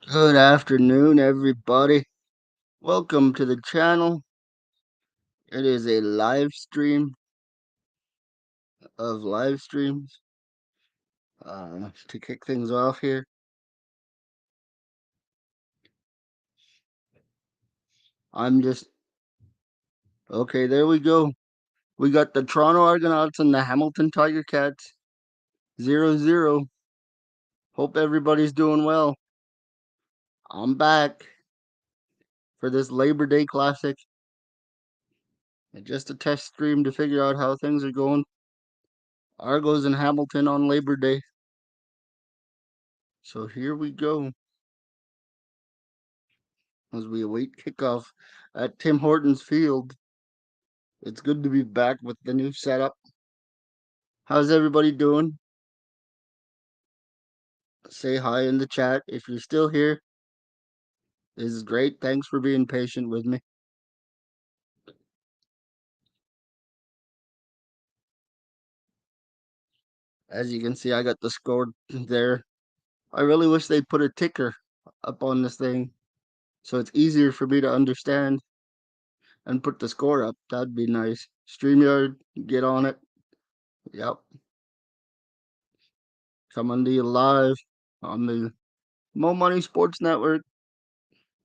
Good afternoon, everybody. Welcome to the channel. It is a live stream of live streams. To kick things off here, I'm just okay. There we go. We got the Toronto Argonauts and the Hamilton Tiger Cats 0-0. Hope everybody's doing well. I'm back for this Labor Day Classic. And just a test stream to figure out how things are going. Argos and Hamilton on Labor Day. So here we go as we await kickoff at Tim Hortons Field. It's good to be back with the new setup. How's everybody doing? Say hi in the chat if you're still here. This is great. Thanks for being patient with me. As you can see, I got the score there. I really wish they'd put a ticker up on this thing so it's easier for me to understand and put the score up. That'd be nice. StreamYard, get on it. Yep. Coming to you live on the Mo Money Sports Network.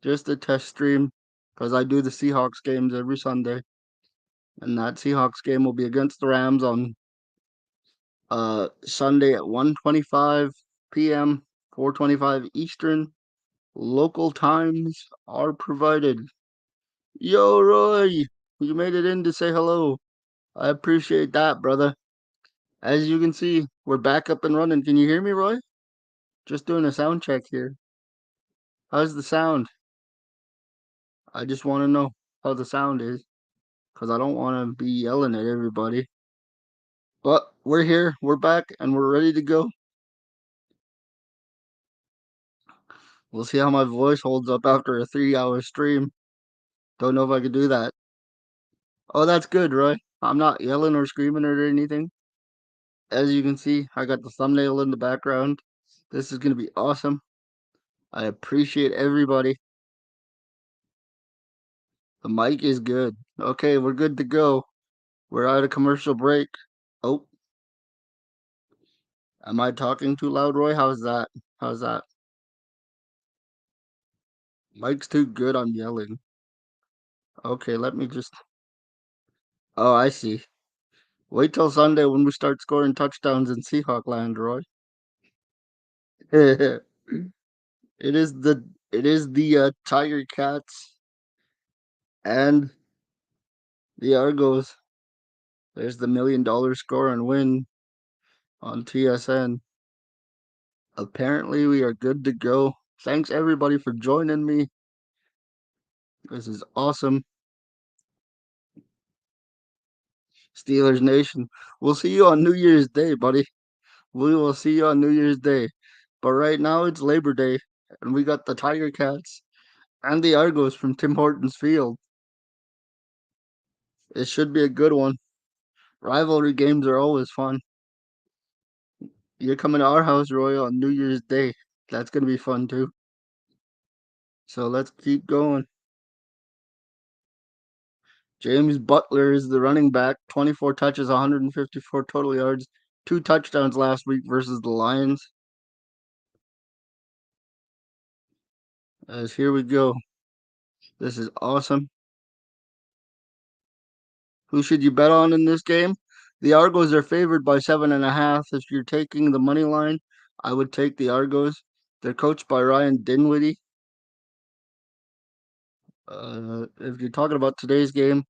Just a test stream because I do the Seahawks games every Sunday. And that Seahawks game will be against the Rams on Sunday at 1:25 p.m., 4:25 Eastern. Local times are provided. Yo, Roy, you made it in to say hello. I appreciate that, brother. As you can see, we're back up and running. Can you hear me, Roy? Just doing a sound check here. How's the sound? I just want to know how the sound is because I don't want to be yelling at everybody. But we're here, we're back, and we're ready to go. We'll see how my voice holds up after a 3-hour stream. Don't know if I could do that. Oh, that's good, Roy. I'm not yelling or screaming or anything. As you can see, I got the thumbnail in the background. This is going to be awesome. I appreciate everybody. The mic is good. Okay, we're good to go. We're out of commercial break. Oh, am I talking too loud, Roy? How's that? How's that? Mic's too good. I'm yelling. Okay, let me just. Oh, I see. Wait till Sunday when we start scoring touchdowns in Seahawk land, Roy. it is the Tiger Cats and the Argos. There's the $1 million score and win on TSN. Apparently we are good to go. Thanks everybody for joining me. This is awesome. Steelers Nation. We'll see you on New Year's Day, buddy. We will see you on New Year's Day. But right now it's Labor Day, and we got the Tiger Cats and the Argos from Tim Hortons Field. It should be a good one. Rivalry games are always fun. You're coming to our house, Roy, on New Year's Day. That's going to be fun too. So let's keep going. James Butler is the running back, 24 touches, 154 total yards, 2 touchdowns last week versus the Lions. As here we go. This is awesome. Who should you bet on in this game? The Argos are favored by 7.5. If you're taking the money line, I would take the Argos. They're coached by Ryan Dinwiddie. If you're talking about today's game,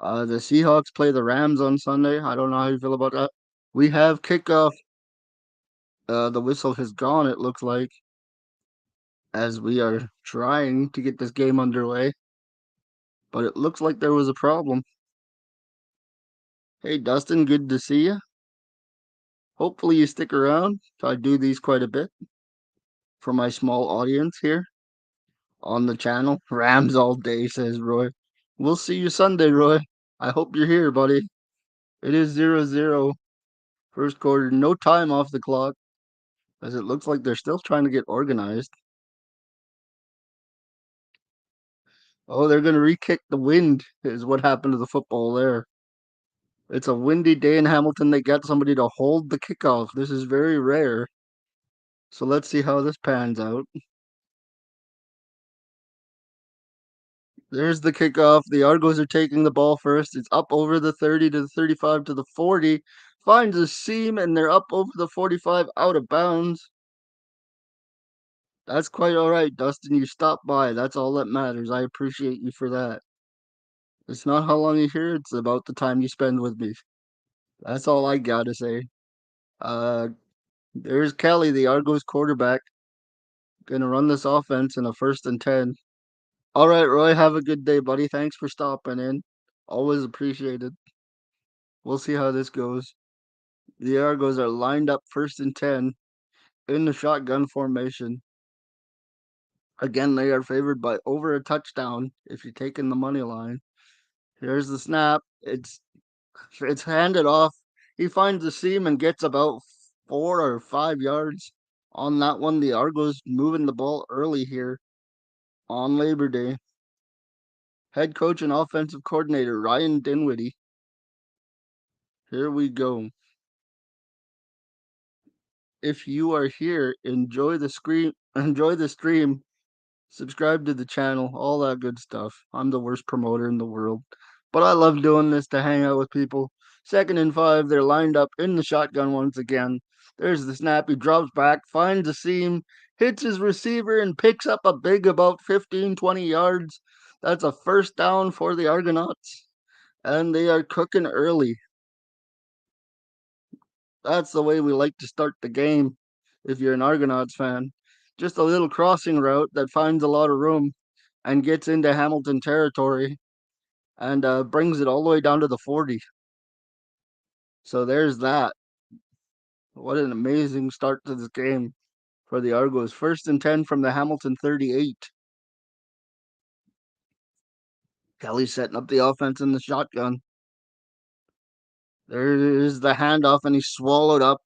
the Seahawks play the Rams on Sunday. I don't know how you feel about that. We have kickoff. The whistle has gone, it looks like, as we are trying to get this game underway. But it looks like there was a problem. Hey, Dustin, good to see you. Hopefully you stick around. I do these quite a bit for my small audience here on the channel. Rams all day, says Roy. We'll see you Sunday, Roy. I hope you're here, buddy. It is 0-0. First quarter, no time off the clock, as it looks like they're still trying to get organized. Oh, they're gonna re-kick the wind, is what happened to the football there. It's a windy day in Hamilton. They got somebody to hold the kickoff. This is very rare. So let's see how this pans out. There's the kickoff. The Argos are taking the ball first. It's up over the 30 to the 35 to the 40. Finds a seam and they're up over the 45 out of bounds. That's quite all right, Dustin. You stopped by. That's all that matters. I appreciate you for that. It's not how long you're here, it's about the time you spend with me. That's all I gotta say. Uh, there's Kelly, the Argos quarterback, gonna run this offense in a 1st and 10. All right, Roy, have a good day, buddy. Thanks for stopping in. Always appreciated. We'll see how this goes. The Argos are lined up 1st and 10 in the shotgun formation. Again, they are favored by over a touchdown if you're taking the money line. Here's the snap. It's handed off. He finds the seam and gets about 4 or 5 yards on that one. The Argos moving the ball early here on Labor Day. Head coach and offensive coordinator Ryan Dinwiddie. Here we go. If you are here, enjoy the stream, subscribe to the channel, all that good stuff. I'm the worst promoter in the world, but I love doing this to hang out with people. 2nd and 5, they're lined up in the shotgun once again. There's the snap. He drops back, finds a seam, hits his receiver, and picks up a big about 15, 20 yards. That's a 1st down for the Argonauts, and they are cooking early. That's the way we like to start the game if you're an Argonauts fan. Just a little crossing route that finds a lot of room and gets into Hamilton territory and brings it all the way down to the 40. So there's that. What an amazing start to this game for the Argos. 1st and 10 from the Hamilton 38. Kelly setting up the offense in the shotgun. There is the handoff, and he's swallowed up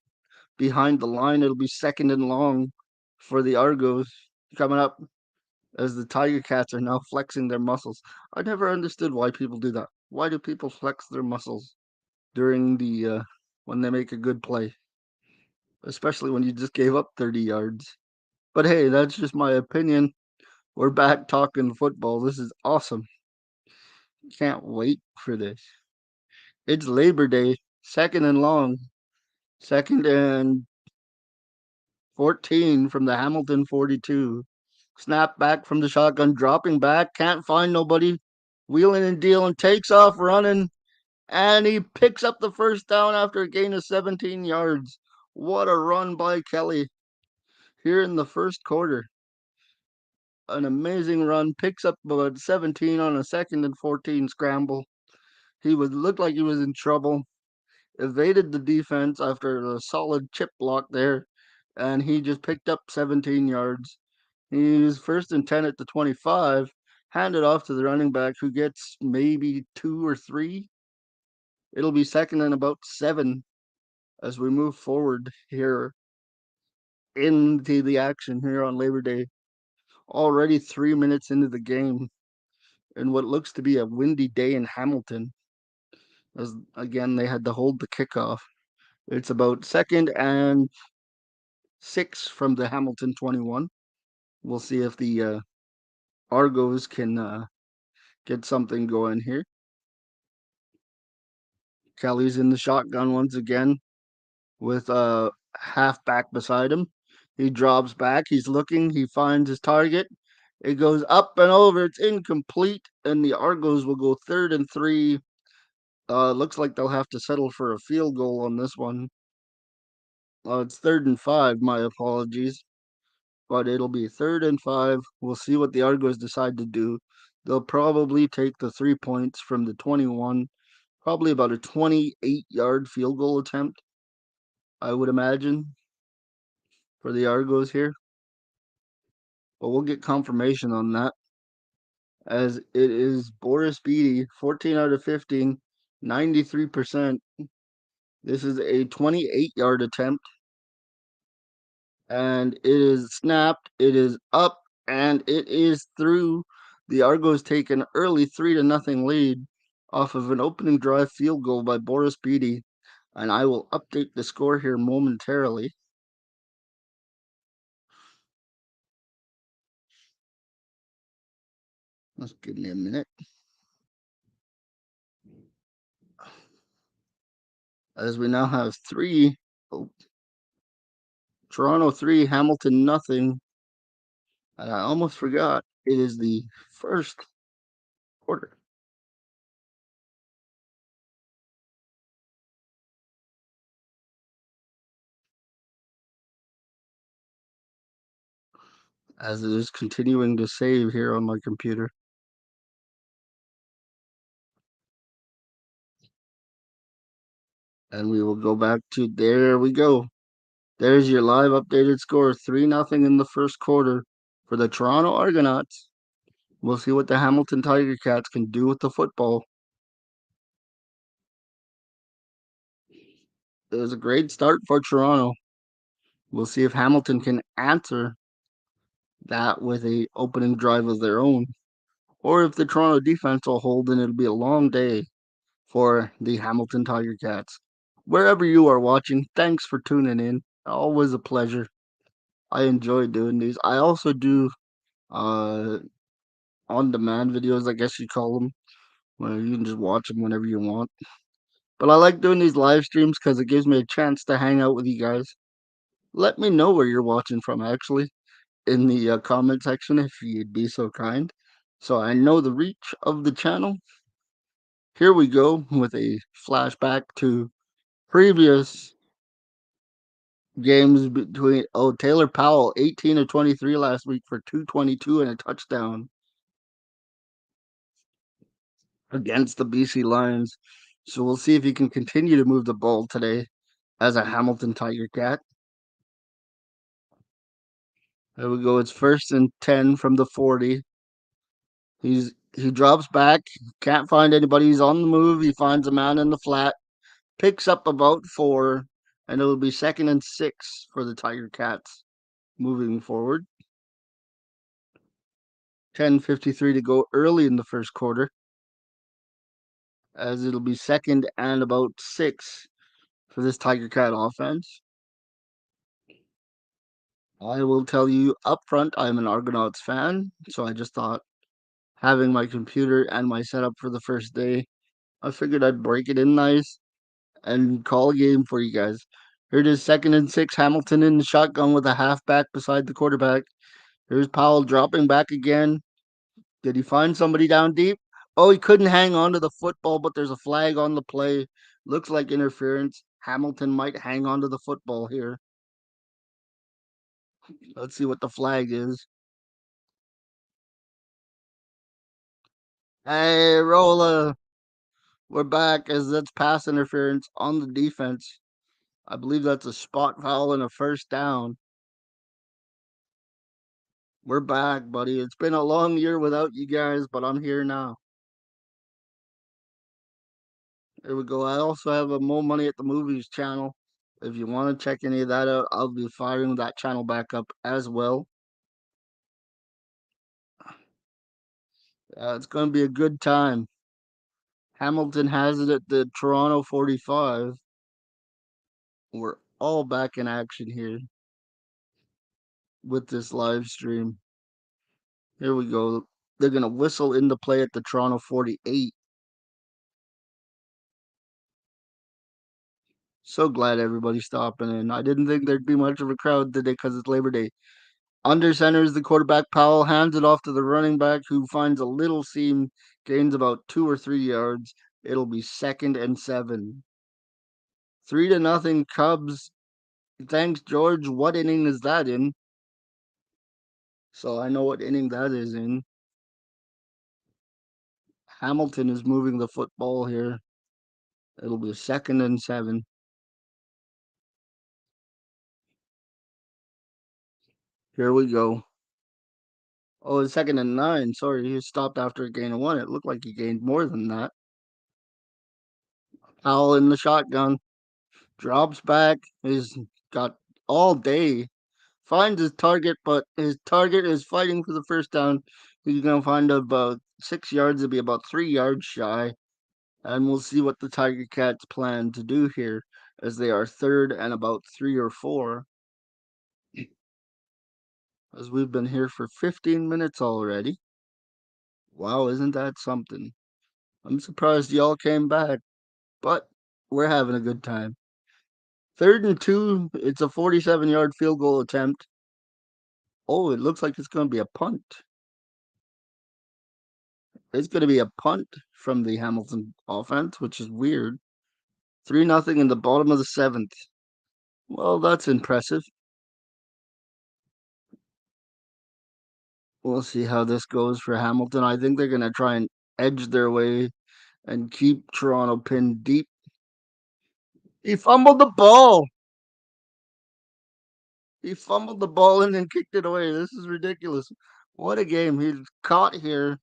behind the line. It'll be 2nd and long for the Argos. Coming up as the Tiger Cats are now flexing their muscles. I never understood why people do that. Why do people flex their muscles during the when they make a good play, especially when you just gave up 30 yards? But hey, that's just my opinion. We're back talking football. This is awesome. Can't wait for this. It's Labor Day, 2nd and long, 2nd and 14 from the Hamilton 42. Snap back from the shotgun, dropping back, can't find nobody. Wheeling and dealing, takes off running, and he picks up the 1st down after a gain of 17 yards. What a run by Kelly here in the 1st quarter. An amazing run, picks up about 17 on a 2nd and 14 scramble. He would look like he was in trouble, evaded the defense after a solid chip block there, and he just picked up 17 yards. He's 1st and 10 at the 25, handed off to the running back who gets maybe 2 or 3. It'll be 2nd and about 7 as we move forward here into the action here on Labor Day. Already 3 minutes into the game in what looks to be a windy day in Hamilton. As again, they had to hold the kickoff. It's about 2nd and 6 from the Hamilton 21. We'll see if the Argos can get something going here. Kelly's in the shotgun once again with a halfback beside him. He drops back. He's looking. He finds his target. It goes up and over. It's incomplete, and the Argos will go 3rd and 3. Looks like they'll have to settle for a field goal on this one. It's 3rd and 5. My apologies, but it'll be 3rd and 5. We'll see what the Argos decide to do. They'll probably take the 3 points from the 21. Probably about a 28-yard field goal attempt, I would imagine, for the Argos here. But we'll get confirmation on that, as it is Boris Beatty, 14 out of 15, 93%. This is a 28-yard attempt, and it is snapped, it is up, and it is through The Argos take an early 3-0 lead off of an opening drive field goal by Boris Beatty, and I will update the score here momentarily. Just give me a minute. As we now have Toronto 3, Hamilton nothing. And I almost forgot, it is the first quarter. As it is continuing to save here on my computer. And we will go back to, there we go. There's your live updated score, 3-0 in the first quarter for the Toronto Argonauts. We'll see what the Hamilton Tiger Cats can do with the football. It was a great start for Toronto. We'll see if Hamilton can answer that with a opening drive of their own, or if the Toronto defense will hold and it'll be a long day for the Hamilton Tiger Cats. Wherever you are watching, thanks for tuning in. Always a pleasure. I enjoy doing these. I also do uh, on-demand videos, I guess you call them, where you can just watch them whenever you want. But I like doing these live streams because it gives me a chance to hang out with you guys. Let me know where you're watching from, actually, in the comment section if you'd be so kind, so I know the reach of the channel. Here we go with a flashback to previous games between Taylor Powell, 18 of 23 last week for 222 and a touchdown against the BC Lions. So we'll see if he can continue to move the ball today as a Hamilton Tiger Cat. There we go. It's 1st and 10 from the 40. He drops back, can't find anybody. He's on the move. He finds a man in the flat, picks up about 4, and it'll be 2nd and 6 for the Tiger Cats moving forward. 10:53 to go early in the first quarter, as it'll be 2nd and about 6 for this Tiger Cat offense. I will tell you up front, I'm an Argonauts fan, so I just thought, having my computer and my setup for the first day, I figured I'd break it in nice and call a game for you guys. Here it is, 2nd and 6, Hamilton in the shotgun with a halfback beside the quarterback. Here's Powell dropping back again. Did he find somebody down deep? Oh, he couldn't hang on to the football, but there's a flag on the play. Looks like interference. Hamilton might hang on to the football here. Let's see what the flag is. Hey, Rolla. We're back, as that's pass interference on the defense. I believe that's a spot foul and a first down. We're back, buddy. It's been a long year without you guys, but I'm here now. There we go. I also have a More Money at the Movies channel. If you want to check any of that out, I'll be firing that channel back up as well. It's going to be a good time. Hamilton has it at the Toronto 45. We're all back in action here with this live stream. Here we go. They're going to whistle into play at the Toronto 48. So glad everybody's stopping in. I didn't think there'd be much of a crowd today because it's Labor Day. Under center is the quarterback. Powell hands it off to the running back, who finds a little seam, gains about 2 or 3 yards. It'll be 2nd and 7. 3-0 Cubs. Thanks, George. What inning is that in? So I know what inning that is in. Hamilton is moving the football here. It'll be 2nd and 7. Here we go. Oh, it's 2nd and 9. Sorry, he stopped after a gain of 1. It looked like he gained more than that. Powell in the shotgun. Drops back. He's got all day. Finds his target, but his target is fighting for the first down. He's gonna find about 6 yards. It'll be about 3 yards shy, and we'll see what the Tiger Cats plan to do here, as they are third and about 3 or 4. As we've been here for 15 minutes already. Wow, isn't that something? I'm surprised y'all came back, but we're having a good time. 3rd and 2. It's a 47-yard field goal attempt. Oh, it looks like it's going to be a punt. It's going to be a punt from the Hamilton offense, which is weird. 3-0 in the bottom of the 7th. Well, that's impressive. We'll see how this goes for Hamilton. I think they're going to try and edge their way and keep Toronto pinned deep. He fumbled the ball. He fumbled the ball and then kicked it away. This is ridiculous. What a game. He's caught here,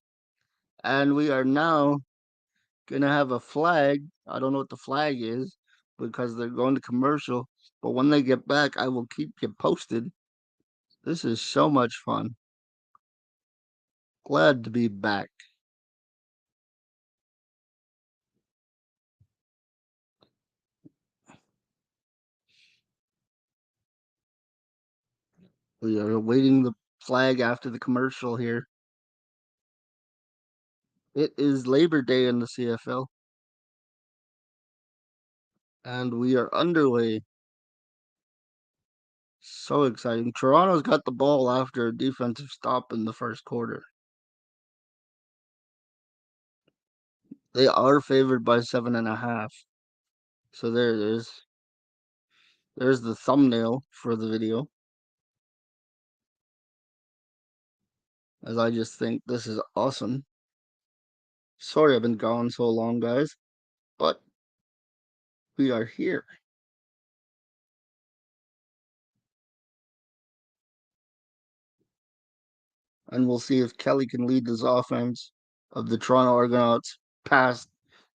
and we are now going to have a flag. I don't know what the flag is because they're going to commercial. But when they get back, I will keep you posted. This is so much fun. Glad to be back. We are awaiting the flag after the commercial here. It is Labor Day in the CFL, and we are underway. So exciting. Toronto's got the ball after a defensive stop in the first quarter. They are favored by 7.5. So there it is. There's the thumbnail for the video. As I just think this is awesome. Sorry I've been gone so long, guys, but we are here. And we'll see if Kelly can lead this offense of the Toronto Argonauts past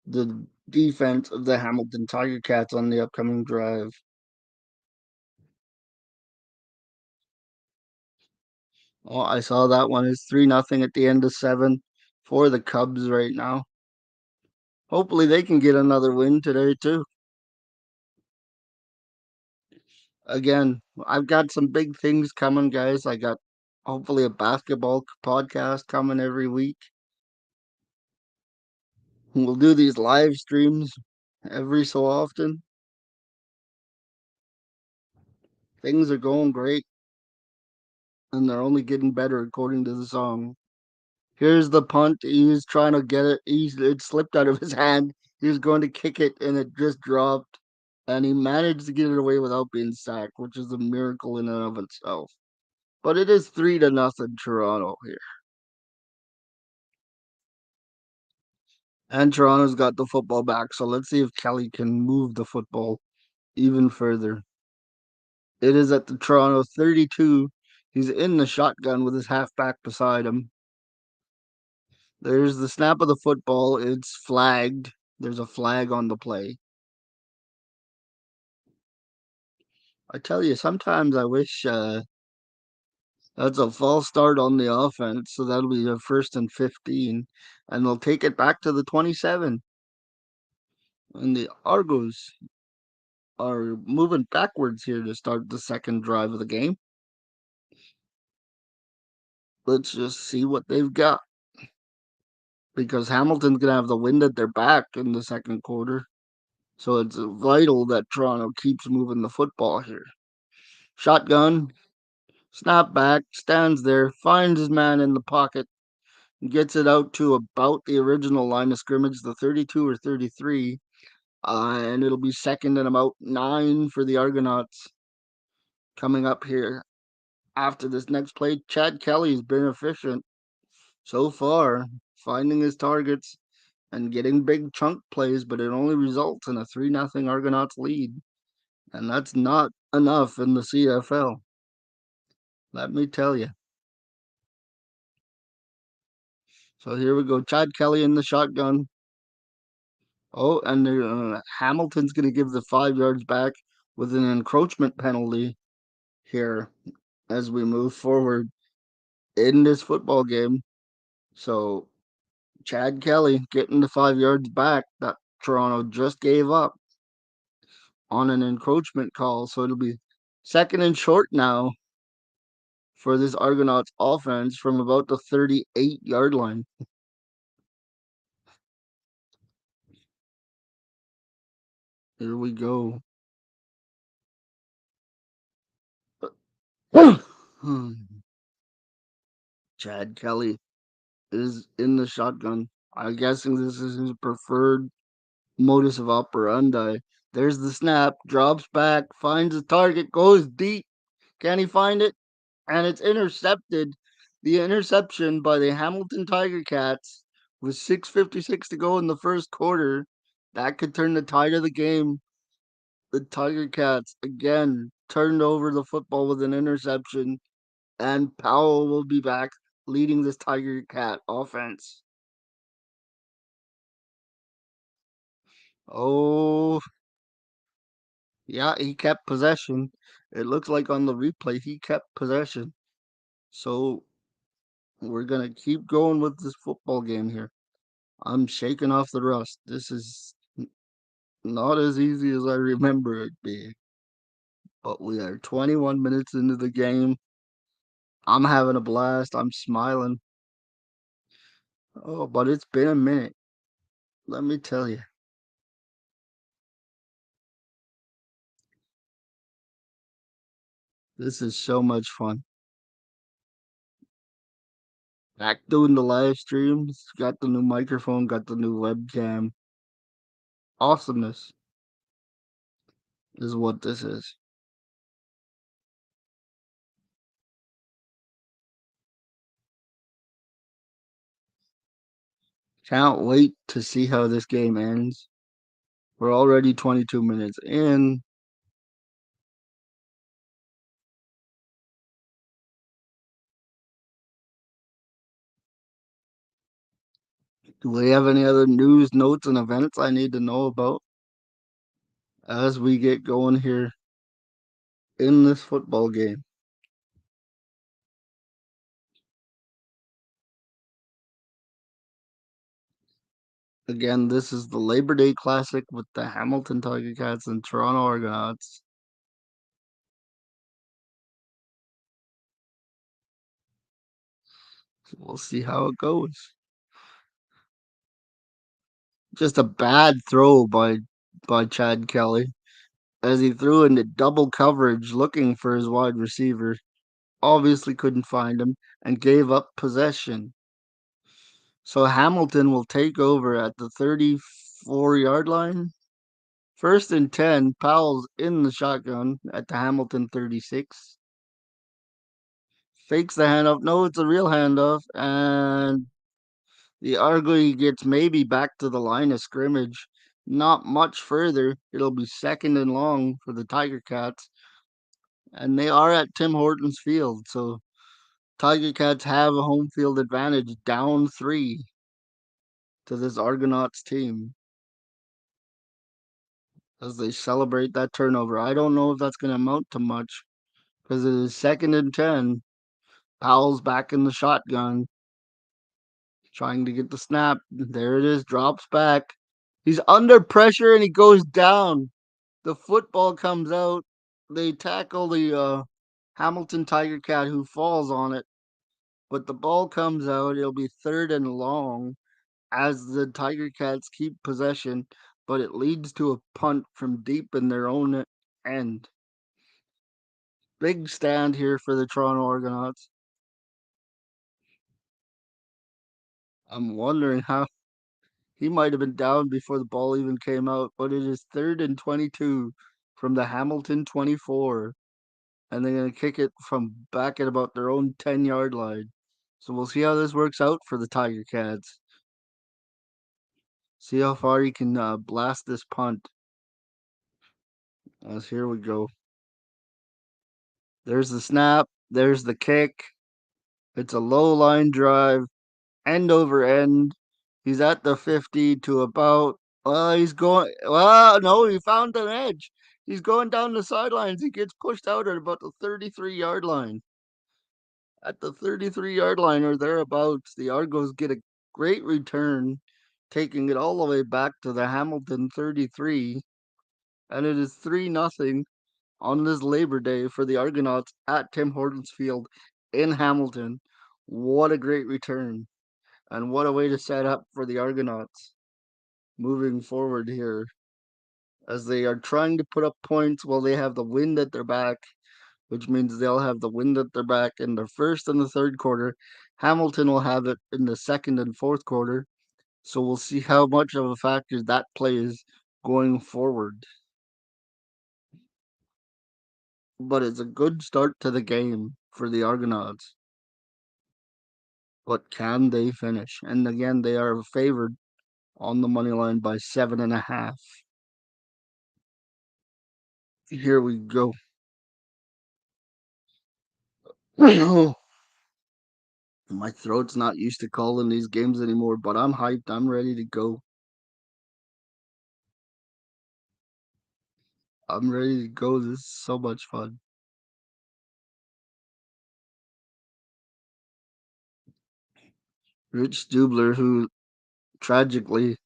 the defense of the Hamilton Tiger Cats on the upcoming drive. Oh, I saw that one is 3-0 at the end of 7 for the Cubs right now. Hopefully they can get another win today too. Again, I've got some big things coming, guys. I got hopefully a basketball podcast coming every week. We'll do these live streams every so often. Things are going great, and they're only getting better according to the song. Here's the punt. He's trying to get it. It slipped out of his hand. He was going to kick it, and it just dropped. And he managed to get it away without being sacked, which is a miracle in and of itself. But it is 3-0 Toronto here. And Toronto's got the football back, so let's see if Kelly can move the football even further. It is at the Toronto 32. He's in the shotgun with his halfback beside him. There's the snap of the football. It's flagged. There's a flag on the play. I tell you, sometimes I wish that's a false start on the offense, so that'll be a 1st and 15, and they'll take it back to the 27. And the Argos are moving backwards here to start the second drive of the game. Let's just see what they've got. Because Hamilton's going to have the wind at their back in the second quarter. So it's vital that Toronto keeps moving the football here. Shotgun, snap back, stands there, finds his man in the pocket, gets it out to about the original line of scrimmage, the 32 or 33. And it'll be 2nd and about 9 for the Argonauts coming up here after this next play. Chad Kelly's been efficient so far, finding his targets and getting big chunk plays, but it only results in a 3-0 Argonauts lead. And that's not enough in the CFL. Let me tell you. So here we go. Chad Kelly in the shotgun. Oh, and Hamilton's going to give the 5 yards back with an encroachment penalty here as we move forward in this football game. So Chad Kelly getting the 5 yards back that Toronto just gave up on an encroachment call. So it'll be second and short now for this Argonauts offense from about the 38-yard line. Here we go. Chad Kelly is in the shotgun. I'm guessing this is his preferred modus of operandi. There's the snap, drops back, finds the target, goes deep. Can he find it? And it's intercepted. The interception by the Hamilton Tiger Cats with 6:56 to go in the first quarter. That could turn the tide of the game. The Tiger Cats again turned over the football with an interception, and Powell will be back leading this Tiger Cat offense. Oh, yeah, he kept possession. It looks like on the replay he kept possession. So we're gonna keep going with this football game here. I'm shaking off the rust. This is not as easy as I remember it being. But we are 21 minutes into the game. I'm having a blast. I'm smiling. Oh, but it's been a minute. Let me tell you. This is so much fun. Back doing the live streams. Got the new microphone, got the new webcam. Awesomeness is what this is. Can't wait to see how this game ends. We're already 22 minutes in. Do we have any other news, notes, and events I need to know about as we get going here in this football game? Again, this is the Labor Day Classic with the Hamilton Tiger Cats and Toronto Argonauts. So we'll see how it goes. Just a bad throw by Chad Kelly as he threw into double coverage looking for his wide receiver. Obviously couldn't find him and gave up possession. So Hamilton will take over at the 34-yard line. First and 10, Powell's in the shotgun at the Hamilton 36. Fakes the handoff. No, it's a real handoff. And the Argo gets maybe back to the line of scrimmage. Not much further. It'll be second and long for the Tiger Cats. And they are at Tim Hortons Field. So Tiger Cats have a home field advantage down 3 to this Argonauts team as they celebrate that turnover. I don't know if that's going to amount to much because it is second and 10. Powell's back in the shotgun, trying to get the snap. There it is, drops back. He's under pressure and he goes down. The football comes out. They tackle the Hamilton Tiger Cat who falls on it, but the ball comes out. It'll be third and long as the Tiger Cats keep possession, but it leads to a punt from deep in their own end. Big stand here for the Toronto Argonauts. I'm wondering how he might have been down before the ball even came out, but it is third and 22 from the Hamilton 24, and they're going to kick it from back at about their own 10-yard line. So we'll see how this works out for the Tiger Cats. See how far he can blast this punt. As here we go. There's the snap. There's the kick. It's a low line drive, end over end. He's at the 50 to about. He's going. Well, no, he found an edge. He's going down the sidelines. He gets pushed out at about the 33-yard line. At the 33-yard line or thereabouts, the Argos get a great return, taking it all the way back to the Hamilton 33, and it is 3-0 on this Labor Day for the Argonauts at Tim Hortons Field in Hamilton. What a great return, and what a way to set up for the Argonauts moving forward here, as they are trying to put up points while they have the wind at their back, which means they'll have the wind at their back in the first and the third quarter. Hamilton will have it in the second and fourth quarter. So we'll see how much of a factor that plays going forward. But it's a good start to the game for the Argonauts. But can they finish? And again, they are favored on the money line by 7.5. Here we go. Oh, my throat's not used to calling these games anymore, but I'm hyped. I'm ready to go. I'm ready to go. This is so much fun. Rich Stubler, who tragically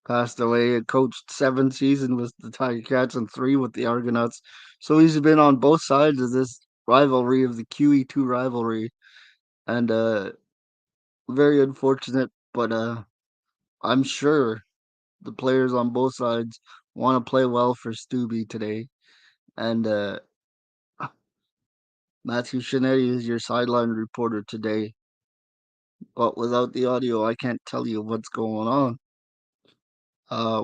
passed away and coached 7 seasons with the Tiger Cats and 3 with the Argonauts. So he's been on both sides of this rivalry of the QE2 rivalry. And very unfortunate, but I'm sure the players on both sides want to play well for Stubby today. And Matthew Shinetti is your sideline reporter today. But without the audio, I can't tell you what's going on.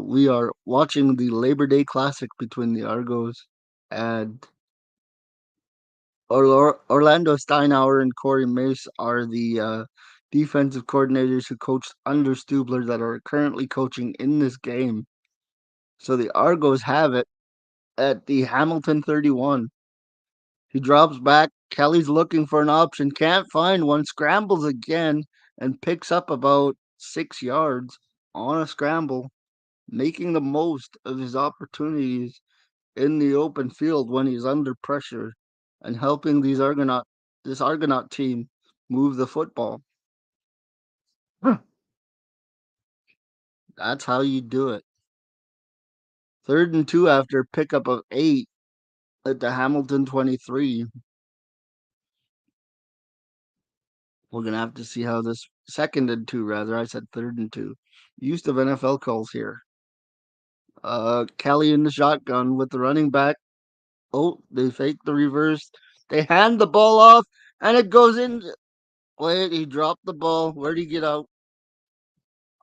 We are watching the Labor Day Classic between the Argos and Orlando Steinauer and Corey Mace are the defensive coordinators who coached under Stubler that are currently coaching in this game. So the Argos have it at the Hamilton 31. He drops back. Kelly's looking for an option, can't find one, scrambles again, and picks up about 6 yards on a scramble, making the most of his opportunities in the open field when he's under pressure and helping this Argonaut team move the football. That's how you do it. 3rd and 2 after pickup of 8 at the Hamilton 23. We're gonna have to see how this 2nd and 2 rather. I said 3rd and 2. Use of NFL calls here. Kelly in the shotgun with the running back. Oh, they fake the reverse. They hand the ball off and it goes in. Wait, he dropped the ball. Where'd he get out?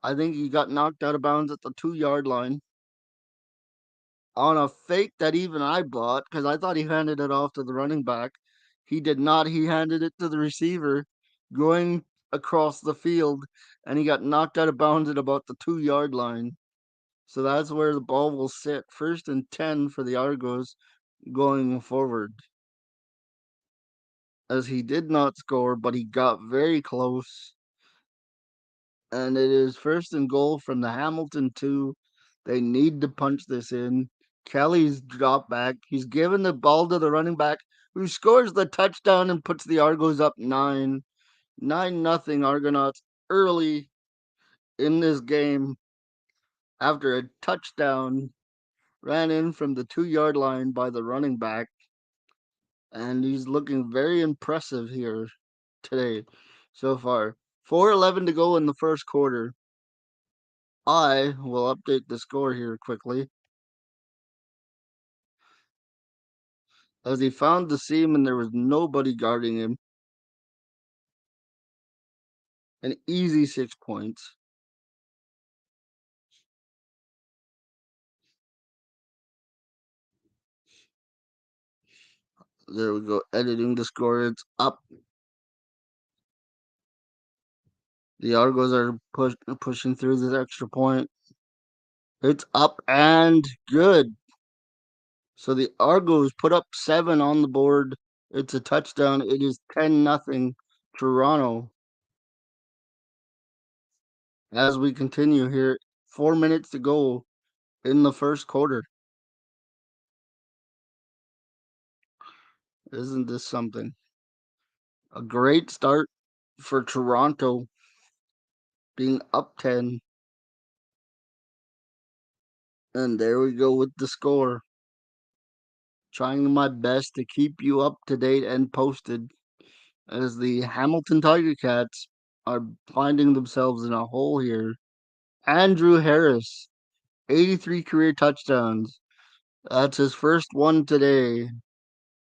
I think he got knocked out of bounds at the 2 yard line on a fake that even I bought because I thought he handed it off to the running back. He did not. He handed it to the receiver going across the field, and he got knocked out of bounds at about the 2 yard line. So that's where the ball will sit. 1st and 10 for the Argos going forward. As he did not score, but he got very close. And it is 1st and goal from the Hamilton 2. They need to punch this in. Kelly's dropped back. He's given the ball to the running back who scores the touchdown and puts the Argos up 9-0 Argonauts early in this game after a touchdown ran in from the 2 yard line by the running back. And he's looking very impressive here today so far. 4:11 to go in the first quarter. I will update the score here quickly. As he found the seam and there was nobody guarding him. An easy 6 points. There we go. Editing the score. It's up. The Argos are pushing through this extra point. It's up and good. So the Argos put up 7 on the board. It's a touchdown. It is 10-0 Toronto. As we continue here, 4 minutes to go in the first quarter. Isn't this something? A great start for Toronto, being up 10. And there we go with the score. Trying my best to keep you up to date and posted as the Hamilton Tiger Cats are finding themselves in a hole here. Andrew Harris, 83 career touchdowns. That's his first one today.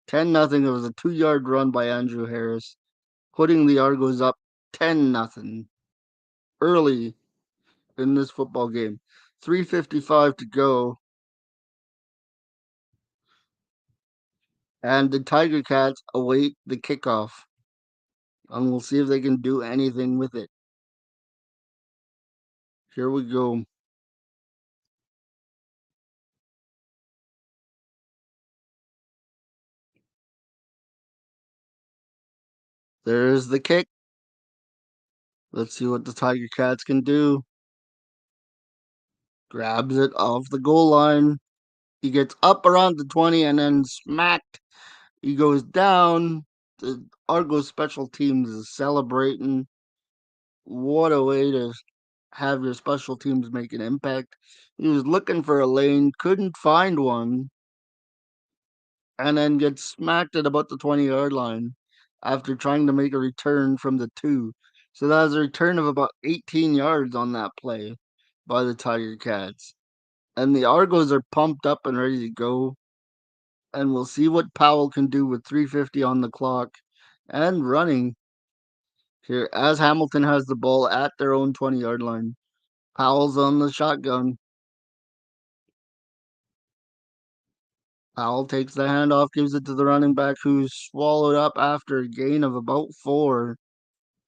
10-0. It was a 2-yard run by Andrew Harris, putting the Argos up 10-0 early in this football game. 3:55 to go, and the Tiger Cats await the kickoff, and we'll see if they can do anything with it. Here we go. There's the kick. Let's see what the Tiger Cats can do. Grabs it off the goal line. He gets up around the 20 and then smacked. He goes down. The Argos special teams is celebrating. What a way to have your special teams make an impact. He was looking for a lane, couldn't find one, and then gets smacked at about the 20-yard line after trying to make a return from the 2. So that was a return of about 18 yards on that play by the Tiger Cats. And the Argos are pumped up and ready to go. And we'll see what Powell can do with 3:50 on the clock and running here as Hamilton has the ball at their own 20-yard line. Powell's on the shotgun. Powell takes the handoff, gives it to the running back who's swallowed up after a gain of about 4.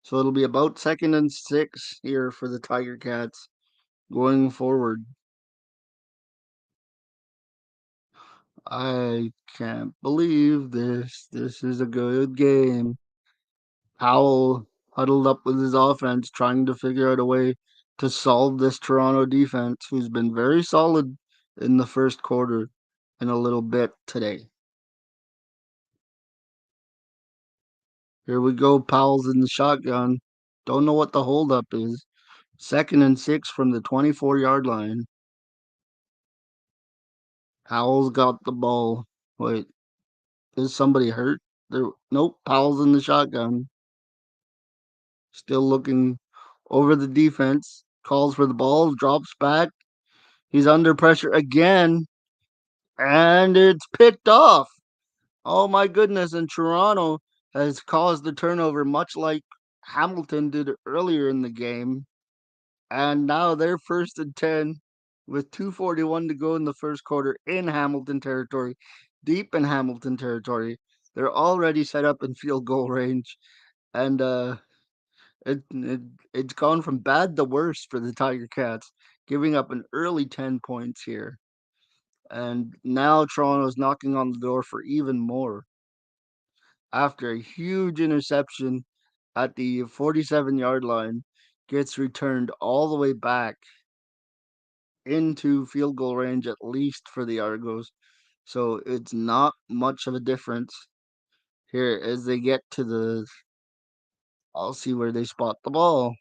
So it'll be about 2nd and 6 here for the Tiger Cats going forward. I can't believe this. This is a good game. Powell huddled up with his offense, trying to figure out a way to solve this Toronto defense, who's been very solid in the first quarter and a little bit today. Here we go. Powell's in the shotgun. Don't know what the holdup is. 2nd and 6 from the 24-yard line. Powell's got the ball. Wait, is somebody hurt? There, nope. Powell's in the shotgun. Still looking over the defense. Calls for the ball. Drops back. He's under pressure again. And it's picked off. Oh my goodness. And Toronto has caused the turnover, much like Hamilton did earlier in the game. And now they're 1st and 10 with 2:41 to go in the first quarter in Hamilton territory, deep in Hamilton territory. They're already set up in field goal range. And it, it it's gone from bad to worse for the Tiger Cats, giving up an early 10 points here. And now Toronto's knocking on the door for even more after a huge interception at the 47-yard line gets returned all the way back into field goal range, at least for the Argos. So it's not much of a difference here as they get to the. I'll see where they spot the ball.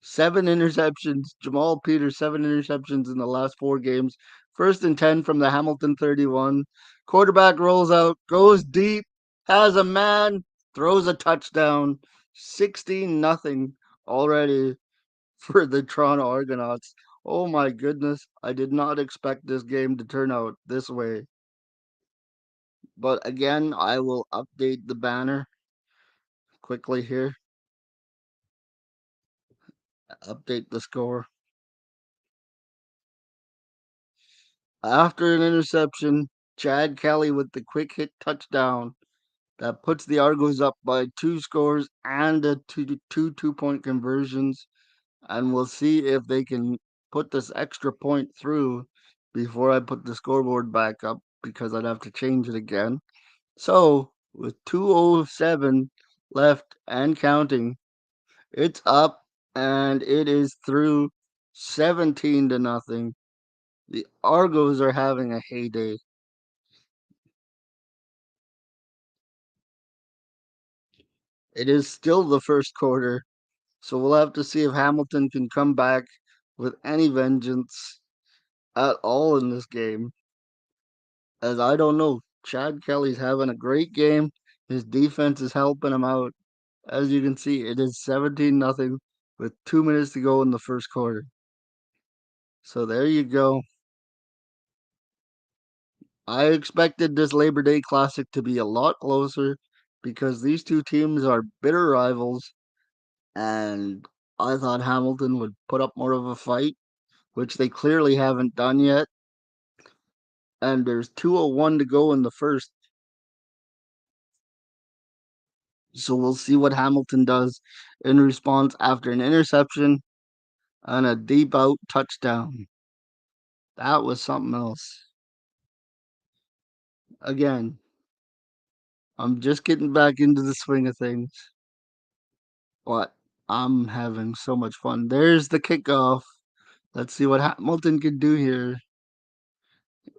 7 interceptions. Jamal Peters, 7 interceptions in the last 4 games. 1st and 10 from the Hamilton 31. Quarterback rolls out, goes deep, has a man, throws a touchdown. 16-0 already for the Toronto Argonauts. Oh my goodness. I did not expect this game to turn out this way. But again, I will update the banner quickly here. Update the score. After an interception, Chad Kelly with the quick hit touchdown that puts the Argos up by 2 scores and a two-point conversions. And we'll see if they can put this extra point through before I put the scoreboard back up because I'd have to change it again. So with 2:07 left and counting, it's up and it is through 17-0. The Argos are having a heyday. It is still the first quarter, so we'll have to see if Hamilton can come back with any vengeance at all in this game. As I don't know, Chad Kelly's having a great game. His defense is helping him out. As you can see, it is 17-0 with 2 minutes to go in the first quarter. So there you go. I expected this Labor Day Classic to be a lot closer because these two teams are bitter rivals, and I thought Hamilton would put up more of a fight, which they clearly haven't done yet. And there's 2:01 to go in the first, so we'll see what Hamilton does in response after an interception and a deep out touchdown. That was something else. Again, I'm just getting back into the swing of things, but I'm having so much fun. There's the kickoff. Let's see what Hamilton can do here.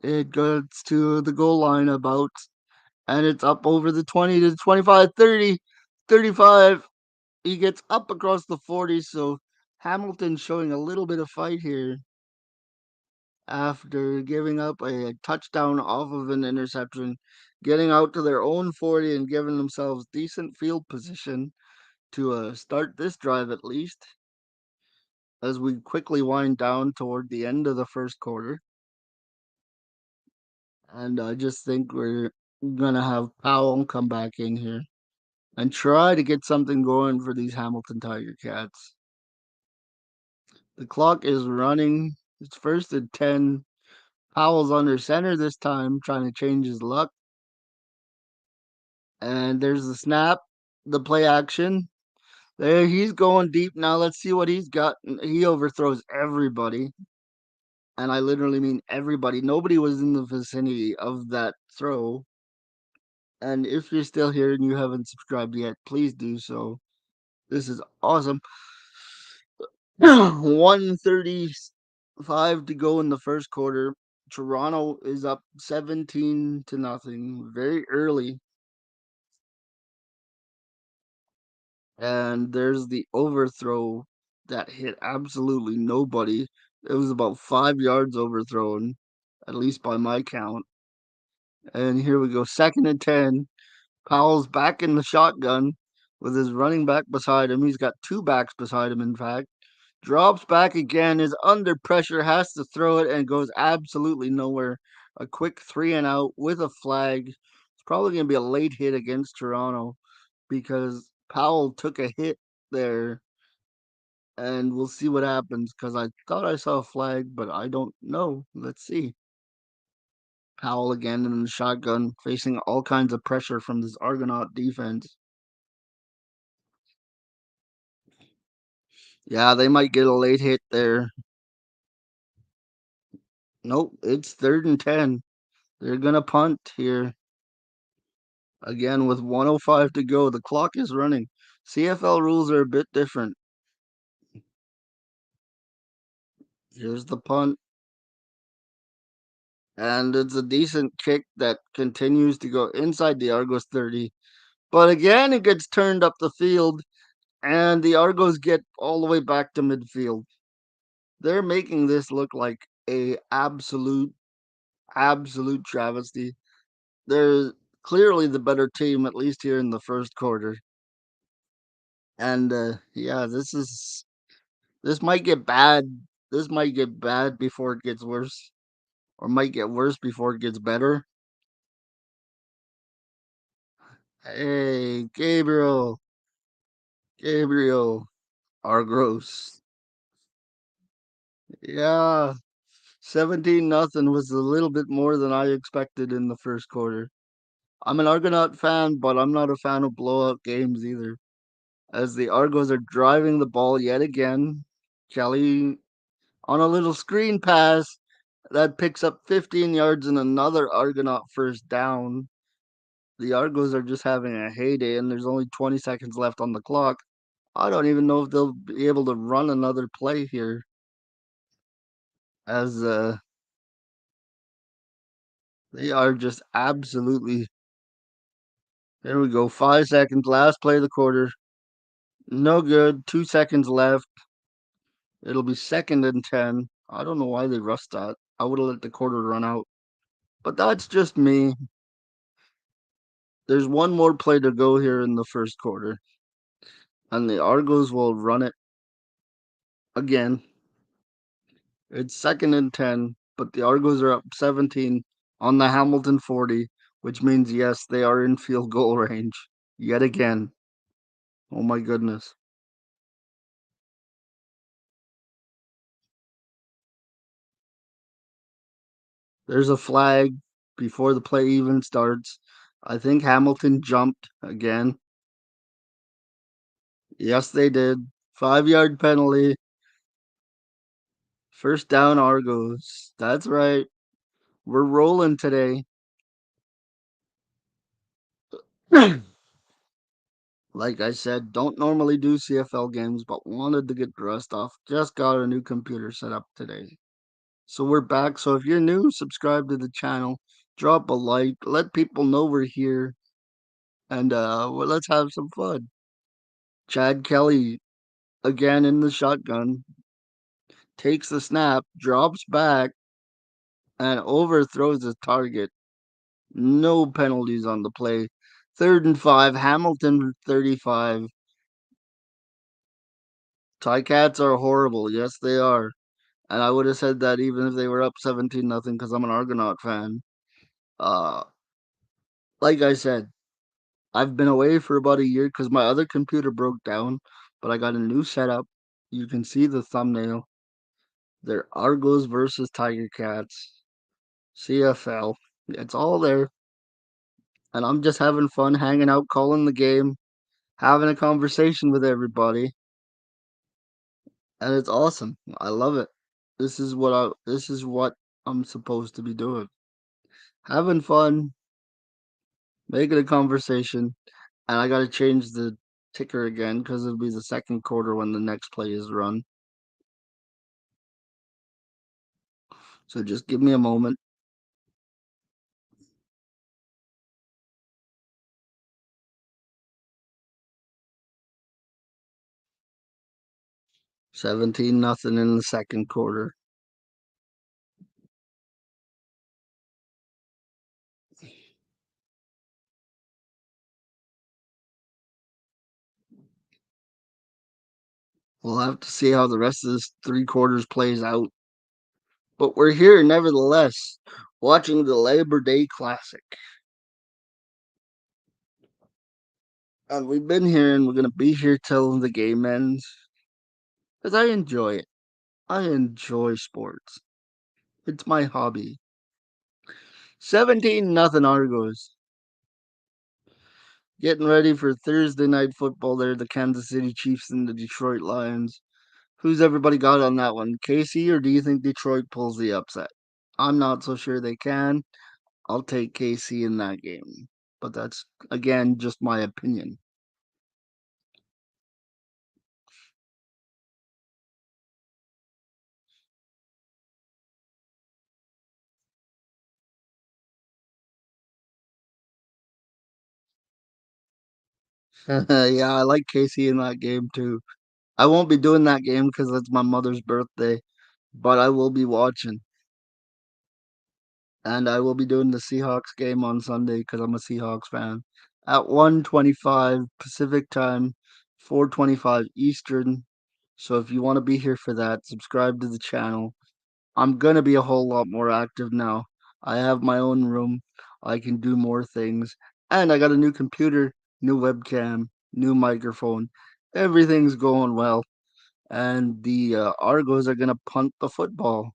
It goes to the goal line about, and it's up over the 20 to 25, 30, 35. He gets up across the 40, so Hamilton showing a little bit of fight here after giving up a touchdown off of an interception, getting out to their own 40 and giving themselves decent field position to start this drive at least as we quickly wind down toward the end of the first quarter. And I just think we're going to have Powell come back in here and try to get something going for these Hamilton Tiger Cats. The clock is running. It's first and 10. Powell's under center this time, trying to change his luck. And there's the snap, the play action. There, he's going deep now. Let's see what he's got. He overthrows everybody. And I literally mean everybody. Nobody was in the vicinity of that throw. And if you're still here and you haven't subscribed yet, please do so. This is awesome. 135 to go in the first quarter. Toronto is up 17-0 very early. And there's the overthrow that hit absolutely nobody. It was about 5 yards overthrown, at least by my count. And here we go, second and 10. Powell's back in the shotgun with his running back beside him. He's got two backs beside him, in fact. Drops back again, is under pressure, has to throw it, and goes absolutely nowhere. A quick 3-and-out with a flag. It's probably going to be a late hit against Toronto because Powell took a hit there, and we'll see what happens because I thought I saw a flag, but I don't know. Let's see. Powell again in the shotgun, facing all kinds of pressure from this Argonaut defense. Yeah, they might get a late hit there. Nope, it's third and 10. They're going to punt here. Again, with 1:05 to go, the clock is running. CFL rules are a bit different. Here's the punt. And it's a decent kick that continues to go inside the Argos 30. But again, it gets turned up the field, and the Argos get all the way back to midfield. They're making this look like a absolute travesty. They're clearly the better team, at least here in the first quarter. And yeah, this might get bad. This might get bad before it gets worse, or might get worse before it gets better. Hey, Gabriel, Argos. Yeah, 17-0 was a little bit more than I expected in the first quarter. I'm an Argonaut fan, but I'm not a fan of blowout games either. As the Argos are driving the ball yet again, Kelly on a little screen pass that picks up 15 yards and another Argonaut first down. The Argos are just having a heyday, and there's only 20 seconds left on the clock. I don't even know if they'll be able to run another play here, as they are just absolutely There we go. 5 seconds. Last play of the quarter. No good. 2 seconds left. It'll be second and 10. I don't know why they rushed that. I would have let the quarter run out. But that's just me. There's one more play to go here in the first quarter. And the Argos will run it again. It's second and 10, but the Argos are up 17 on the Hamilton 40, which means, yes, they are in field goal range yet again. Oh my goodness. There's a flag before the play even starts. I think Hamilton jumped again. Yes, they did. 5 yard penalty. First down, Argos. That's right. We're rolling today. Like I said, don't normally do CFL games, but wanted to get the rest off. Just got a new computer set up today. So we're back. So if you're new, subscribe to the channel, drop a like, let people know we're here, and well, let's have some fun. Chad Kelly again in the shotgun, takes the snap, drops back, and overthrows his target. No penalties on the play. 3rd and 5, Hamilton 35. Ticats are horrible. Yes, they are. And I would have said that even if they were up 17-0 because I'm an Argonaut fan. Uh, like I said, I've been away for about a year because my other computer broke down, but I got a new setup. You can see the thumbnail. They're Argos versus Tiger Cats, CFL. It's all there. And I'm just having fun hanging out, calling the game, having a conversation with everybody. And it's awesome. I love it. This is what I'm supposed to be doing. Having fun, making a conversation, and I got to change the ticker again because it'll be the second quarter when the next play is run. So just give me a moment. 17-0 in the second quarter. We'll have to see how the rest of this 3 quarters plays out. But we're here nevertheless, watching the Labor Day Classic. And we've been here and we're going to be here till the game ends. Because I enjoy it. I enjoy sports. It's my hobby. 17-0 Argos. Getting ready for Thursday night football there, the Kansas City Chiefs and the Detroit Lions. Who's everybody got on that one? KC, or do you think Detroit pulls the upset? I'm not so sure they can. I'll take KC in that game. But that's, again, just my opinion. Yeah, I like KC in that game too. I won't be doing that game because it's my mother's birthday, but I will be watching. And I will be doing the Seahawks game on Sunday because I'm a Seahawks fan. At 1:25 Pacific time, 4:25 Eastern. So if you want to be here for that, subscribe to the channel. I'm gonna be a whole lot more active now. I have my own room. I can do more things. And I got a new computer, new webcam, new microphone. Everything's going well. And the Argos are gonna punt the football.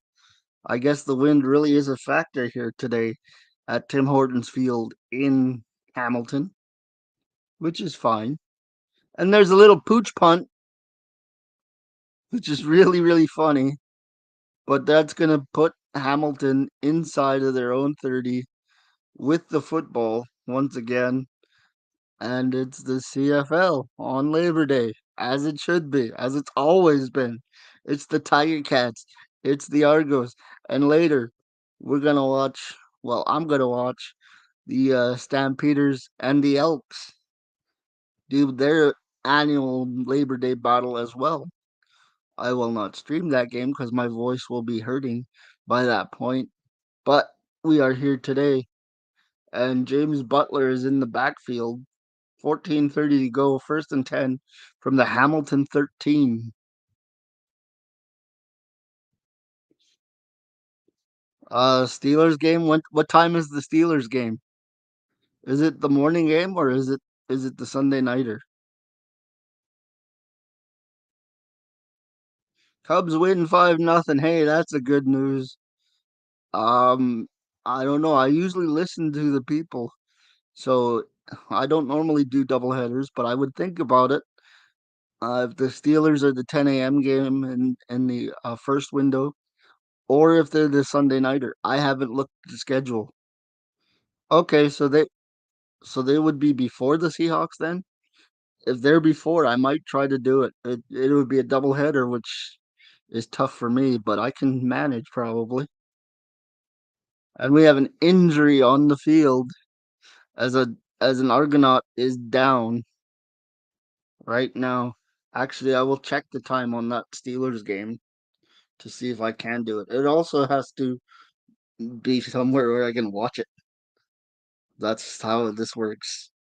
I guess the wind really is a factor here today at Tim Hortons Field in Hamilton, which is fine. And there's a little pooch punt, which is really, really funny. But that's going to put Hamilton inside of their own 30 with the football once again. And it's the CFL on Labor Day, as it should be, as it's always been. It's the Tiger Cats, it's the Argos. And later, we're going to watch, well, I'm going to watch The Stampeders and the Elks do their annual Labor Day battle as well. I will not stream that game because my voice will be hurting by that point. But we are here today, and James Butler is in the backfield. 14:30 to go, first and 10 from the Hamilton 13. Steelers game. What time is the Steelers game? Is it the morning game or is it the Sunday nighter? Cubs win 5-0. Hey, that's a good news. Um, I don't know. I usually listen to the people, so I don't normally do doubleheaders, but I would think about it. If the Steelers are the 10 a.m. game in the first window, or if they're the Sunday nighter. I haven't looked at the schedule. Okay, so they would be before the Seahawks then. If they're before, I might try to do it. It would be a doubleheader, which is tough for me, but I can manage probably. And we have an injury on the field as an Argonaut is down right now. Actually, I will check the time on that Steelers game to see if I can do it. It also has to be somewhere where I can watch it. That's how this works.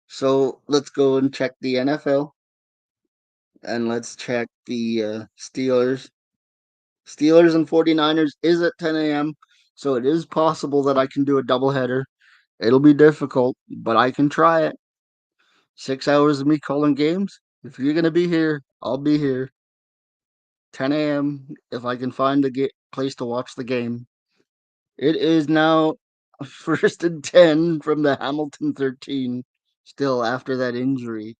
So let's go and check the NFL and let's check the Steelers. Steelers and 49ers is at 10 a.m. So it is possible that I can do a doubleheader. It'll be difficult, but I can try it. 6 hours of me calling games. If you're gonna be here, I'll be here. 10 a.m. if I can find a place to watch the game. It is now first and 10 from the Hamilton 13. Still after that injury.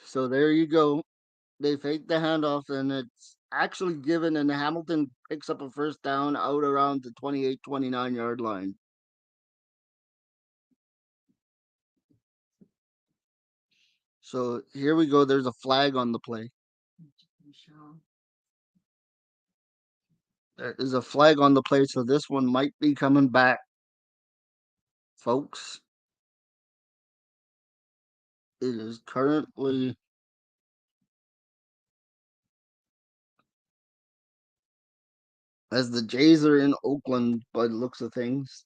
So there you go. They fake the handoff, and it's actually given, and Hamilton picks up a first down out around the 28, 29 yard line. So here we go. There's a flag on the play. There is a flag on the play, so this one might be coming back, folks. It is currently as the Jays are in Oakland by the looks of things.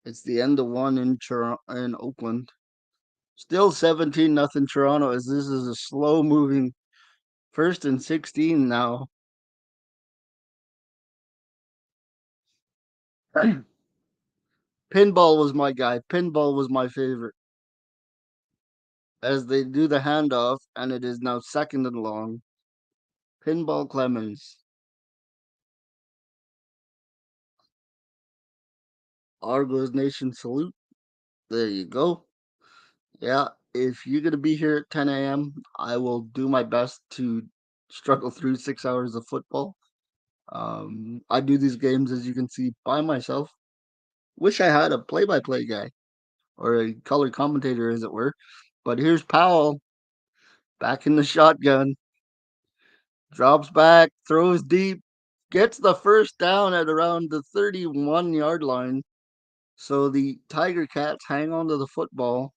It's the end of one in Oakland. Still 17-0 Toronto as this is a slow moving first and 16 now. Pinball was my guy. Pinball was my favorite. As they do the handoff, and it is now second and long. Pinball Clemens. Argos Nation salute. There you go. Yeah, if you're going to be here at 10 a.m., I will do my best to struggle through 6 hours of football. I do these games, as you can see, by myself. Wish I had a play by play guy or a color commentator, as it were. But here's Powell back in the shotgun. Drops back, throws deep, gets the first down at around the 31-yard line. So the Tiger Cats hang on to the football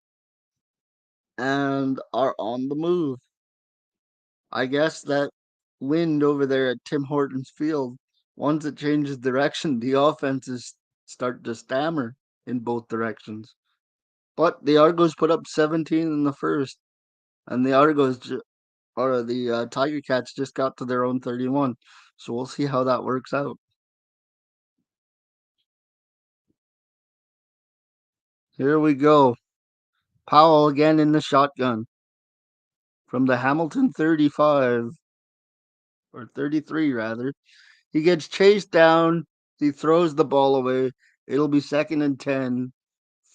and are on the move. I guess that wind over there at Tim Hortons Field, once it changes direction, the offenses start to stammer in both directions. But the Argos put up 17 in the first, and the Tiger Cats just got to their own 31. So we'll see how that works out. Here we go. Powell again in the shotgun from the Hamilton 35 or 33 rather. He gets chased down. He throws the ball away. It'll be second and 10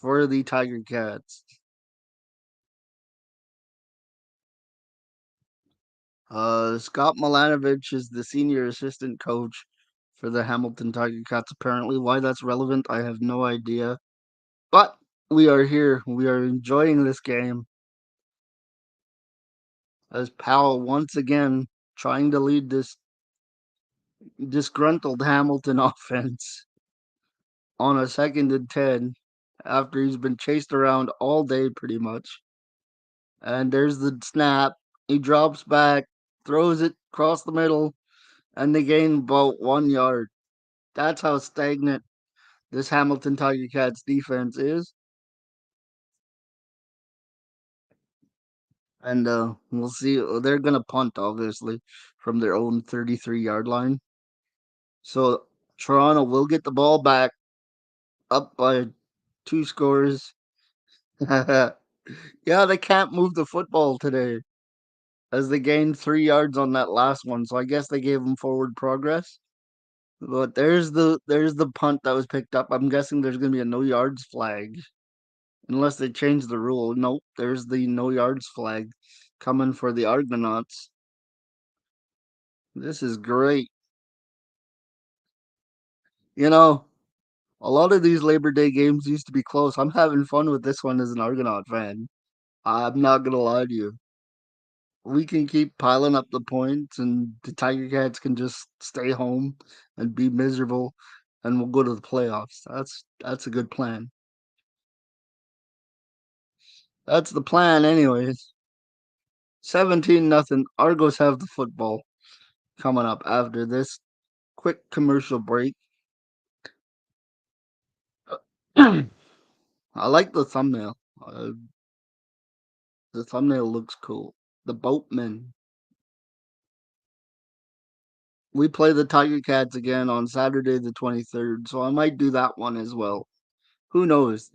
for the Tiger Cats. Scott Milanovich is the senior assistant coach for the Hamilton Tiger Cats. Apparently, why that's relevant, I have no idea. But we are here. We are enjoying this game as Powell once again trying to lead this disgruntled Hamilton offense. on a 2nd and 10 after he's been chased around all day pretty much. And there's the snap. He drops back, throws it across the middle, and they gain about 1 yard. That's how stagnant this Hamilton Tiger Cats defense is. And we'll see. They're going to punt, obviously, from their own 33-yard line. So Toronto will get the ball back up by 2 scores. Yeah, they can't move the football today as they gained 3 yards on that last one. So I guess they gave them forward progress. But there's the punt that was picked up. I'm guessing there's gonna be a no yards flag. Unless they change the rule. Nope, there's the no yards flag coming for the Argonauts. This is great. You know, a lot of these Labor Day games used to be close. I'm having fun with this one as an Argonaut fan. I'm not gonna lie to you. We can keep piling up the points, and the Tiger Cats can just stay home and be miserable, and we'll go to the playoffs. That's a good plan. That's the plan, anyways. 17-0. Argos have the football coming up after this quick commercial break. I like the thumbnail. The thumbnail looks cool. The Boatman. We play the Tiger Cats again on Saturday the 23rd, so I might do that one as well. Who knows?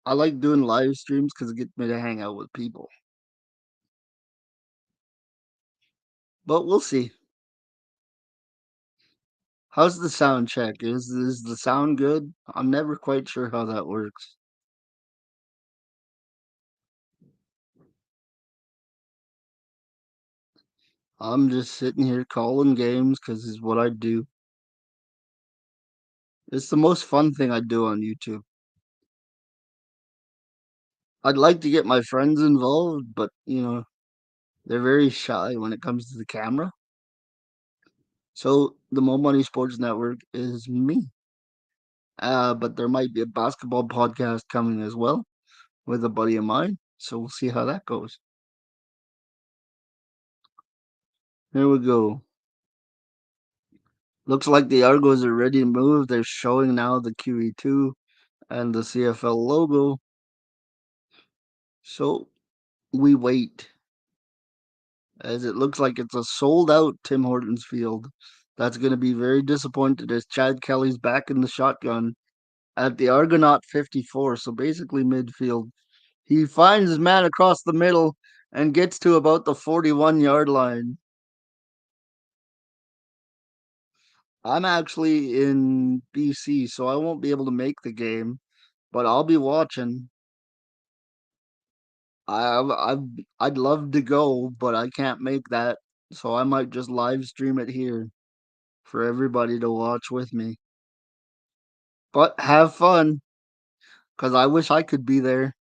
I like doing live streams because it gets me to hang out with people. But we'll see. How's the sound check? Is the sound good? I'm never quite sure how that works. I'm just sitting here calling games because it's what I do. It's the most fun thing I do on YouTube. I'd like to get my friends involved, but they're very shy when it comes to the camera. So the Mo Money Sports Network is me. But there might be a basketball podcast coming as well with a buddy of mine. So we'll see how that goes. Here we go. Looks like the Argos are ready to move. They're showing now the QE2 and the CFL logo. So we wait as it looks like it's a sold out Tim Hortons field. That's going to be very disappointed as Chad Kelly's back in the shotgun at the Argonaut 54, so basically midfield. He finds his man across the middle and gets to about the 41-yard line. I'm actually in BC, so I won't be able to make the game, but I'll be watching. I'd love to go, but I can't make that, so I might just live stream it here for everybody to watch with me. But have fun, cause I wish I could be there.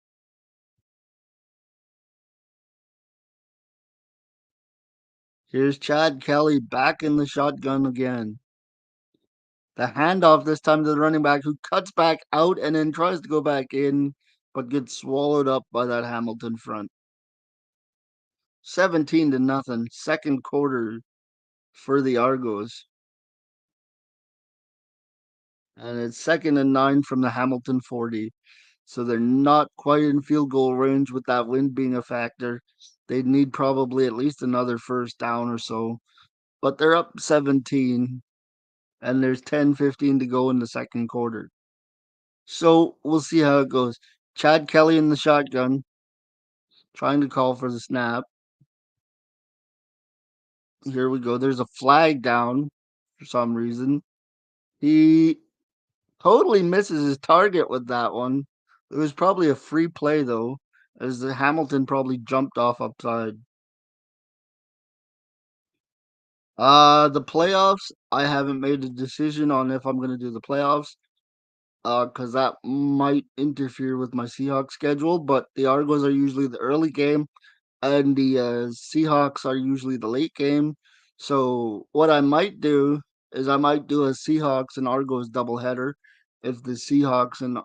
Here's Chad Kelly back in the shotgun again. The handoff this time to the running back who cuts back out and then tries to go back in, but gets swallowed up by that Hamilton front. 17-0, second quarter for the Argos. And it's 2nd and 9 from the Hamilton 40. So they're not quite in field goal range with that wind being a factor. They'd need probably at least another first down or so. But they're up 17, and there's 10-15 to go in the second quarter. So we'll see how it goes. Chad Kelly in the shotgun, trying to call for the snap. Here we go. There's a flag down for some reason. He totally misses his target with that one. It was probably a free play though, as the Hamilton probably jumped off upside. The playoffs, I haven't made a decision on if I'm gonna do the playoffs. Because that might interfere with my Seahawks schedule, but the Argos are usually the early game and the Seahawks are usually the late game. So what I might do is I might do a Seahawks and Argos doubleheader if the Seahawks and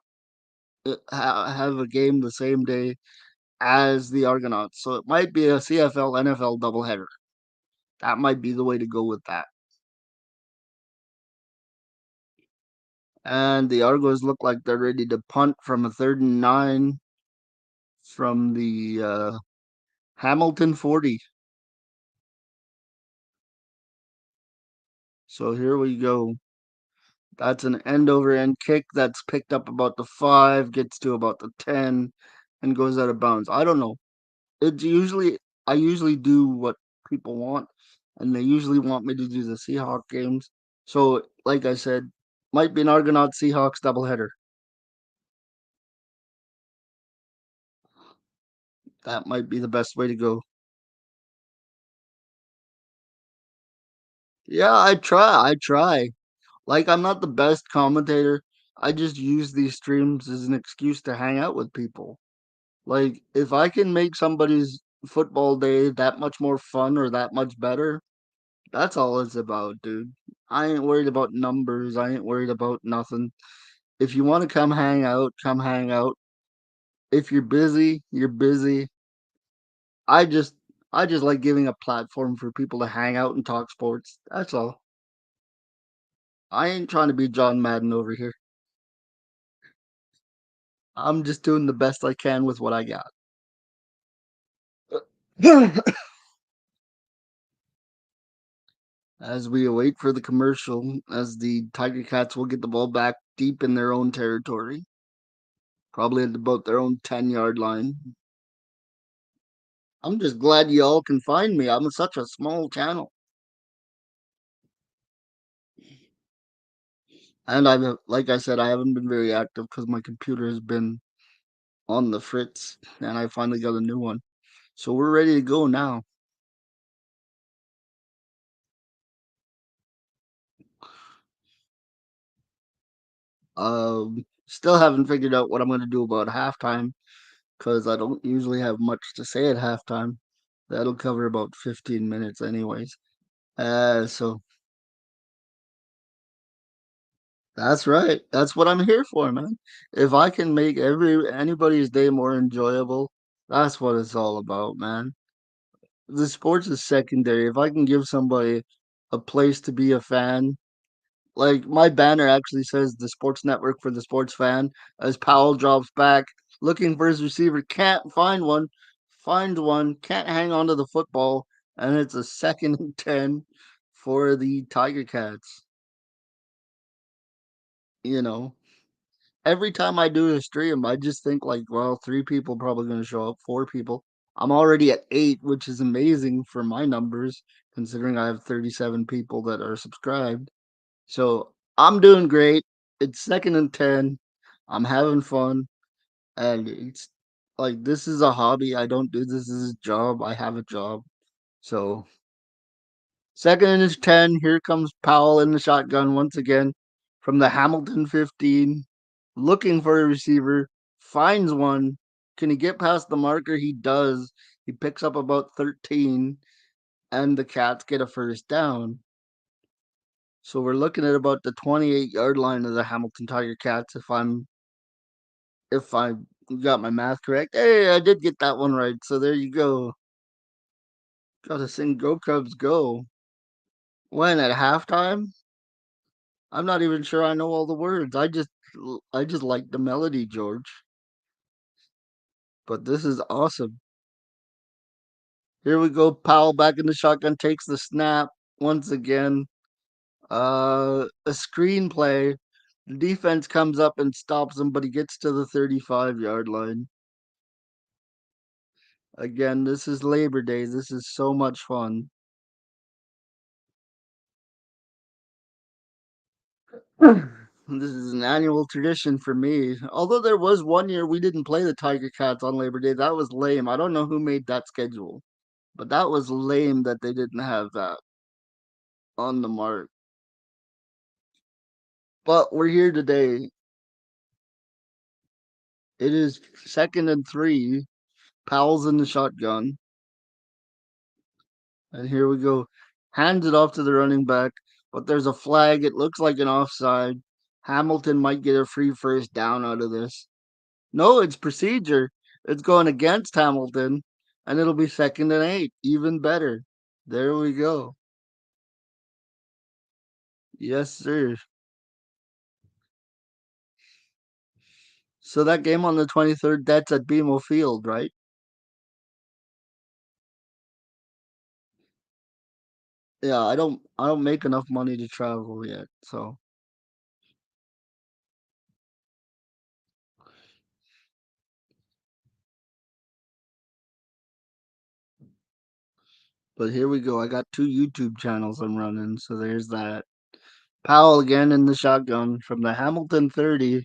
have a game the same day as the Argonauts. So it might be a CFL NFL doubleheader. That might be the way to go with that. And the Argos look like they're ready to punt from a 3rd and 9 from the Hamilton 40. So here we go. That's an end over end kick that's picked up about the 5, gets to about the 10, and goes out of bounds. I don't know. It's usually I usually do what people want, and they usually want me to do the Seahawk games. So, like I said, might be an Argonaut Seahawks doubleheader. That might be the best way to go. Yeah, I try. I try. Like I'm not the best commentator. I just use these streams as an excuse to hang out with people. Like if I can make somebody's football day that much more fun or that much better, that's all it's about, dude. I ain't worried about numbers. I ain't worried about nothing. If you want to come hang out, come hang out. If you're busy, you're busy. I just I just like giving a platform for people to hang out and talk sports. That's all. I ain't trying to be John Madden over here. I'm just doing the best I can with what I got. As we await for the commercial, as the Tiger Cats will get the ball back deep in their own territory, probably at about their own 10-yard line. I'm just glad you all can find me. I'm such a small channel. And like I said, I haven't been very active because my computer has been on the fritz, and I finally got a new one. So we're ready to go now. Still haven't figured out what I'm going to do about halftime because I don't usually have much to say at halftime. That'll cover about 15 minutes, anyways. So that's right. That's what I'm here for, man. If I can make anybody's day more enjoyable, that's what it's all about, man. The sports is secondary. If I can give somebody a place to be a fan, like my banner actually says the sports network for the sports fan, as Powell drops back looking for his receiver, can't find one, finds one, can't hang on to the football, and it's a 2nd and 10 for the Tiger Cats. You know, every time I do a stream, I just think like, well, 3 people probably going to show up, 4 people. I'm already at 8, which is amazing for my numbers, considering I have 37 people that are subscribed. So I'm doing great. It's 2nd and 10. I'm having fun. And it's like, this is a hobby. I don't do this as a job. I have a job. So 2nd and 10. Here comes Powell in the shotgun once again from the Hamilton 15, looking for a receiver, finds one. Can he get past the marker? He does. He picks up about 13, and the Cats get a first down. So we're looking at about the 28-yard line of the Hamilton Tiger Cats if I got my math correct. Hey, I did get that one right. So there you go. Got to sing Go Cubs Go. When at halftime? I'm not even sure I know all the words. I just like the melody, George. But this is awesome. Here we go. Powell back in the shotgun, takes the snap once again. A screenplay. The defense comes up and stops him, but he gets to the 35-yard line. Again, this is Labor Day. This is so much fun. This is an annual tradition for me. Although there was one year we didn't play the Tiger Cats on Labor Day. That was lame. I don't know who made that schedule, but that was lame that they didn't have that on the mark. But we're here today. It is 2nd and 3. Powell's in the shotgun. And here we go. Hands it off to the running back, but there's a flag. It looks like an offside. Hamilton might get a free first down out of this. No, it's procedure. It's going against Hamilton, and it'll be 2nd and 8. Even better. There we go. Yes, sir. So that game on the 23rd, that's at BMO Field, right? Yeah, I don't make enough money to travel yet, so but here we go. I got two YouTube channels I'm running, so there's that. Powell again in the shotgun from the Hamilton 30.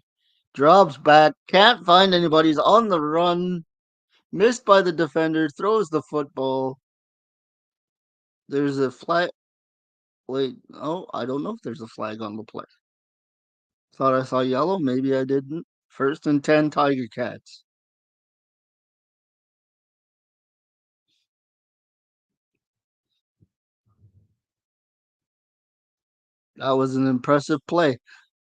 Drops back, can't find anybody. He's on the run. Missed by the defender, throws the football. There's a flag. Wait, oh, I don't know if there's a flag on the play. Thought I saw yellow, maybe I didn't. 1st and 10, Tiger Cats. That was an impressive play.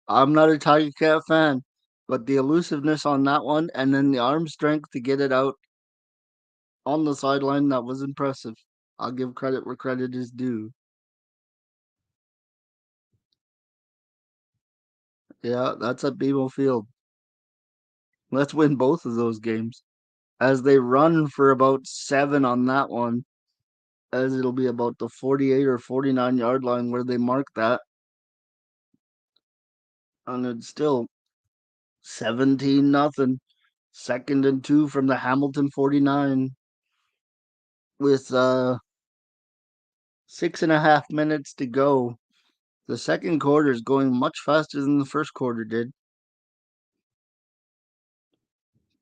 I'm not a Tiger Cat fan, but the elusiveness on that one and then the arm strength to get it out on the sideline, that was impressive. I'll give credit where credit is due. Yeah, that's at BMO Field. Let's win both of those games. As they run for about 7 on that one, as it'll be about the 48 or 49-yard line where they mark that. And it's still 17-0. 2nd and 2 from the Hamilton 49 with 6.5 minutes to go. The second quarter is going much faster than the first quarter did.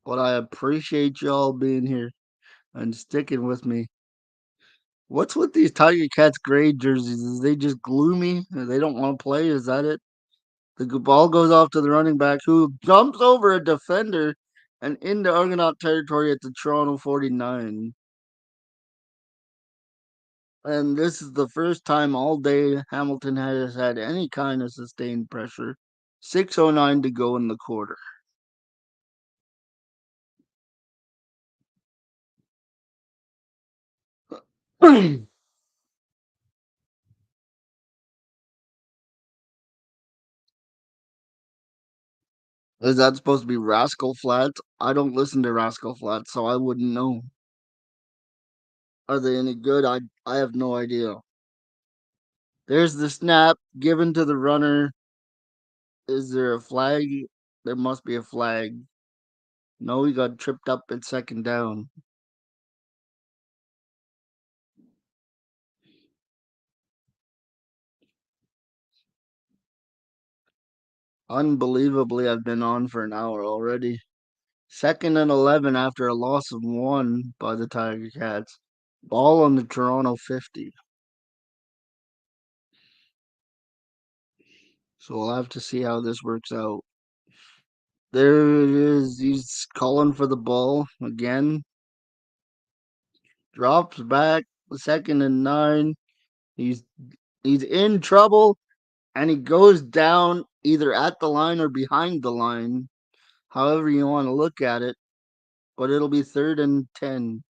But I appreciate y'all being here and sticking with me. What's with these Tiger Cats gray jerseys? Is they just gloomy? They don't want to play? Is that it? The ball goes off to the running back who jumps over a defender and into Argonaut territory at the Toronto 49. And this is the first time all day Hamilton has had any kind of sustained pressure. 6:09 to go in the quarter. Is that supposed to be Rascal Flats? I don't listen to Rascal Flats, so I wouldn't know. Are they any good? I have no idea. There's the snap given to the runner. Is there a flag? There must be a flag. No, he got tripped up at 2nd down. Unbelievably, I've been on for an hour already. 2nd and 11 after a loss of 1 by the Tiger Cats. Ball on the Toronto 50. So we'll have to see how this works out. There it is. He's calling for the ball again. Drops back. 2nd and 9. He's he's in trouble and he goes down either at the line or behind the line. However you want to look at it. But it'll be 3rd and 10.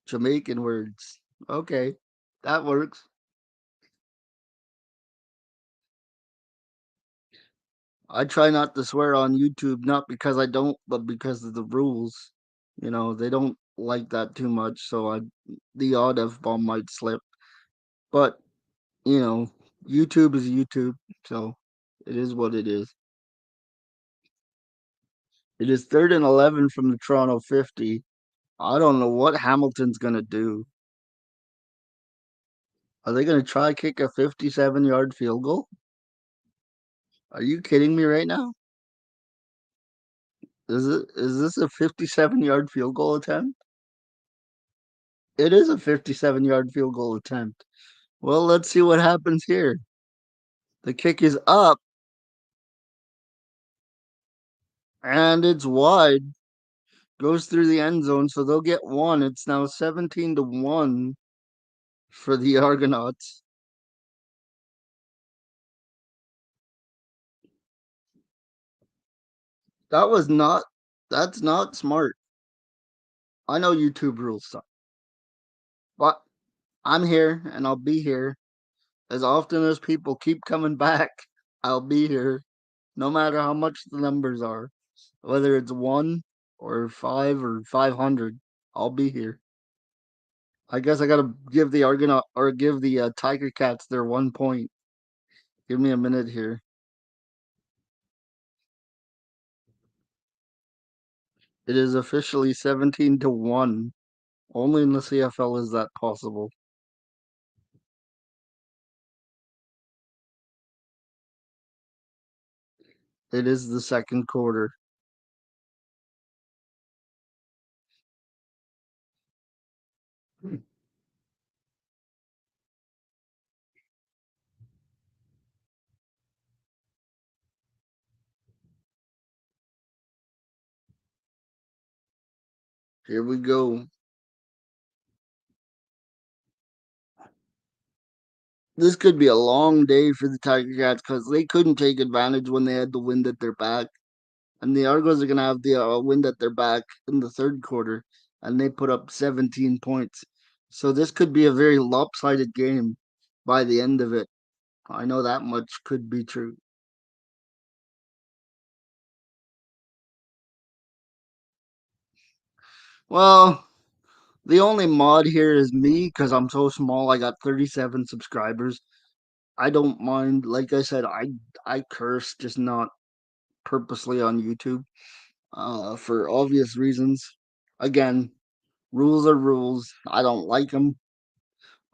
Jamaican words. Okay. That works. I try not to swear on YouTube, not because I don't, but because of the rules. They don't like that too much, so the odd F bomb might slip. But, you know, YouTube is YouTube, so it is what it is. It is 3rd and 11 from the Toronto 50. I don't know what Hamilton's gonna do. Are they gonna try kick a 57-yard field goal? Are you kidding me right now? Is this a 57-yard field goal attempt? It is a 57-yard field goal attempt. Well, let's see what happens here. The kick is up and it's wide. Goes through the end zone, so they'll get one. It's now 17-1 for the Argonauts. That was not. That's not smart. I know YouTube rules stuff, but I'm here and I'll be here as often as people keep coming back. I'll be here, no matter how much the numbers are, whether it's 1 or 5 or 500. I'll be here. I guess I gotta give the Argonaut or give the Tiger Cats their 1 point. Give me a minute here. It is officially 17-1. Only in the CFL is that possible. It is the second quarter. Here we go. This could be a long day for the Tiger Cats because they couldn't take advantage when they had the wind at their back. And the Argos are going to have the wind at their back in the third quarter. And they put up 17 points. So this could be a very lopsided game by the end of it. I know that much could be true. Well, the only mod here is me because I'm so small. I got 37 subscribers. I don't mind. Like I said, I curse, just not purposely on YouTube, for obvious reasons. Again, rules are rules. I don't like them,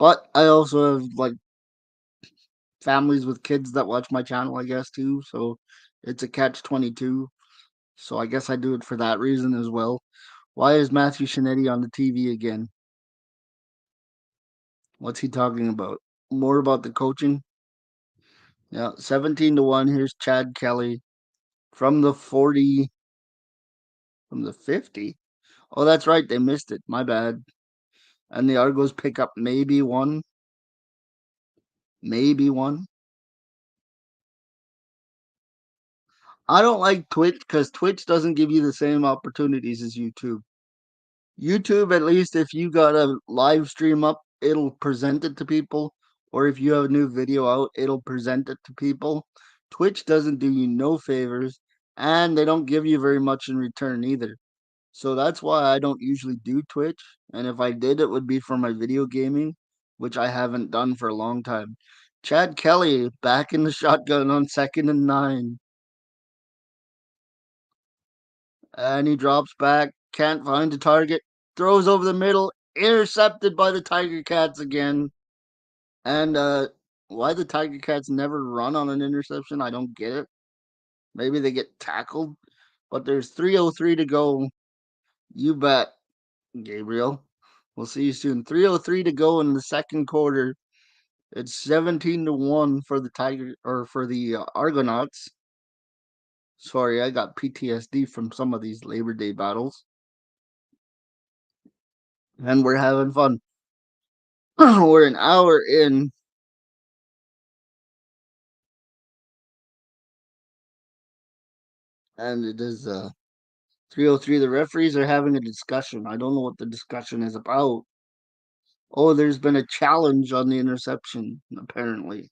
but I also have like families with kids that watch my channel, I guess too. So it's a catch 22. So I guess I do it for that reason as well. Why is Matthew Shinetti on the TV again? What's he talking about? More about the coaching? Yeah, 17-1. Here's Chad Kelly from the 40, from the 50. Oh, that's right. They missed it. My bad. And the Argos pick up maybe one. Maybe one. I don't like Twitch because Twitch doesn't give you the same opportunities as YouTube. YouTube, at least if you got a live stream up, it'll present it to people. Or if you have a new video out, it'll present it to people. Twitch doesn't do you no favors, and they don't give you very much in return either. So that's why I don't usually do Twitch. And if I did, it would be for my video gaming, which I haven't done for a long time. Chad Kelly back in the shotgun on 2nd and 9. And he drops back, can't find the target, throws over the middle, intercepted by the Tiger Cats again. And why the Tiger Cats never run on an interception, I don't get it. Maybe they get tackled, but there's 3:03 to go. You bet, Gabriel. We'll see you soon. 3:03 to go in the second quarter. It's 17-1 for the Tiger or for the Argonauts. Sorry, I got PTSD from some of these Labor Day battles, and we're having fun. We're an hour in, and it is 3:03. The referees are having a discussion. I don't know what the discussion is about. Oh, there's been a challenge on the interception, apparently.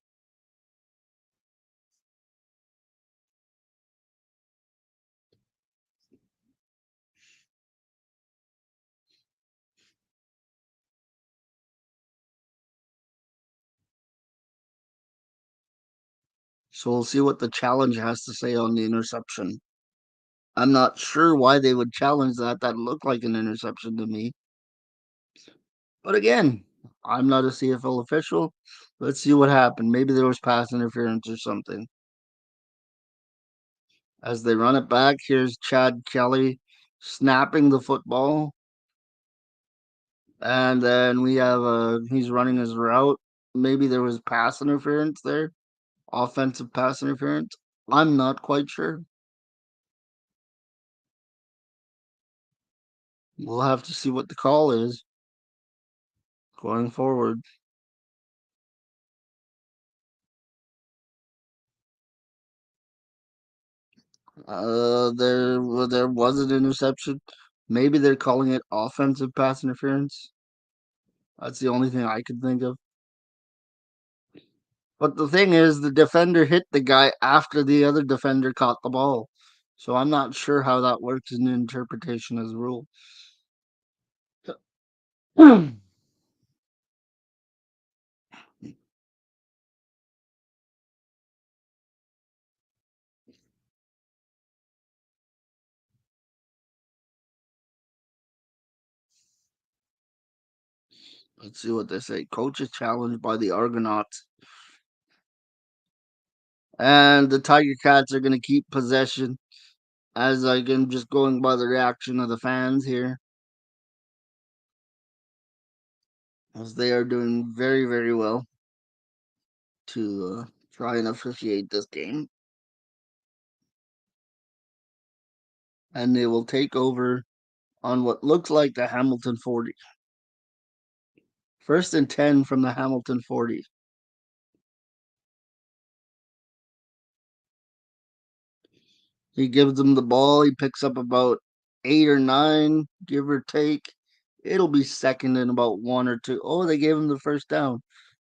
So we'll see what the challenge has to say on the interception. I'm not sure why they would challenge that. That looked like an interception to me. But again, I'm not a CFL official. Let's see what happened. Maybe there was pass interference or something. As they run it back, here's Chad Kelly snapping the football. And then we have he's running his route. Maybe there was pass interference there, offensive pass interference. I'm not quite sure. We'll have to see what the call is going forward. There was an interception. Maybe they're calling it offensive pass interference. That's the only thing I could think of. But the thing is, the defender hit the guy after the other defender caught the ball. So I'm not sure how that works in interpretation as a rule. Let's see what they say. Coach is challenged by the Argonauts. And the Tiger Cats are going to keep possession as I am just going by the reaction of the fans here. As they are doing very, very well to try and officiate this game. And they will take over on what looks like the Hamilton 40. First and 10 from the Hamilton 40. He gives them the ball. He picks up about 8 or 9, give or take. It'll be second in about 1 or 2. Oh, they gave him the first down.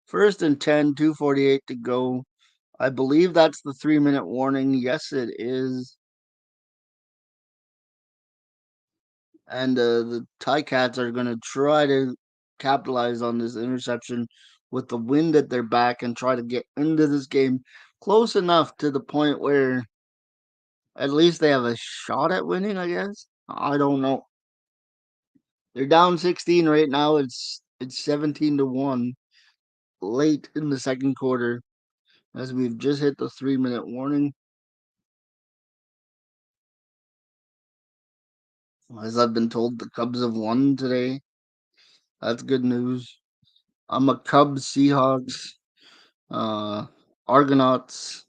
First and 10, 2:48 to go. I believe that's the 3-minute warning. Yes, it is. And the Ticats are going to try to capitalize on this interception with the wind at their back and try to get into this game close enough to the point where at least they have a shot at winning, I guess. I don't know. They're down 16 right now. It's 17-1 late in the second quarter as we've just hit the 3-minute warning. As I've been told, the Cubs have won today. That's good news. I'm a Cubs, Seahawks, uh, Argonauts,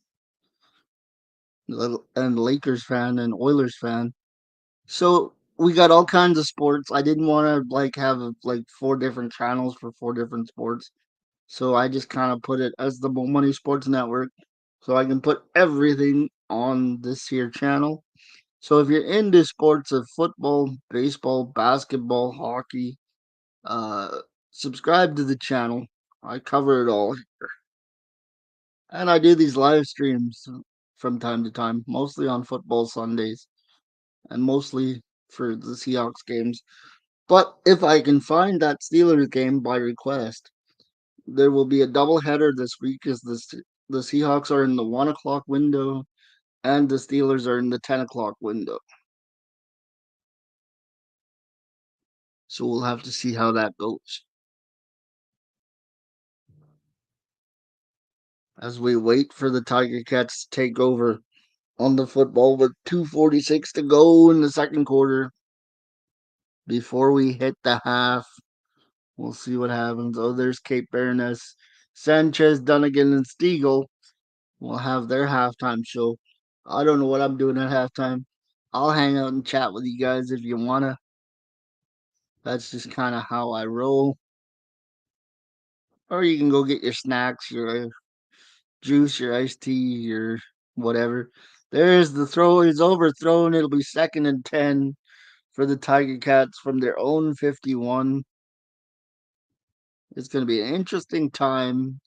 and Lakers fan and Oilers fan. So we got all kinds of sports. I didn't want to have like 4 different channels for 4 different sports. So I just kind of put it as the Mo Money Sports Network. So I can put everything on this here channel. So if you're into sports of football, baseball, basketball, hockey, uh, subscribe to the channel. I cover it all. And I do these live streams from time to time, mostly on football Sundays and mostly for the Seahawks games. But if I can find that Steelers game by request, there will be a doubleheader this week as the Seahawks are in the 1 o'clock window and the Steelers are in the 10 o'clock window. So we'll have to see how that goes. As we wait for the Tiger Cats to take over on the football with 2:46 to go in the second quarter before we hit the half. We'll see what happens. Oh, there's Cape Baroness, Sanchez, Dunnigan, and Stiegel will have their halftime show. I don't know what I'm doing at halftime. I'll hang out and chat with you guys if you wanna. That's just kind of how I roll. Or you can go get your snacks, your juice, your iced tea, your whatever. There's the throw is overthrown. It'll be second and 10 for the Tiger Cats from their own 51. It's going to be an interesting time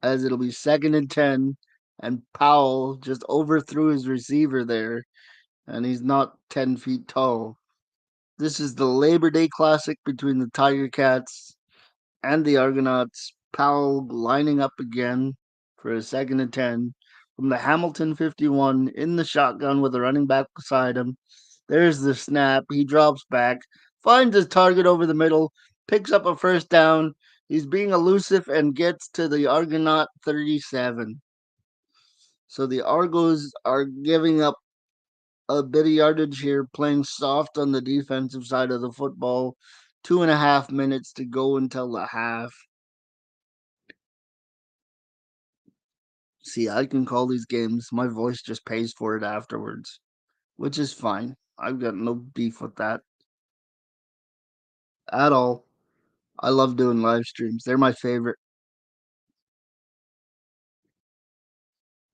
as it'll be second and 10, and Powell just overthrew his receiver there, and he's not 10 feet tall. This is the Labor Day Classic between the Tiger Cats and the Argonauts. Powell lining up again for a second and 10 from the Hamilton 51 in the shotgun with a running back beside him. There's the snap. He drops back, finds his target over the middle, picks up a first down. He's being elusive and gets to the Argonaut 37. So the Argos are giving up a bit of yardage here, playing soft on the defensive side of the football. 2.5 minutes to go until the half. See, I can call these games. My voice just pays for it afterwards, which is fine. I've got no beef with that at all. I love doing live streams. They're my favorite.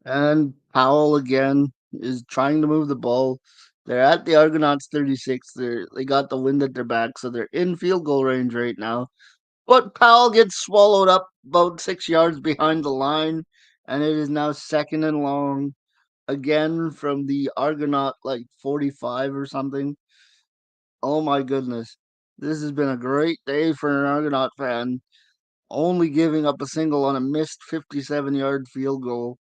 And Powell again is trying to move the ball. They're at the Argonauts 36. They got the wind at their back, so they're in field goal range right now. But Powell gets swallowed up about 6 yards behind the line, and it is now second and long again from the Argonaut like 45 or something. Oh my goodness. This has been a great day for an Argonaut fan, only giving up a single on a missed 57-yard field goal,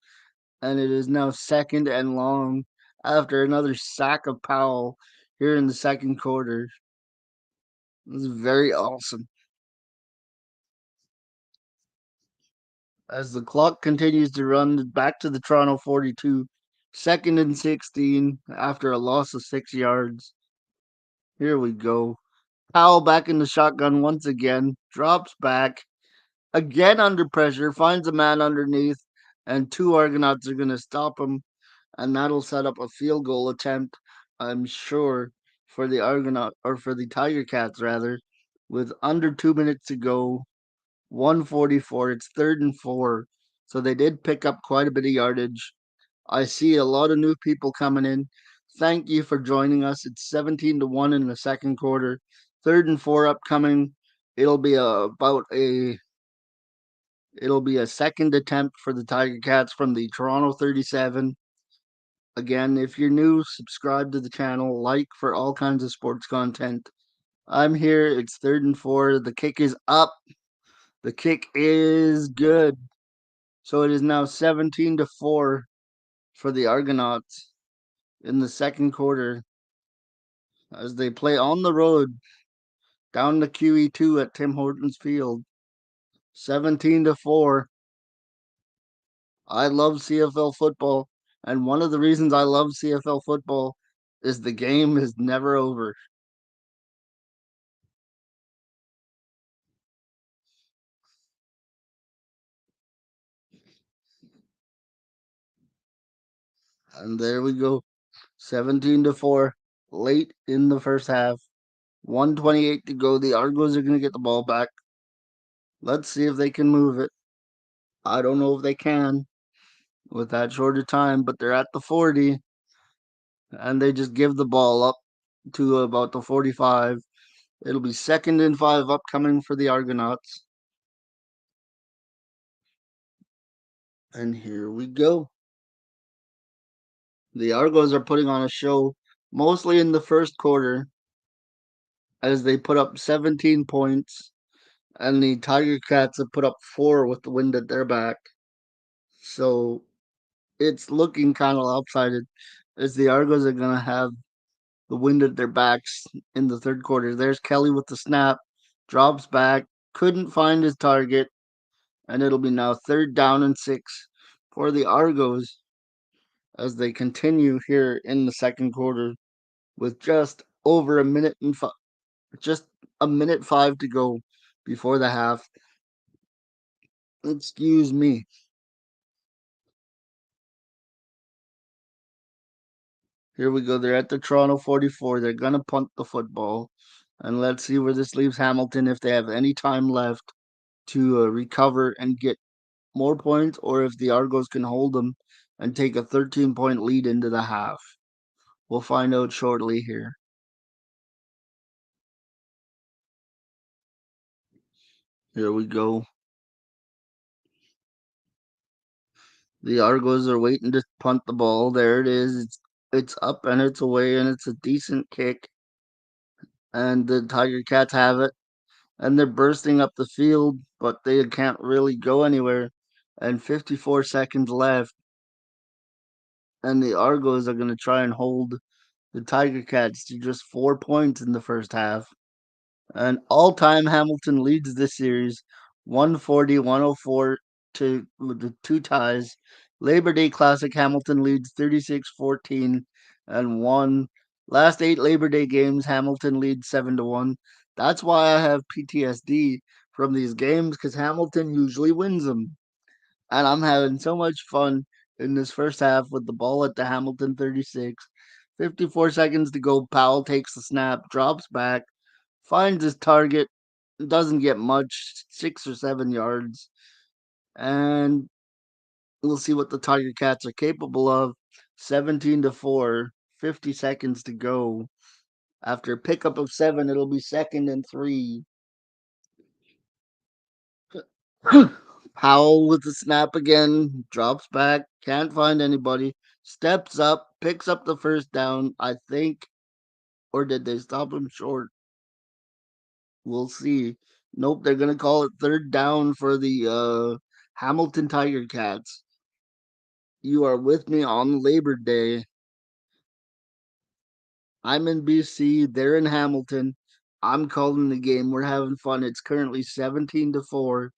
and it is now second and long after another sack of Powell here in the second quarter. This is very awesome. As the clock continues to run back to the Toronto 42, second and 16 after a loss of 6 yards. Here we go. Powell back in the shotgun once again, drops back, again under pressure, finds a man underneath, and two Argonauts are going to stop him, and that'll set up a field goal attempt, I'm sure, for the Argonaut or for the Tiger Cats rather, with under 2 minutes to go, 144. It's third and four, so they did pick up quite a bit of yardage. I see a lot of new people coming in. Thank you for joining us. It's 17-1 in the second quarter. Third and four upcoming. It'll be a second attempt for the Tiger Cats from the Toronto 37. Again, if you're new, subscribe to the channel, like for all kinds of sports content. I'm here. It's third and four. The kick is up. The kick is good. So it is now 17-4 for the Argonauts in the second quarter as they play on the road down the QE2 at Tim Hortons Field. 17-4. I love CFL football, and one of the reasons I love CFL football is the game is never over. And there we go. 17-4 late in the first half. 128 to go. The Argos are going to get the ball back. Let's see if they can move it. I don't know if they can with that short of time, but they're at the 40 and they just give the ball up to about the 45. It'll be second and five upcoming for the Argonauts. And here we go. The Argos are putting on a show mostly in the first quarter as they put up 17 points, and the Tiger Cats have put up four with the wind at their back. So it's looking kind of lopsided as the Argos are going to have the wind at their backs in the third quarter. There's Kelly with the snap, drops back, couldn't find his target, and it'll be now third down and six for the Argos as they continue here in the second quarter with just a minute five to go before the half. Excuse me. Here we go. They're at the Toronto 44. They're gonna punt the football, and let's see where this leaves Hamilton if they have any time left to recover and get more points, or if the Argos can hold them and take a 13-point lead into the half. We'll find out shortly here. Here we go. The Argos are waiting to punt the ball. There it is. It's up and it's away and it's a decent kick. And the Tiger Cats have it. And they're bursting up the field, but they can't really go anywhere. And 54 seconds left. And the Argos are going to try and hold the Tiger Cats to just 4 points in the first half. And all time Hamilton leads this series 140-104 to with the two ties. Labor Day Classic Hamilton leads 36-14 and 1. Last 8 Labor Day games Hamilton leads 7-1. That's why I have PTSD from these games cuz Hamilton usually wins them. And I'm having so much fun in this first half with the ball at the Hamilton 36. 54 seconds to go. Powell takes the snap, drops back, finds his target, doesn't get much, 6 or 7 yards, and We'll see what the Tiger Cats are capable of. 17-4, 50 seconds to go. After a pickup of 7, it'll be 2nd and 3. Powell with the snap again, drops back, can't find anybody, steps up, picks up the first down, I think, or did they stop him short? We'll see. Nope, they're gonna call it 3rd down for the Hamilton Tiger Cats. You are with me on Labor Day. I'm in BC, they're in Hamilton. I'm calling the game. We're having fun. It's currently 17-4.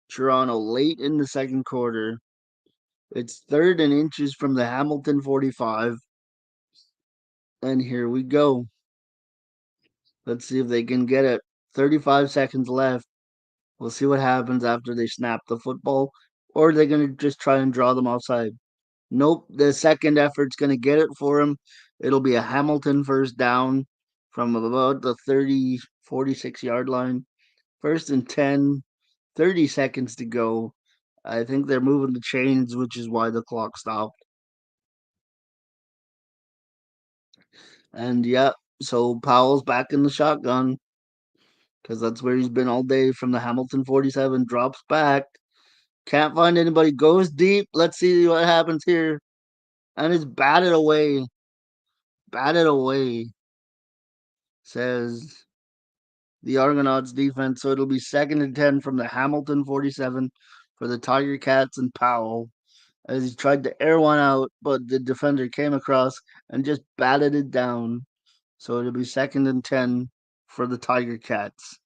Toronto late in the second quarter. It's 3rd and inches from the Hamilton 45. And here we go. Let's see if they can get it. 35 seconds left. We'll see what happens after they snap the football. Or they're going to just try and draw them offside. Nope, the second effort's going to get it for him. It'll be a Hamilton 1st down from about the 30, 46-yard line. 1st and 10, 30 seconds to go. I think they're moving the chains, which is why the clock stopped. And yeah, so Powell's back in the shotgun because that's where he's been all day from the Hamilton 47. Drops back. Can't find anybody. Goes deep. Let's see what happens here. And it's batted away. Batted away, says the Argonauts defense. So it'll be 2nd and 10 from the Hamilton 47 for the Tiger Cats and Powell as he tried to air one out, but the defender came across and just batted it down. So it'll be 2nd and 10 for the Tiger Cats.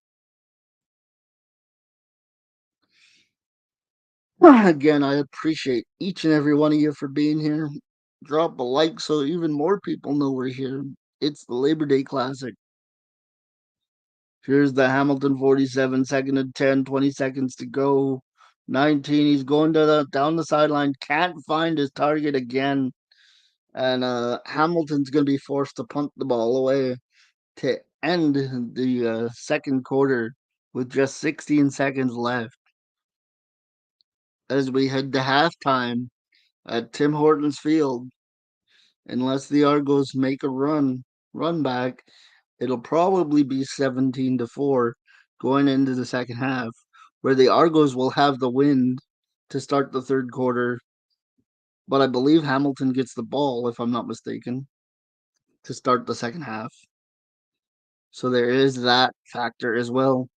Again, I appreciate each and every one of you for being here. Drop a like so even more people know we're here. It's the Labor Day Classic. Here's the Hamilton 47, 2nd and 10, 20 seconds to go. 19, he's going down the sideline, can't find his target again. And Hamilton's going to be forced to punt the ball away to end the second quarter with just 16 seconds left as we head to halftime at Tim Hortons Field. Unless the Argos make a run back, it'll probably be 17-4 going into the second half, where the Argos will have the wind to start the third quarter. But I believe Hamilton gets the ball, if I'm not mistaken, to start the second half. So there is that factor as well.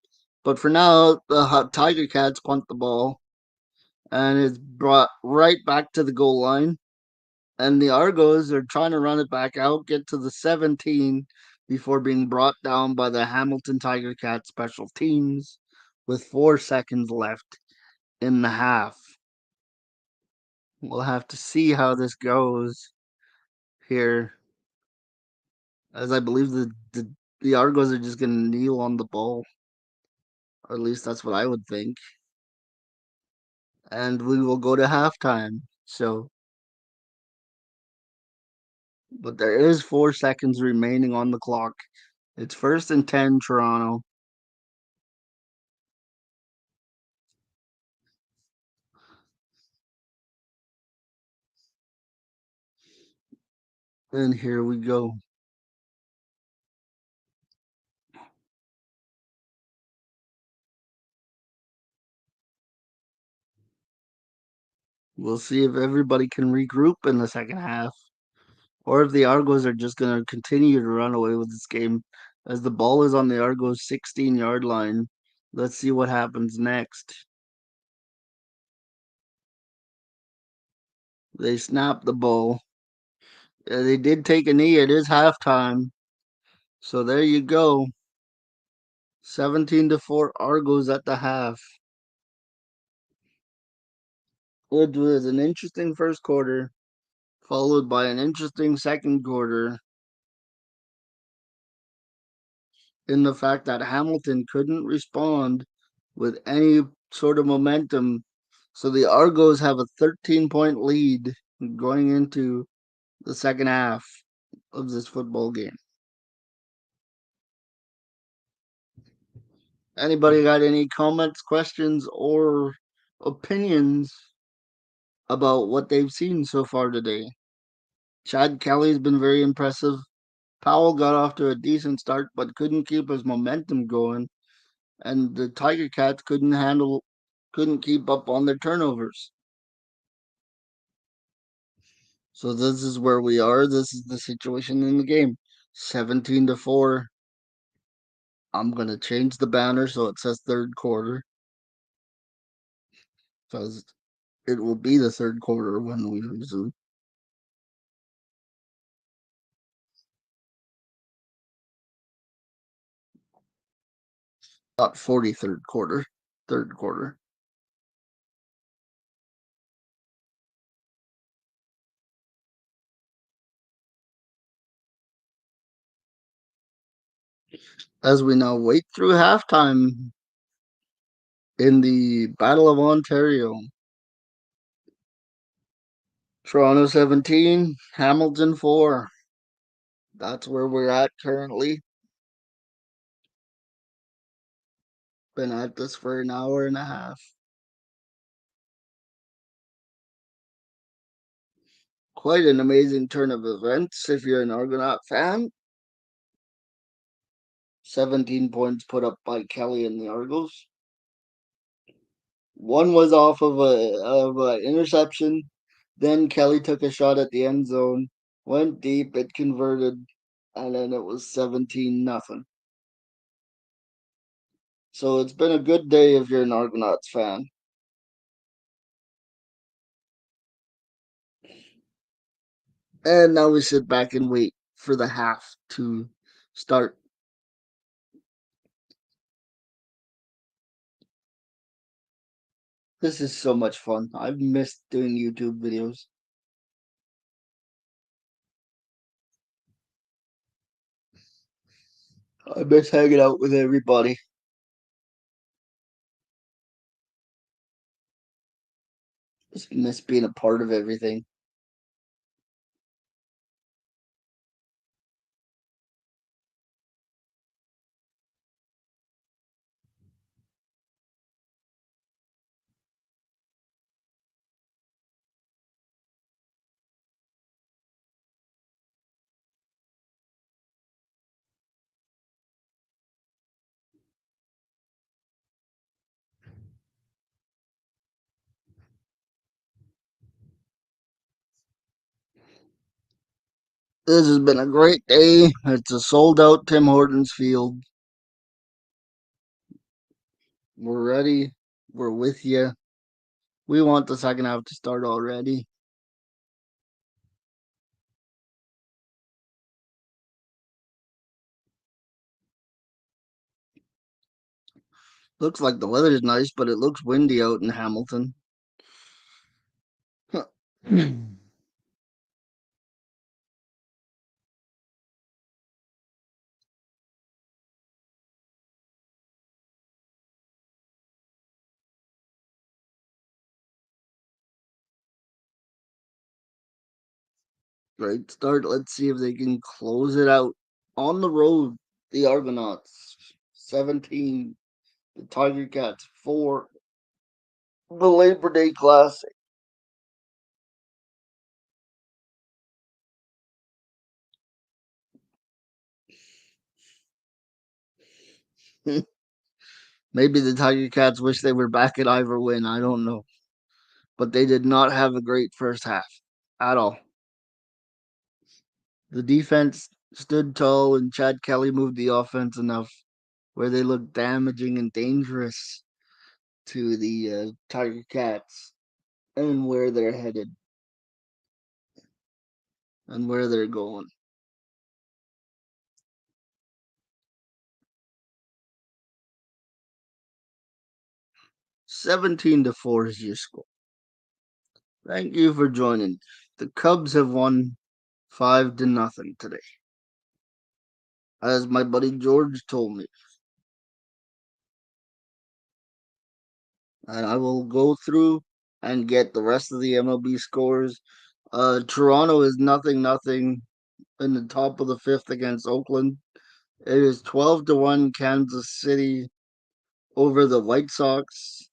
But for now, the Tiger Cats punt the ball, and it's brought right back to the goal line. And the Argos are trying to run it back out, get to the 17 before being brought down by the Hamilton Tiger Cats special teams with 4 seconds left in the half. We'll have to see how this goes here, as I believe the Argos are just going to kneel on the ball. Or at least that's what I would think. And we will go to halftime. So, but there is 4 seconds remaining on the clock. It's 1st and 10, Toronto. And here we go. We'll see if everybody can regroup in the second half, or if the Argos are just going to continue to run away with this game as the ball is on the Argos 16-yard line. Let's see what happens next. They snap the ball. They did take a knee. It is halftime. So there you go. 17-4 Argos at the half. It was an interesting first quarter, followed by an interesting second quarter in the fact that Hamilton couldn't respond with any sort of momentum. So the Argos have a 13-point lead going into the second half of this football game. Anybody got any comments, questions, or opinions about what they've seen so far today. Chad Kelly's been very impressive. Powell got off to a decent start but couldn't keep his momentum going, and the Tiger Cats couldn't keep up on their turnovers. So this is where we are. This is the situation in the game. 17-4. I'm gonna change the banner so it says third quarter, because it will be the third quarter when we resume. Not 43rd quarter, third quarter. As we now wait through halftime in the Battle of Ontario. Toronto 17, Hamilton 4. That's where we're at currently. Been at this for an hour and a half. Quite an amazing turn of events if you're an Argonaut fan. 17 points put up by Kelly and the Argos. One was off of a interception. Then Kelly took a shot at the end zone, went deep, it converted, and then it was 17-0. So it's been a good day if you're an Argonauts fan. And now we sit back and wait for the half to start. This is so much fun. I've missed doing YouTube videos. I miss hanging out with everybody. Just miss being a part of everything. This has been a great day. It's a sold out Tim Hortons field. We're ready. We're with you. We want the second half to start already. Looks like the weather is nice, but it looks windy out in Hamilton. Great start. Let's see if they can close it out on the road. The Argonauts 17, the Tiger Cats 4. The Labor Day Classic. Maybe the Tiger Cats wish they were back at Ivor Wynn. I don't know. But they did not have a great first half at all. The defense stood tall, and Chad Kelly moved the offense enough where they looked damaging and dangerous to the Tiger Cats and where they're headed and where they're going. 17-4 is your score. Thank you for joining. The Cubs have won 5-0 today, as my buddy George told me. And I will go through and get the rest of the MLB scores. Toronto is 0-0 in the top of the fifth against Oakland. It is 12-1 Kansas City over the White Sox.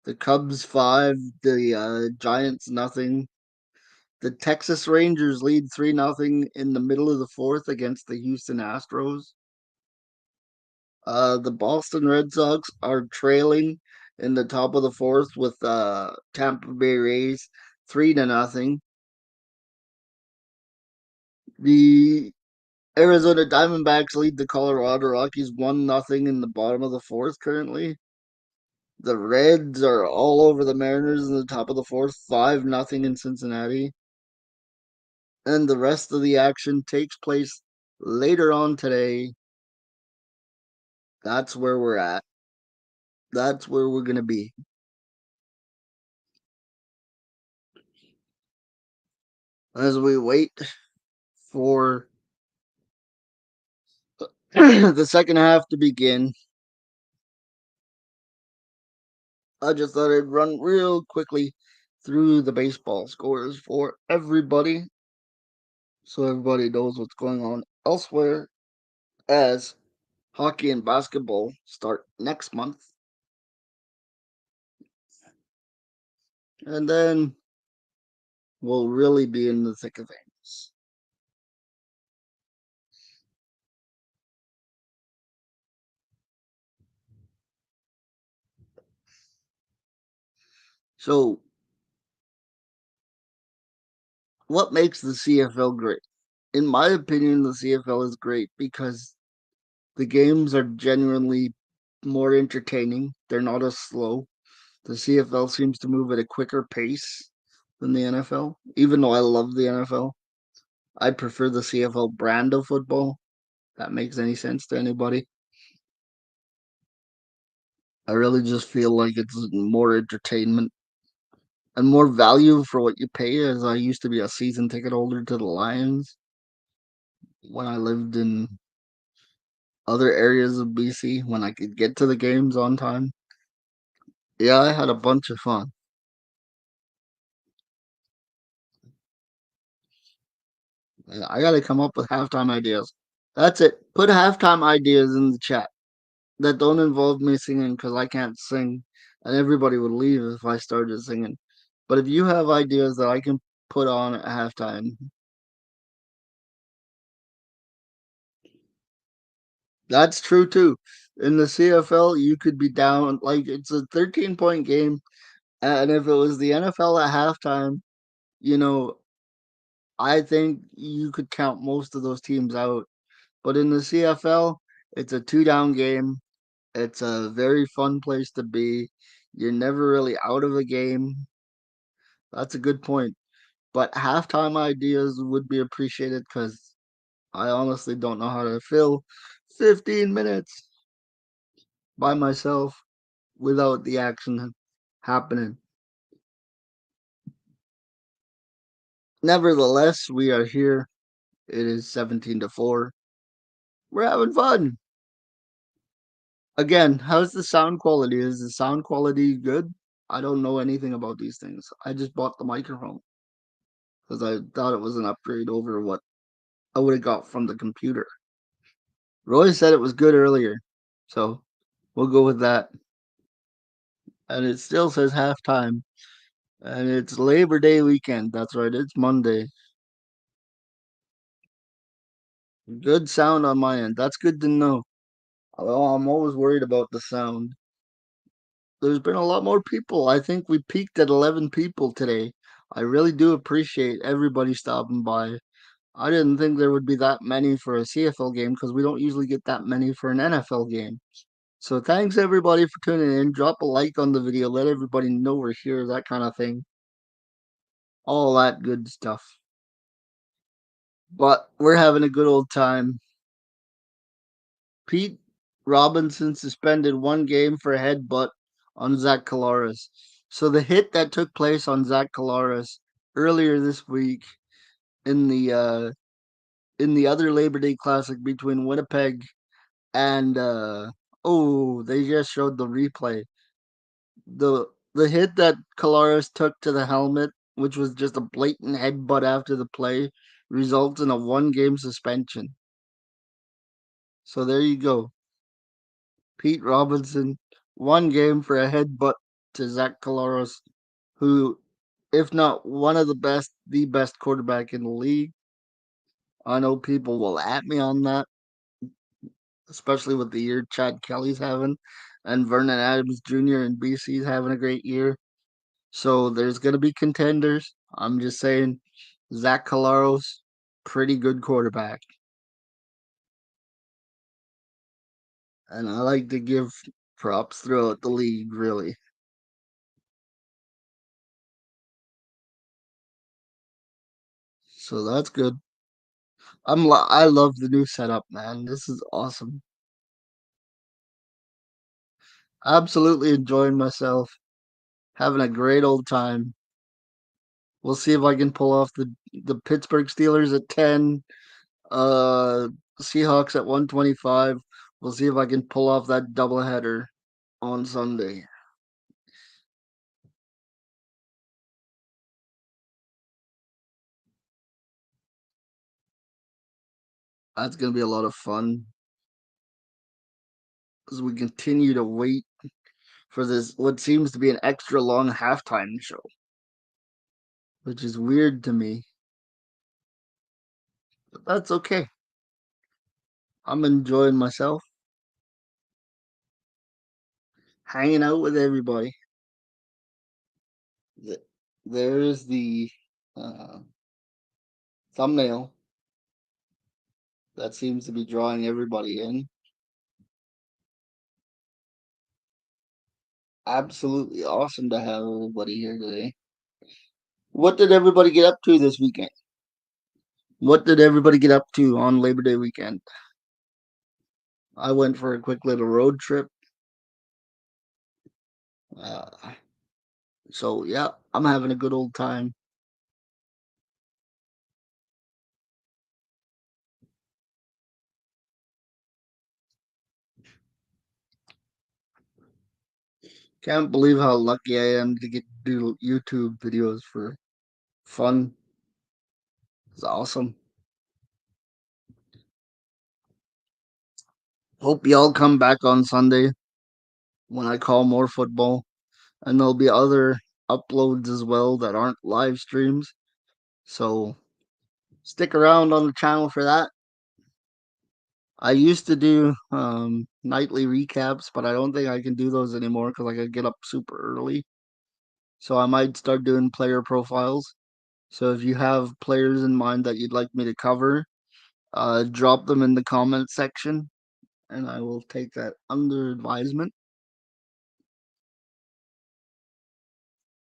The Cubs 5, the Giants nothing. The Texas Rangers lead 3-0 in the middle of the fourth against the Houston Astros. The Boston Red Sox are trailing in the top of the fourth with Tampa Bay Rays 3-0. The Arizona Diamondbacks lead the Colorado Rockies 1-0 in the bottom of the fourth currently. The Reds are all over the Mariners in the top of the fourth, 5-0 in Cincinnati. And the rest of the action takes place later on today. That's where we're at. That's where we're going to be. As we wait for the second half to begin, I just thought I'd run real quickly through the baseball scores for everybody so everybody knows what's going on elsewhere as hockey and basketball start next month. And then we'll really be in the thick of things. So, what makes the CFL great? In my opinion, the CFL is great because the games are genuinely more entertaining. They're not as slow. The CFL seems to move at a quicker pace than the NFL. Even though I love the NFL, I prefer the CFL brand of football. That makes any sense to anybody. I really just feel like it's more entertainment and more value for what you pay, as I used to be a season ticket holder to the Lions when I lived in other areas of BC when I could get to the games on time. Yeah, I had a bunch of fun. Yeah, I got to come up with halftime ideas. That's it. Put halftime ideas in the chat that don't involve me singing because I can't sing, and everybody would leave if I started singing. But if you have ideas that I can put on at halftime, that's true too. In the CFL, you could be down like it's a 13-point game, and if it was the NFL at halftime, you know, I think you could count most of those teams out. But in the CFL, it's a two-down game. It's a very fun place to be. You're never really out of a game. That's a good point. But halftime ideas would be appreciated because I honestly don't know how to fill 15 minutes by myself without the action happening. Nevertheless, we are here. It is 17-4. We're having fun. Again, how's the sound quality? Is the sound quality good? I don't know anything about these things. I just bought the microphone because I thought it was an upgrade over what I would have got from the computer. Roy said it was good earlier, so we'll go with that. And it still says halftime, and it's Labor Day weekend. That's right, it's Monday. Good sound on my end. That's good to know. Well, I'm always worried about the sound. There's been a lot more people. I think we peaked at 11 people today. I really do appreciate everybody stopping by. I didn't think there would be that many for a CFL game because we don't usually get that many for an NFL game. So thanks everybody for tuning in. Drop a like on the video. Let everybody know we're here, that kind of thing. All that good stuff. But we're having a good old time. Pete Robinson suspended one game for a headbutt on Zach Collaros. So the hit that took place on Zach Collaros earlier this week in the other Labor Day Classic between Winnipeg and they just showed the replay. The hit that Collaros took to the helmet, which was just a blatant headbutt after the play, results in a 1-game suspension. So there you go. Pete Robinson, 1 game for a headbutt to Zach Colaros, who, if not one of the best quarterback in the league. I know people will at me on that, especially with the year Chad Kelly's having, and Vernon Adams Jr. and BC's having a great year. So there's going to be contenders. I'm just saying, Zach Colaros, pretty good quarterback. And I like to give props throughout the league, really. So that's good. I love the new setup, man. This is awesome. Absolutely enjoying myself, having a great old time. We'll see if I can pull off the Pittsburgh Steelers at 10, uh Seahawks at 125. We'll see if I can pull off that doubleheader on Sunday. That's going to be a lot of fun as we continue to wait for this what seems to be an extra long halftime show, which is weird to me. But that's okay. I'm enjoying myself, hanging out with everybody. There's the uh, thumbnail that seems to be drawing everybody in. Absolutely awesome to have everybody here today. What did everybody get up to this weekend? What did everybody get up to on Labor Day weekend? I went for a quick little road trip. Uh, so, yeah, I'm having a good old time. Can't believe how lucky I am to get to do YouTube videos for fun. It's awesome. Hope y'all come back on Sunday when I call more football. And there'll be other uploads as well that aren't live streams. So stick around on the channel for that. I used to do nightly recaps, but I don't think I can do those anymore because I gotta get up super early. So I might start doing player profiles. So if you have players in mind that you'd like me to cover, drop them in the comment section, and I will take that under advisement.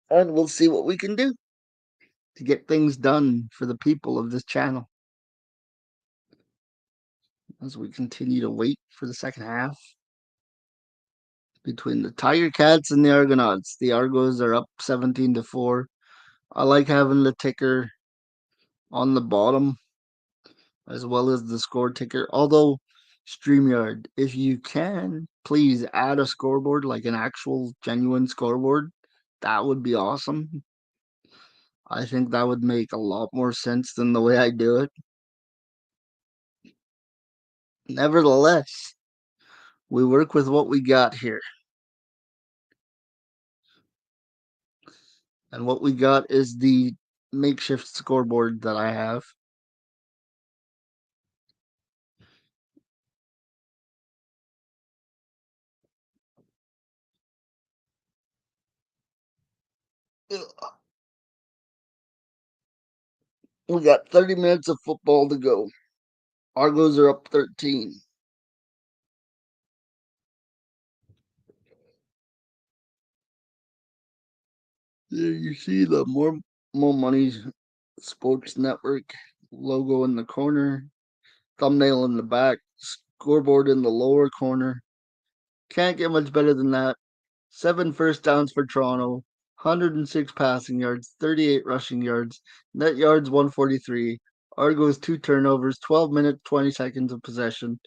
And we'll see what we can do to get things done for the people of this channel as we continue to wait for the second half between the Tiger Cats and the Argonauts. The Argos are up 17-4. I like having the ticker on the bottom as well as the score ticker. Although StreamYard, if you can, please add a scoreboard, like an actual genuine scoreboard. That would be awesome. I think that would make a lot more sense than the way I do it. Nevertheless, we work with what we got here. And what we got is the makeshift scoreboard that I have. We got 30 minutes of football to go. Argos are up 13. There you see the more money sports network logo in the corner, thumbnail in the back, scoreboard in the lower corner. Can't get much better than that. 7 first downs for Toronto, 106 passing yards, 38 rushing yards, net yards 143. Argos 2 turnovers, 12 minutes 20 seconds of possession.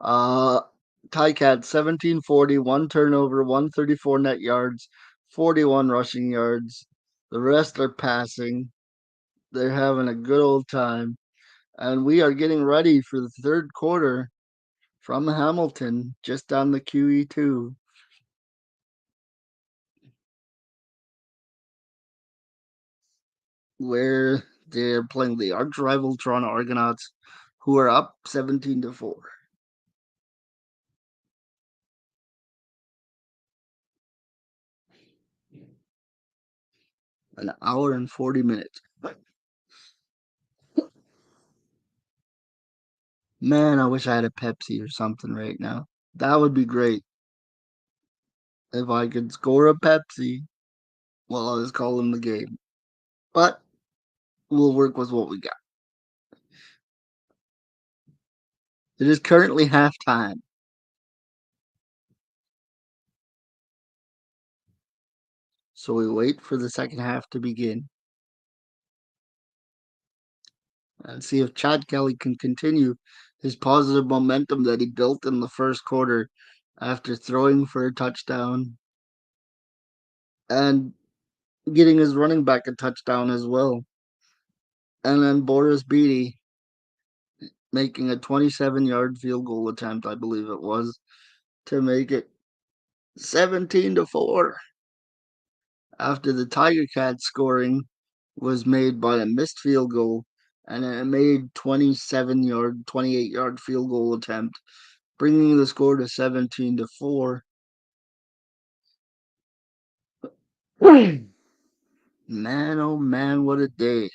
Uh Ticats 17-40, 1 turnover, 134 net yards, 41 rushing yards. The rest are passing. They're having a good old time. And we are getting ready for the third quarter from Hamilton, just down the QE2. where they're playing the arch rival Toronto Argonauts, who are up 17-4. An hour and 40 minutes. Man, I wish I had a Pepsi or something right now. That would be great if I could score a Pepsi while I was calling the game. But we'll work with what we got. It is currently halftime, so we wait for the second half to begin and see if Chad Kelly can continue his positive momentum that he built in the first quarter after throwing for a touchdown and getting his running back a touchdown as well. And then Boris Beatty making a 27-yard field goal attempt, I believe it was, to make it 17-4 after the Tiger Cats scoring was made by a missed field goal and a made 28-yard field goal attempt, bringing the score to 17-4. Man, oh man, what a day.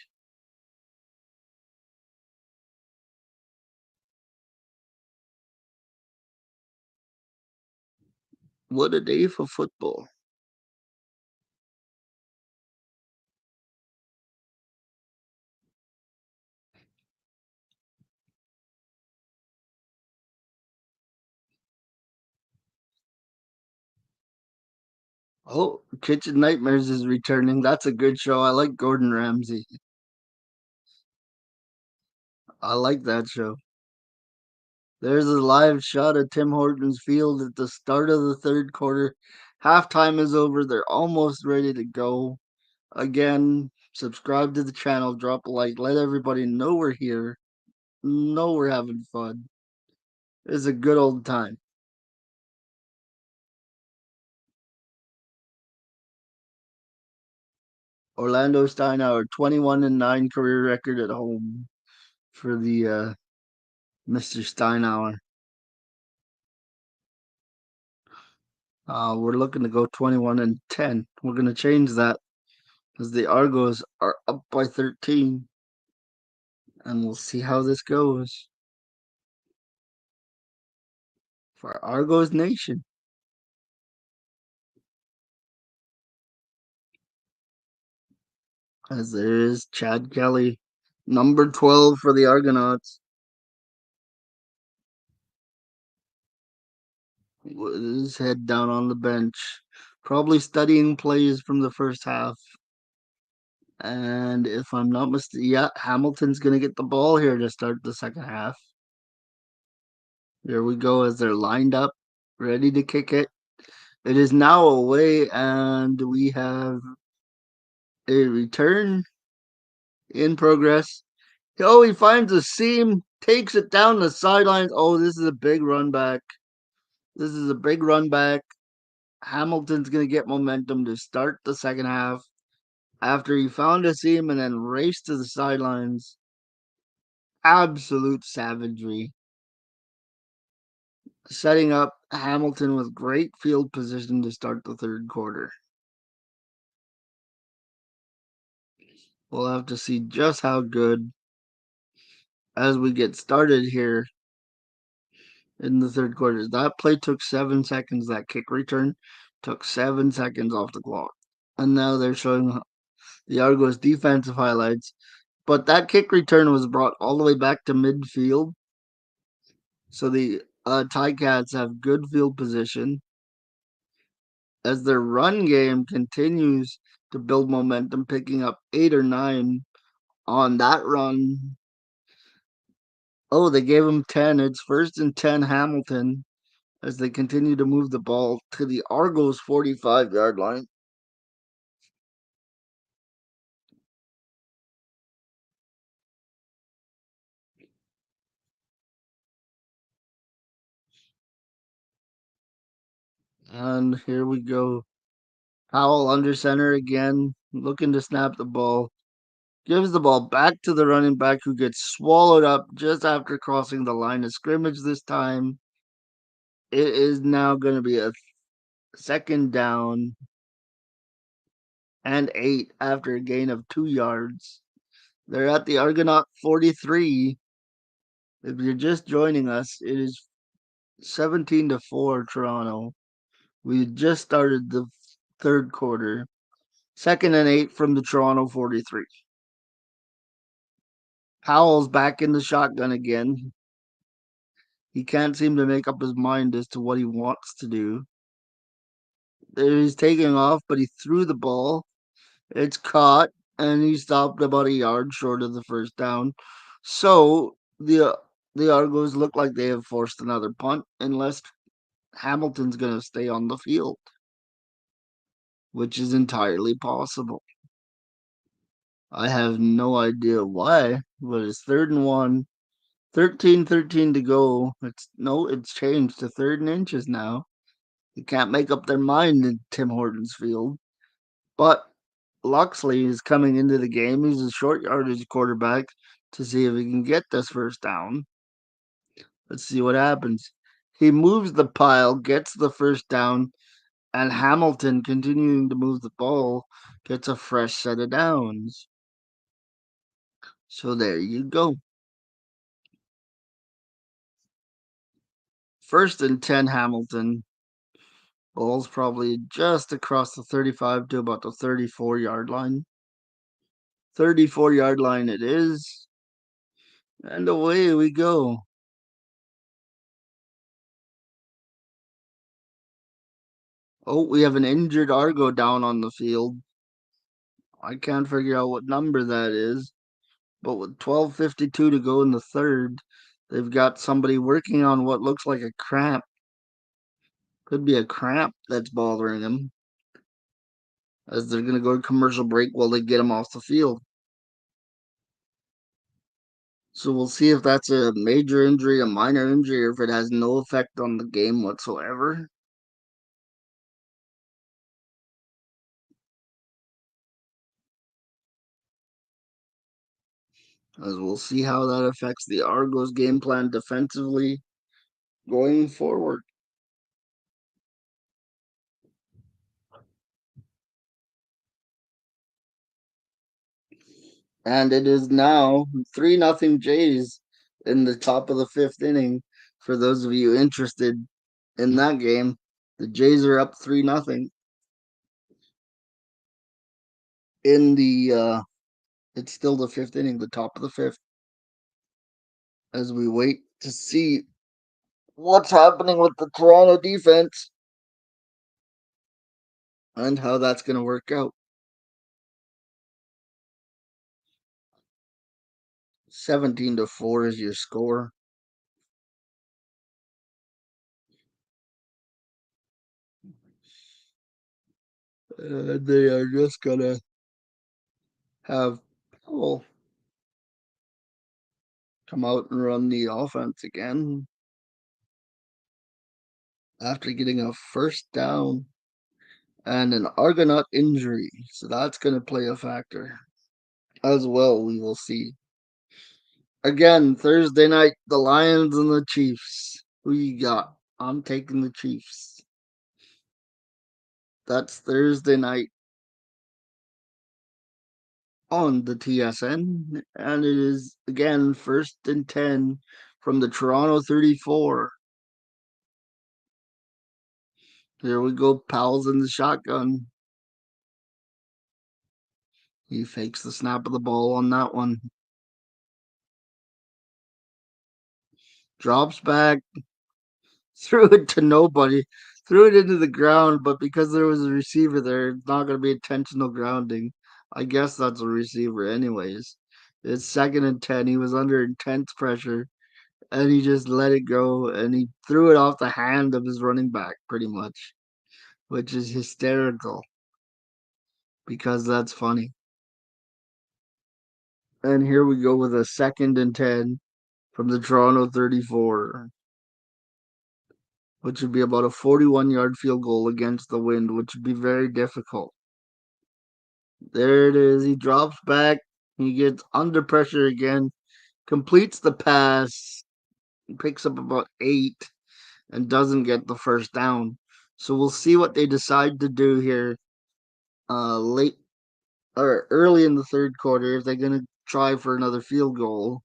What a day for football. Oh, Kitchen Nightmares is returning. That's a good show. I like Gordon Ramsay. I like that show. There's a live shot of Tim Hortons Field at the start of the third quarter. Halftime is over. They're almost ready to go. Again, subscribe to the channel, drop a like, let everybody know we're here, know we're having fun. It's a good old time. Orlando Steinauer, 21-9 career record at home for the Mr. Steinauer. We're looking to go 21-10. We're going to change that because the Argos are up by 13, and we'll see how this goes for Argos Nation. As there is Chad Kelly, number 12 for the Argonauts, with his head down on the bench, probably studying plays from the first half. And if I'm not mistaken, yeah, Hamilton's going to get the ball here to start the second half. Here we go as they're lined up, ready to kick it. It is now away, and we have a return in progress. Oh, he finds a seam, takes it down the sidelines. Oh, this is a big run back. This is a big run back. Hamilton's going to get momentum to start the second half after he found a seam and then raced to the sidelines. Absolute savagery. Setting up Hamilton with great field position to start the third quarter. We'll have to see just how good as we get started here in the third quarter. That play took 7 seconds. That kick return took 7 seconds off the clock. And now they're showing the Argos defensive highlights. But that kick return was brought all the way back to midfield. So the Ticats have good field position as their run game continues to build momentum, picking up 8 or 9 on that run. Oh, they gave him 10. It's 1st and 10 Hamilton as they continue to move the ball to the Argos 45-yard line. And here we go. Powell under center again, looking to snap the ball. Gives the ball back to the running back who gets swallowed up just after crossing the line of scrimmage this time. It is now going to be a second down and 8 after a gain of 2 yards. They're at the Argonaut 43. If you're just joining us, it is 17-4 Toronto. We just started the third quarter. Second and 8 from the Toronto 43. Howell's back in the shotgun again. He can't seem to make up his mind as to what he wants to do. He's taking off, but he threw the ball. It's caught, and he stopped about a yard short of the first down. So the Argos look like they have forced another punt, unless Hamilton's going to stay on the field, which is entirely possible. I have no idea why, but it's 3rd and 1. 13 to go. It's changed to 3rd and inches now. They can't make up their mind in Tim Hortons field. But Loxley is coming into the game. He's a short yardage quarterback to see if he can get this first down. Let's see what happens. He moves the pile, gets the first down, and Hamilton, continuing to move the ball, gets a fresh set of downs. So there you go. 1st and 10 Hamilton. Ball's probably just across the 35 to about the 34-yard line. 34-yard line it is. And away we go. Oh, we have an injured Argo down on the field. I can't figure out what number that is. But with 12:52 to go in the third, they've got somebody working on what looks like a cramp. Could be a cramp that's bothering him. As they're going to go to commercial break while they get him off the field. So we'll see if that's a major injury, a minor injury, or if it has no effect on the game whatsoever. As we'll see how that affects the Argos game plan defensively going forward. And it is now 3-0 Jays in the top of the 5th inning. For those of you interested in that game, the Jays are up 3-0 in the it's still the 5th inning, the top of the 5th, as we wait to see what's happening with the Toronto defense and how that's going to work out. 17-4 is your score. They are just going to have Powell come out and run the offense again after getting a first down and an Argonaut injury. So that's going to play a factor as well. We will see. Again, Thursday night, the Lions and the Chiefs. Who you got? I'm taking the Chiefs. That's Thursday night on the TSN, and it is again 1st and 10 from the Toronto 34. Here we go. Powell's in the shotgun. He fakes the snap of the ball on that one. Drops back. Threw it to nobody. Threw it into the ground, but because there was a receiver there, it's not going to be intentional grounding. I guess that's a receiver, anyways. It's 2nd and 10. He was under intense pressure, and he just let it go, and he threw it off the hand of his running back, pretty much, which is hysterical because that's funny. And here we go with a 2nd and 10 from the Toronto 34, which would be about a 41-yard field goal against the wind, which would be very difficult. There it is. He drops back. He gets under pressure again, completes the pass, picks up about 8, and doesn't get the first down. So we'll see what they decide to do here late or early in the third quarter, if they're going to try for another field goal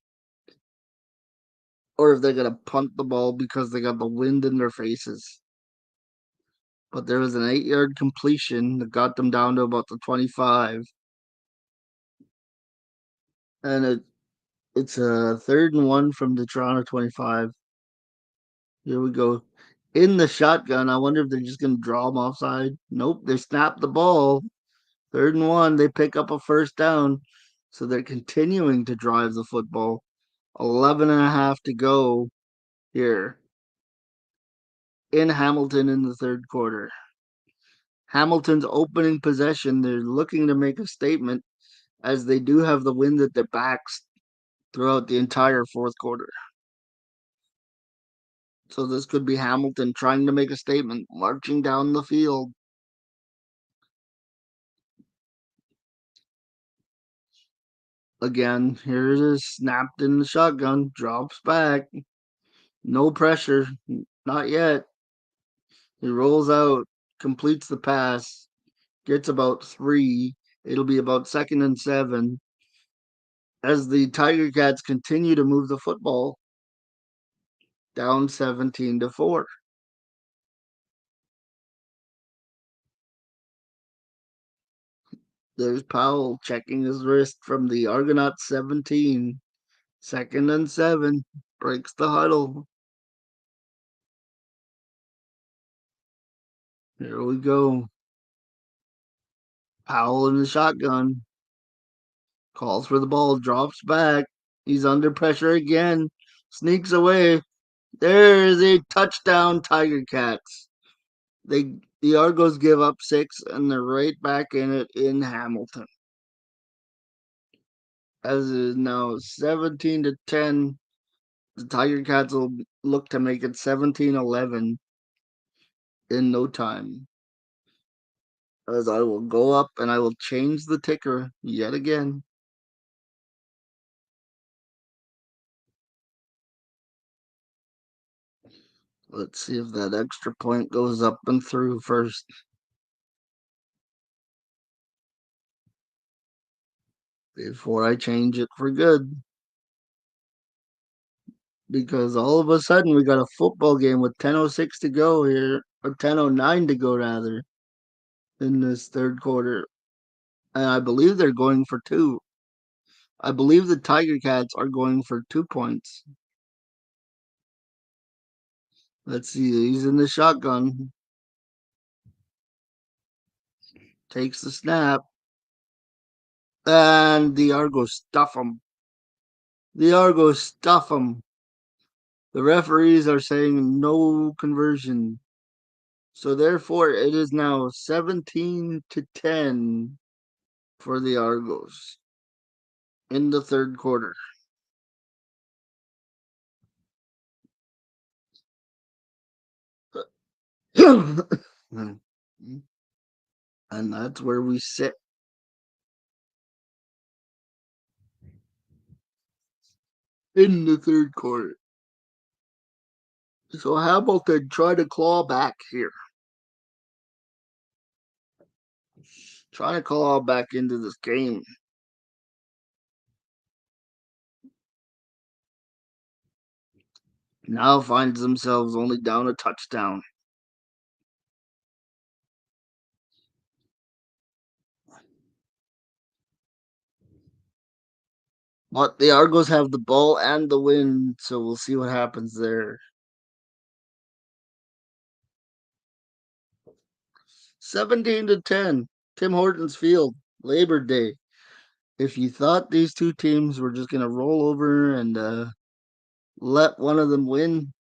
or if they're going to punt the ball because they got the wind in their faces. But there was an 8-yard completion that got them down to about the 25. And it's a 3rd and 1 from the Toronto 25. Here we go. In the shotgun, I wonder if they're just going to draw them offside. Nope, they snap the ball. 3rd and 1, they pick up a first down. So they're continuing to drive the football. 11 and a half to go here in Hamilton in the third quarter. Hamilton's opening possession, they're looking to make a statement as they do have the wind at their backs throughout the entire fourth quarter. So this could be Hamilton trying to make a statement, marching down the field. Again, here it is, snapped in the shotgun, drops back. No pressure, not yet. He rolls out, completes the pass, gets about 3. It'll be about 2nd and 7 as the Tiger Cats continue to move the football down 17-4. There's Powell checking his wrist from the Argonauts 17. 2nd and 7. Breaks the huddle. Here we go. Powell in the shotgun. Calls for the ball. Drops back. He's under pressure again. Sneaks away. There's a touchdown, Tiger Cats. The Argos give up 6, and they're right back in it in Hamilton. As it is now 17-10, the Tiger Cats will look to make it 17-11 in no time. As I will go up and I will change the ticker yet again. Let's see if that extra point goes up and through first. Before I change it for good. Because all of a sudden we got a football game with 10:06 to go here, or 10:09 to go rather, in this third quarter. And I believe they're going for 2. I believe the Tiger Cats are going for 2 points. Let's see, he's in the shotgun. Takes the snap. And the Argos stuff him. The Argos stuff him. The referees are saying no conversion. So therefore it is now 17-10 for the Argos in the third quarter. And that's where we sit. In the third quarter. So Hamilton try to claw back here. Trying to claw back into this game. Now finds themselves only down a touchdown. But the Argos have the ball and the win, so we'll see what happens there. 17-10, Tim Hortons Field, Labor Day. If you thought these two teams were just going to roll over and let one of them win,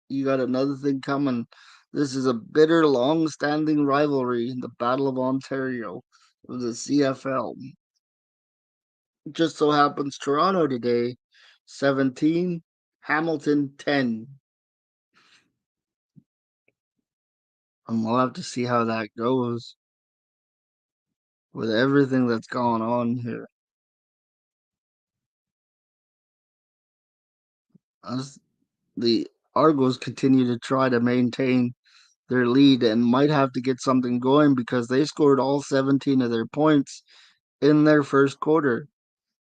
you got another thing coming. This is a bitter, long-standing rivalry, the Battle of Ontario of the CFL. Just so happens Toronto today, 17, Hamilton 10. And we'll have to see how that goes with everything that's going on here. as the Argos continue to try to maintain their lead and might have to get something going because they scored all 17 of their points in their first quarter.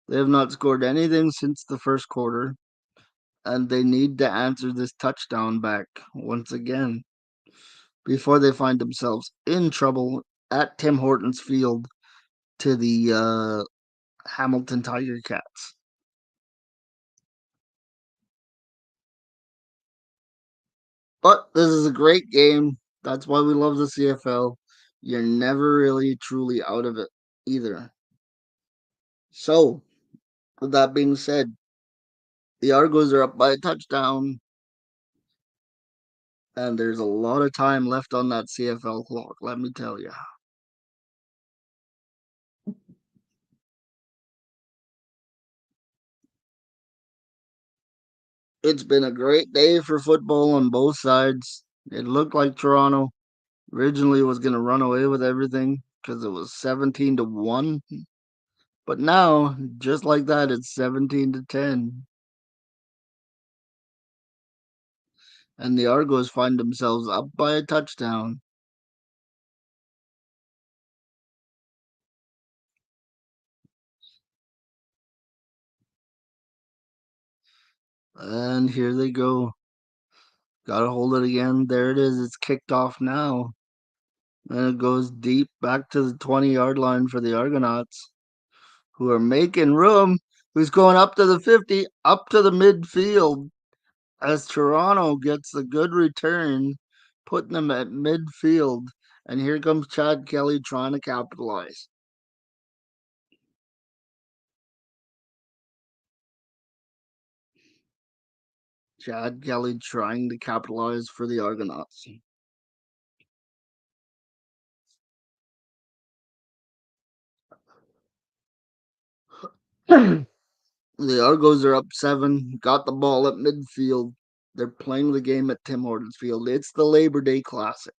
They have not scored anything since the first quarter, and they need to answer this touchdown back once again before they find themselves in trouble at Tim Hortons Field to the Hamilton Tiger Cats. But this is a great game. That's why we love the CFL. You're never really truly out of it either. So, with that being said, the Argos are up by a touchdown, and there's a lot of time left on that CFL clock, let me tell you. It's been a great day for football on both sides. It looked like Toronto originally was going to run away with everything because it was 17-1. But now, just like that, it's 17-10. And the Argos find themselves up by a touchdown. And here they go. Gotta hold it again. There it is. It's kicked off now. And it goes deep back to the 20-yard line for the Argonauts, who are making room. Who's going up to the 50, up to the midfield as Toronto gets a good return, putting them at midfield. And here comes Chad Kelly trying to capitalize. Chad Kelly trying to capitalize for the Argonauts. The Argos are up 7, got the ball at midfield. They're playing the game at Tim Hortons Field. It's the Labor Day Classic.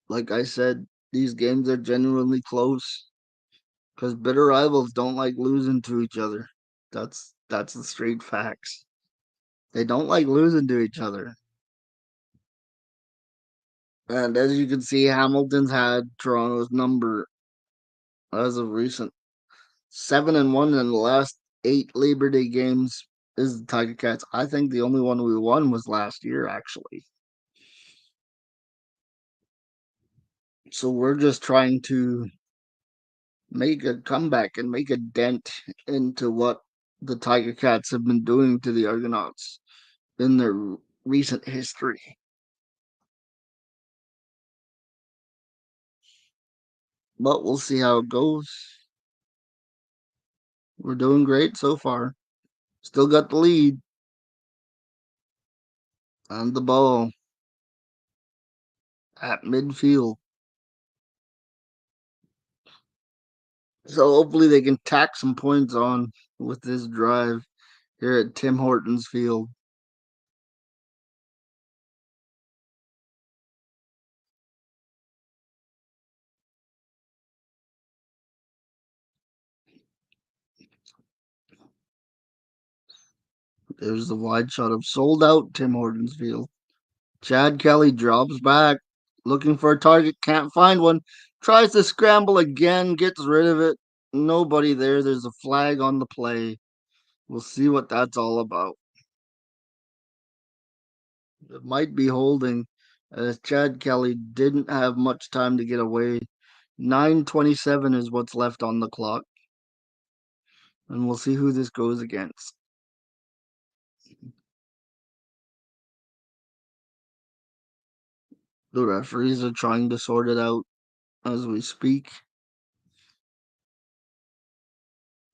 Like I said, these games are genuinely close because bitter rivals don't like losing to each other. That's the straight facts. They don't like losing to each other. And as you can see, Hamilton's had Toronto's number as of recent. 7-1 in the last 8 Labor Day games is the Tiger Cats. I think the only one we won was last year, actually. So we're just trying to make a comeback and make a dent into what the Tiger Cats have been doing to the Argonauts in their recent history. But we'll see how it goes. We're doing great so far. Still got the lead on the ball at midfield. So hopefully they can tack some points on with this drive here at Tim Hortons Field. There's the wide shot of sold out Tim Hortons Field. Chad Kelly drops back, looking for a target, can't find one. Tries to scramble again, gets rid of it. Nobody there. There's a flag on the play. We'll see what that's all about. It might be holding, as Chad Kelly didn't have much time to get away. 9:27 is what's left on the clock, and we'll see who this goes against. The referees are trying to sort it out as we speak.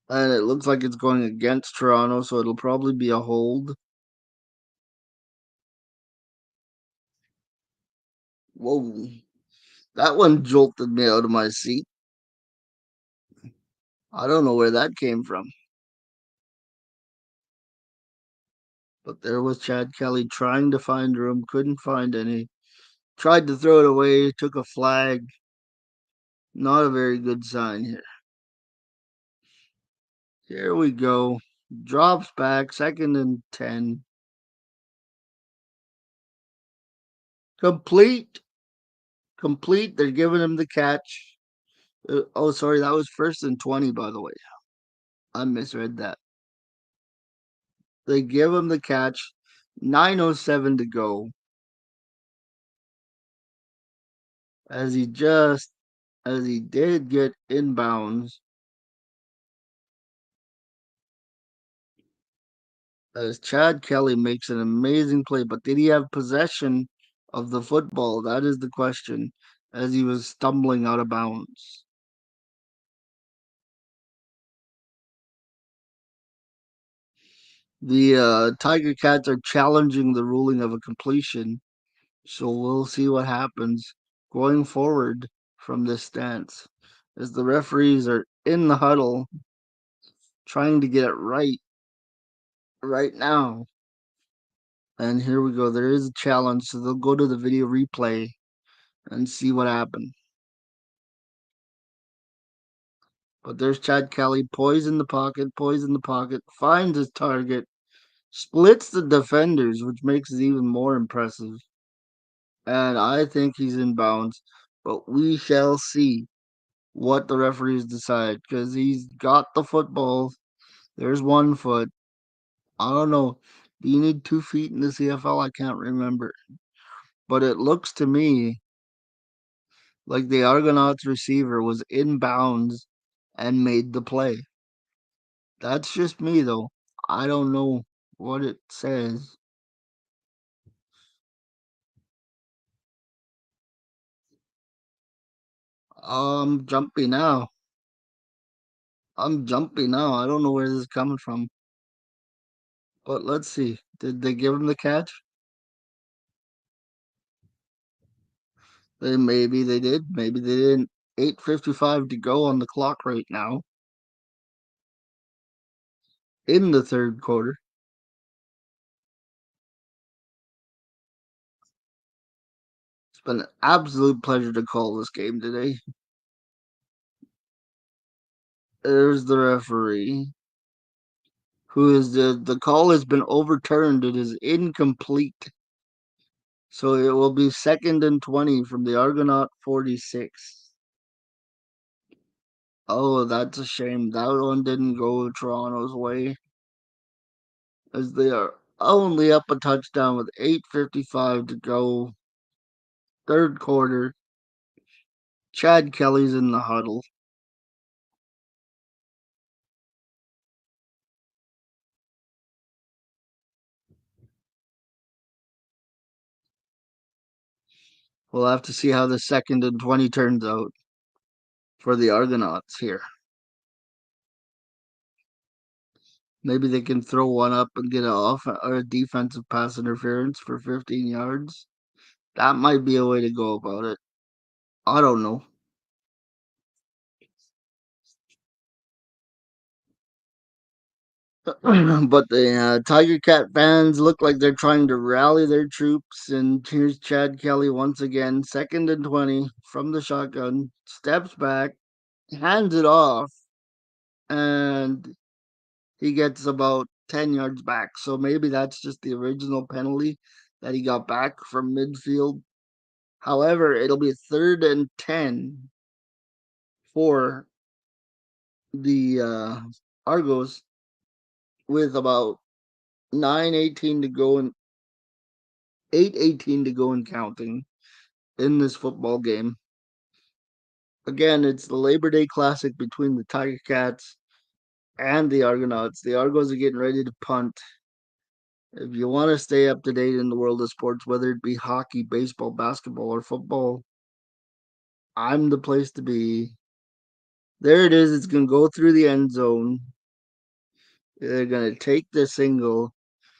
And it looks like it's going against Toronto, so it'll probably be a hold. Whoa. That one jolted me out of my seat. I don't know where that came from. But there was Chad Kelly trying to find room, couldn't find any. Tried to throw it away, took a flag. Not a very good sign here. Here we go. Drops back, 2nd and 10. Complete. Complete. They're giving him the catch. Oh, sorry, that was 1st and 20, by the way. I misread that. They give him the catch. 9:07 to go. As he did get inbounds, as Chad Kelly makes an amazing play. But did he have possession of the football? That is the question, as he was stumbling out of bounds. The Tiger Cats are challenging the ruling of a completion, so we'll see what happens going forward from this stance, as the referees are in the huddle trying to get it right now. And here we go. There is a challenge, so they'll go to the video replay and see what happened. But there's Chad Kelly, poised in the pocket, finds his target, splits the defenders, which makes it even more impressive. And I think he's in bounds, but we shall see what the referees decide, because he's got the football. There's 1 foot. I don't know. Do you need 2 feet in the CFL? I can't remember. But it looks to me like the Argonauts receiver was in bounds and made the play. That's just me, though. I don't know what it says. Jumpy now. I'm jumpy now. I don't know where this is coming from. But let's see. Did they give him the catch? Maybe they did. Maybe they didn't. 8:55 to go on the clock right now in the third quarter. It's been an absolute pleasure to call this game today. There's the referee, who is the call has been overturned. It is incomplete. So it will be 2nd and 20 from the Argonaut 46. Oh, that's a shame. That one didn't go Toronto's way, as they are only up a touchdown with 8:55 to go. Third quarter. Chad Kelly's in the huddle. We'll have to see how the 2nd and 20 turns out for the Argonauts here. Maybe they can throw one up and get a defensive pass interference for 15 yards. That might be a way to go about it. I don't know. But the Tiger Cat fans look like they're trying to rally their troops. And here's Chad Kelly once again, 2nd and 20 from the shotgun, steps back, hands it off, and he gets about 10 yards back. So maybe that's just the original penalty that he got back from midfield. However, it'll be 3rd and 10 for the Argos, with about 9:18 to go and 8:18 to go and counting in this football game. Again, it's the Labor Day Classic between the Tiger Cats and the Argonauts. The Argos are getting ready to punt. If you want to stay up to date in the world of sports, whether it be hockey, baseball, basketball, or football, I'm the place to be. There it is. It's going to go through the end zone. They're going to take the single.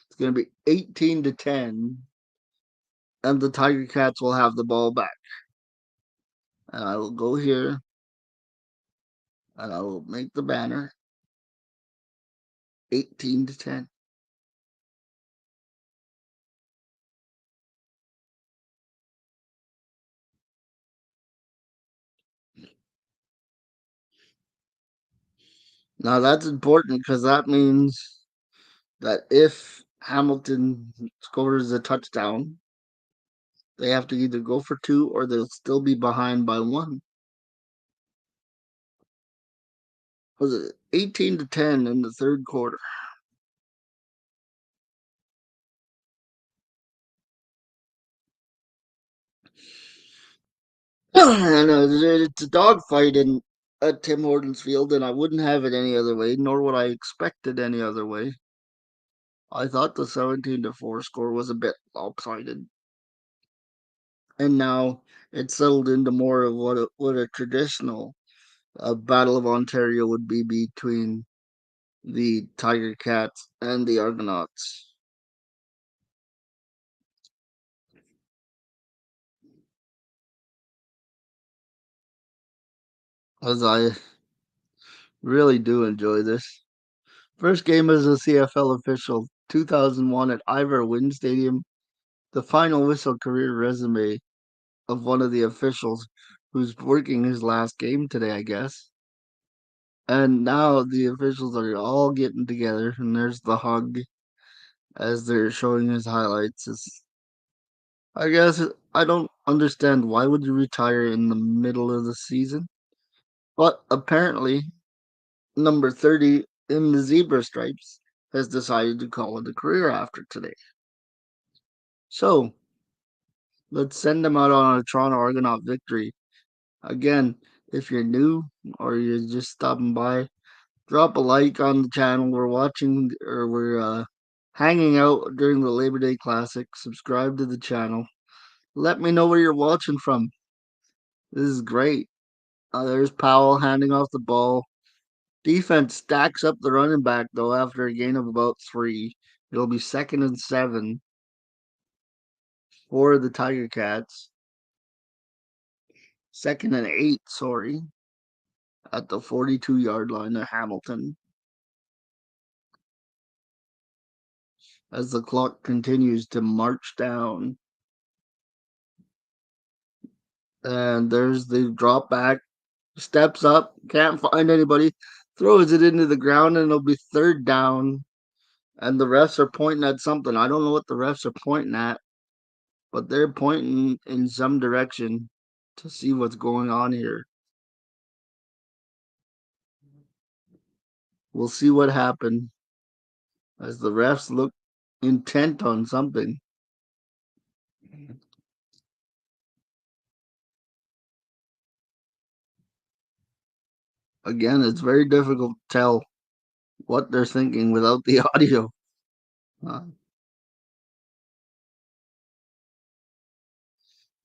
It's going to be 18-10, and the Tiger Cats will have the ball back. And I will go here, and I will make the banner 18-10. Now that's important because that means that if Hamilton scores a touchdown, they have to either go for two or they'll still be behind by one. Was it 18-10 in the third quarter? And it's a dogfight in at Tim Hortons Field, and I wouldn't have it any other way, nor would I expect it any other way. I thought the 17-4 score was a bit lopsided, and now it's settled into more of what a traditional Battle of Ontario would be between the Tiger Cats and the Argonauts. As I really do enjoy this. First game as a CFL official, 2001 at Ivor Wynne Stadium, the final whistle career resume of one of the officials who's working his last game today, I guess. And now the officials are all getting together, and there's the hug as they're showing his highlights. I guess I don't understand why would you retire in the middle of the season, but apparently number 30 in the zebra stripes has decided to call it a career after today. So let's send them out on a Toronto Argonaut victory. Again, if you're new or you're just stopping by, drop a like on the channel. We're watching or we're hanging out during the Labor Day Classic. Subscribe to the channel. Let me know where you're watching from. This is great. There's Powell handing off the ball. Defense stacks up the running back though after a gain of about three. It'll be 2nd and 7 for the Tiger Cats. 2nd and 8, sorry, at the 42-yard line of Hamilton. As the clock continues to march down. And there's the drop back, steps up, can't find anybody, throws it into the ground, and it'll be third down. And the refs are pointing at something. I don't know what the refs are pointing at, but they're pointing in some direction to see what's going on here. We'll see what happened as the refs look intent on something. Again, it's very difficult to tell what they're thinking without the audio. Uh,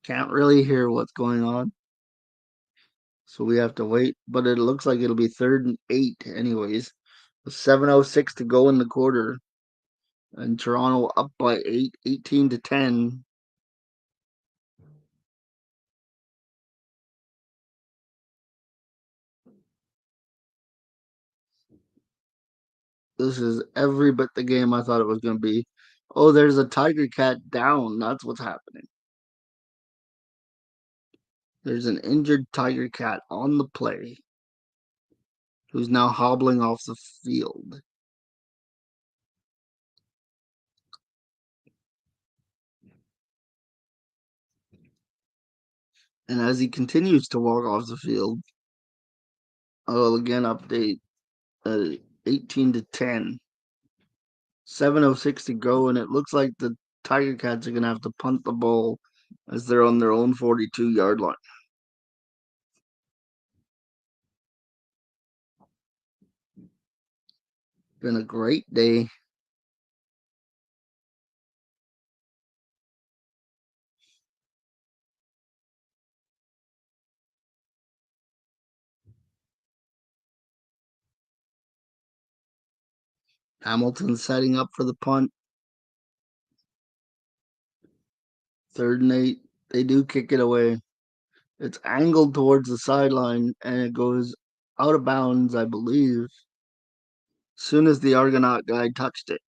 can't really hear what's going on, so we have to wait. But it looks like it'll be 3rd and 8, anyways. With 7:06 to go in the quarter, and Toronto up by 8, 18-10. This is every bit the game I thought it was going to be. Oh, there's a Tiger Cat down. That's what's happening. There's an injured Tiger Cat on the play who's now hobbling off the field. And as he continues to walk off the field, I will again update 18-10. 7:06 to go, and it looks like the Tiger Cats are going to have to punt the ball as they're on their own 42-yard line. Been a great day. Hamilton setting up for the punt. 3rd and 8. They do kick it away. It's angled towards the sideline and it goes out of bounds, I believe, as soon as the Argonaut guy touched it.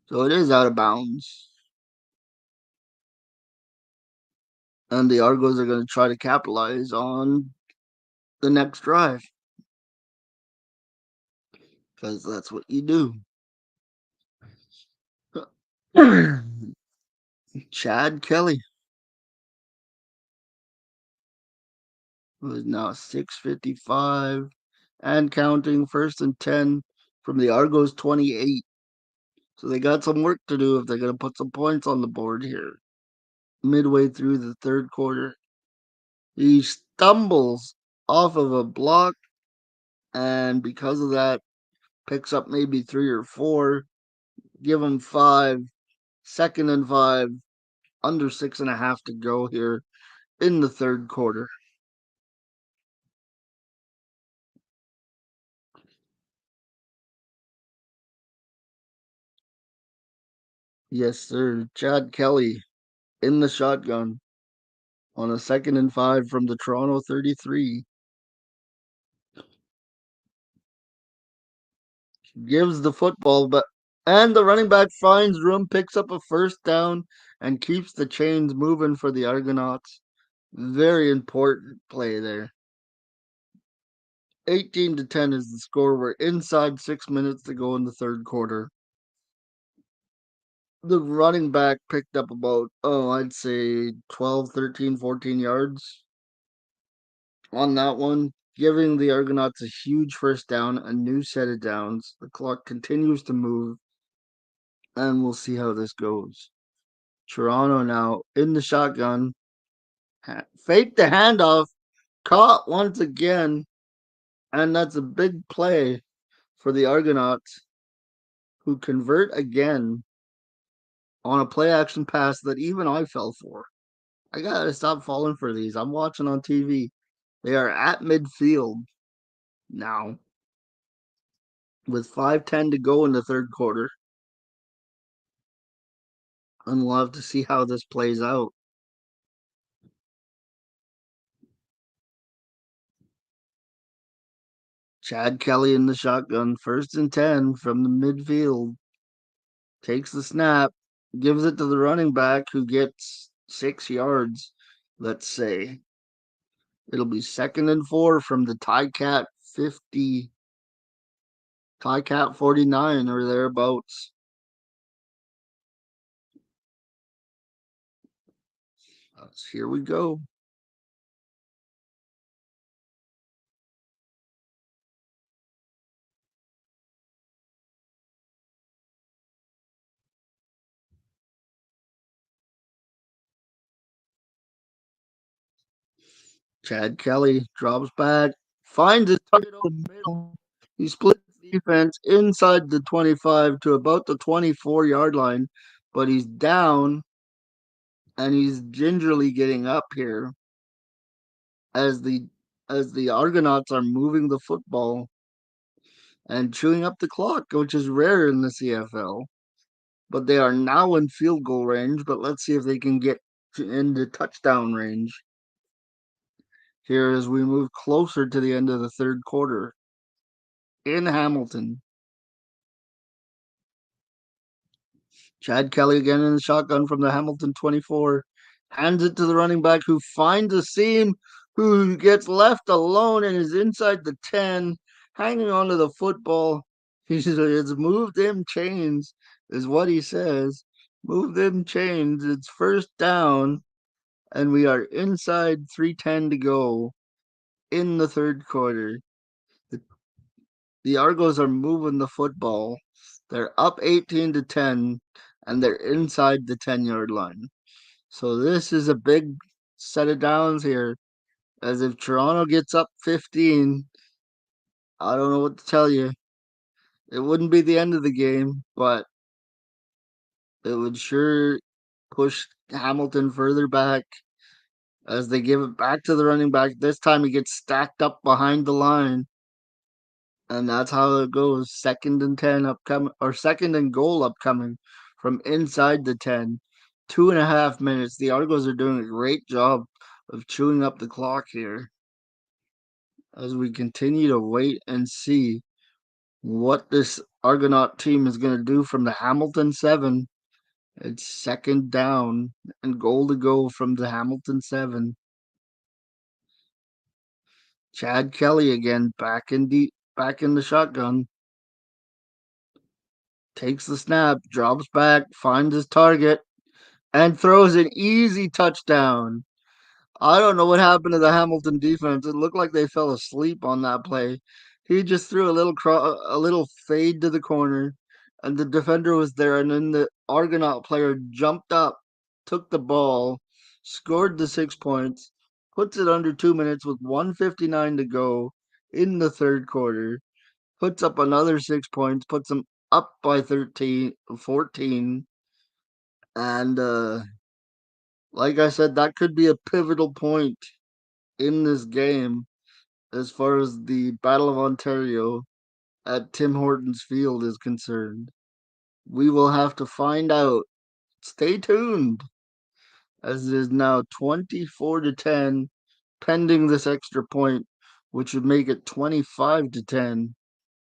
So it is out of bounds. And the Argos are going to try to capitalize on the next drive. because that's what you do. Chad Kelly was now 6:55 and counting, first and 10 from the Argos 28. So they got some work to do if they're going to put some points on the board here. Midway through the third quarter, he stumbles off of a block, and because of that, picks up maybe 3 or 4. Give him 5. Second and 5. Under 6.5 to go here in the third quarter. Yes, sir. Chad Kelly in the shotgun on a second and 5 from the Toronto 33. Gives the football, but and the running back finds room, picks up a first down, and keeps the chains moving for the Argonauts. Very important play there. 18-10 is the score. We're inside 6 minutes to go in the third quarter. The running back picked up about, I'd say 12, 13, 14 yards on that one, giving the Argonauts a huge first down, a new set of downs. The clock continues to move, and we'll see how this goes. Toronto now in the shotgun. Fake the handoff, caught once again, and that's a big play for the Argonauts, who convert again on a play action pass that even I fell for. I gotta stop falling for these. I'm watching on TV. They are at midfield now with 5:10 to go in the third quarter. And we'll have to see how this plays out. Chad Kelly in the shotgun, first and 10 from the midfield. Takes the snap, gives it to the running back who gets 6 yards, let's say. It'll be second and 4 from the Cat 50, Cat 49 or thereabouts. Here we go. Chad Kelly drops back, finds his target over the middle. He splits defense inside the 25 to about the 24-yard line, but he's down and he's gingerly getting up here as the Argonauts are moving the football and chewing up the clock, which is rare in the CFL. But they are now in field goal range, but let's see if they can get into touchdown range here as we move closer to the end of the third quarter in Hamilton. Chad Kelly again in the shotgun from the Hamilton 24. Hands it to the running back who finds a seam, who gets left alone and is inside the 10, hanging onto the football. He says, it's move them chains, is what he says. Move them chains. It's first down, and we are inside 3:10 to go in the third quarter. The Argos are moving the football. They're up 18-10, and they're inside the 10-yard line. So this is a big set of downs here. As if Toronto gets up 15, I don't know what to tell you. It wouldn't be the end of the game, but it would sure push Hamilton further back as they give it back to the running back. This time he gets stacked up behind the line. And that's how it goes. Second and 10 upcoming, or second and goal upcoming from inside the 10. 2.5 minutes. The Argos are doing a great job of chewing up the clock here as we continue to wait and see what this Argonaut team is going to do from the Hamilton 7. It's second down and goal to go from the Hamilton 7. Chad Kelly again back in the shotgun. takes the snap, drops back, finds his target, and throws an easy touchdown. I don't know what happened to the Hamilton defense. It looked like they fell asleep on that play. He just threw a little fade to the corner, and the defender was there. And then the Argonaut player jumped up, took the ball, scored the 6 points, puts it under 2 minutes with 1:59 to go in the third quarter. Puts up another 6 points, puts them up by 14, and like I said, that could be a pivotal point in this game as far as the Battle of Ontario at Tim Hortons Field is concerned. We will have to find out. Stay tuned, as it is now 24-10, pending this extra point, which would make it 25-10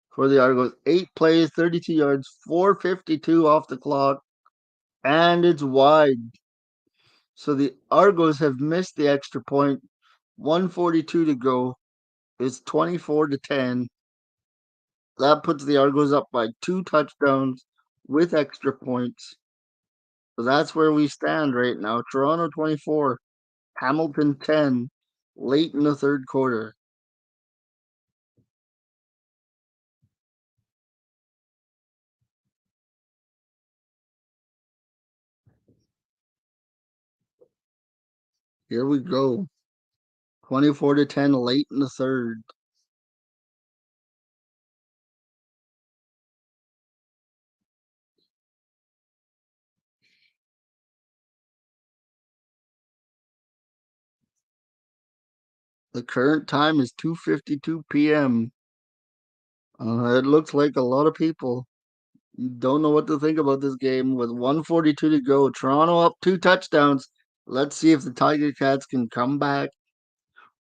for the Argos. 8 plays, 32 yards, 4:52 off the clock, and it's wide. So the Argos have missed the extra point. 1:42 to go. It's 24-10. That puts the Argos up by 2 touchdowns with extra points. So that's where we stand right now. Toronto 24, Hamilton 10, late in the third quarter. Here we go. 24-10, late in the third. The current time is 2:52 p.m. It looks like a lot of people don't know what to think about this game with 1:42 to go. Toronto up 2 touchdowns. Let's see if the Tiger Cats can come back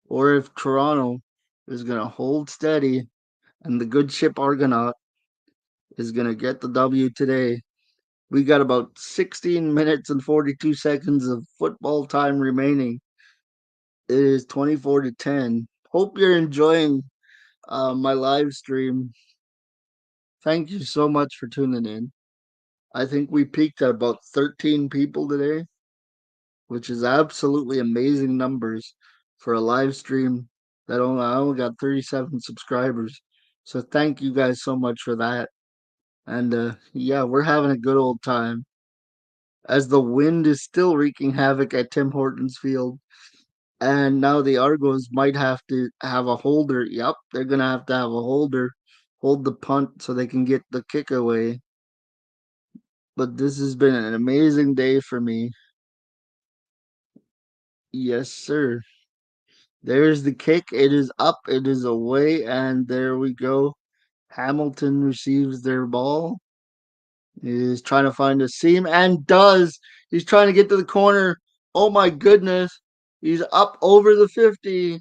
or if Toronto is going to hold steady and the good ship Argonaut is going to get the W today. We got about 16 minutes and 42 seconds of football time remaining. It is 24-10. Hope you're enjoying my live stream. Thank you so much for tuning in. I think we peaked at about 13 people today, which is absolutely amazing numbers for a live stream I only got 37 subscribers. So thank you guys so much for that. And yeah, we're having a good old time as the wind is still wreaking havoc at Tim Hortons Field. And now the Argos might have to have a holder. Yep, they're going to have a holder hold the punt so they can get the kick away. But this has been an amazing day for me. Yes, sir. There's the kick. It is up, it is away, and there we go. Hamilton receives their ball. He's trying to find a seam and does. He's trying to get to the corner. Oh my goodness. He's up over the 50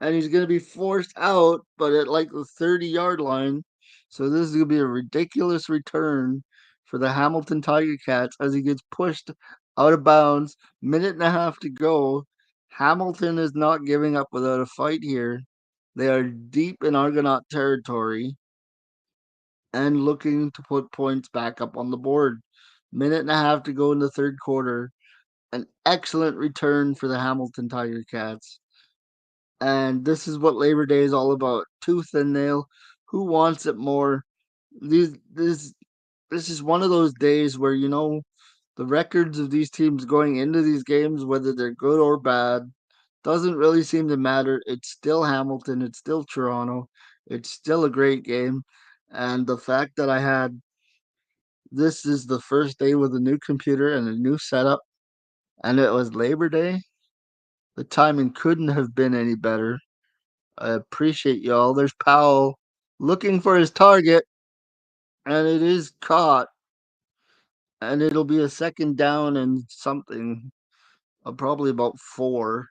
and he's going to be forced out, but at like the 30-yard line. So this is going to be a ridiculous return for the Hamilton Tiger Cats as he gets pushed out of bounds. Minute and a half to go. Hamilton is not giving up without a fight here. They are deep in Argonaut territory and looking to put points back up on the board. Minute and a half to go in the third quarter. An excellent return for the Hamilton Tiger Cats. And this is what Labor Day is all about. Tooth and nail. Who wants it more? These this is one of those days where the records of these teams going into these games, whether they're good or bad, doesn't really seem to matter. It's still Hamilton, it's still Toronto, it's still a great game. And the fact that I had this is the first day with a new computer and a new setup, and it was Labor Day. The timing couldn't have been any better. I appreciate y'all. There's Powell looking for his target, and it is caught. And it'll be a second down and something, probably about 4.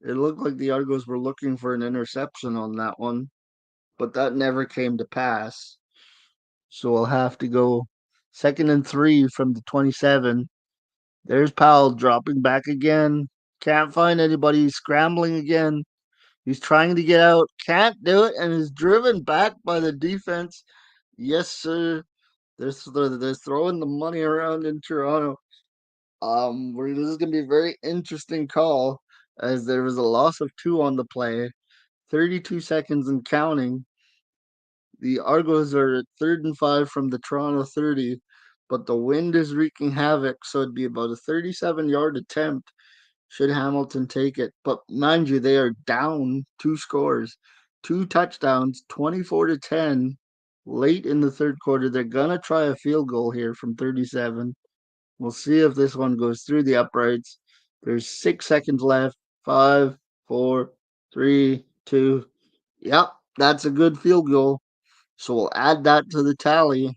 It looked like the Argos were looking for an interception on that one, but that never came to pass. So we'll have to go 2nd and 3 from the 27. There's Powell dropping back again. Can't find anybody. He's scrambling again. He's trying to get out. Can't do it and is driven back by the defense. Yes, sir. They're throwing the money around in Toronto. This is gonna be a very interesting call as there was a loss of two on the play, 32 seconds and counting. The Argos are at 3rd and 5 from the Toronto 30, but the wind is wreaking havoc, so it'd be about a 37-yard attempt should Hamilton take it. But mind you, they are down two scores, two touchdowns, 24-10, late in the third quarter. They're gonna try a field goal here from 37. We'll see if this one goes through the uprights. There's 6 seconds left. Five, four, three, two. Yep, that's a good field goal. So we'll add that to the tally,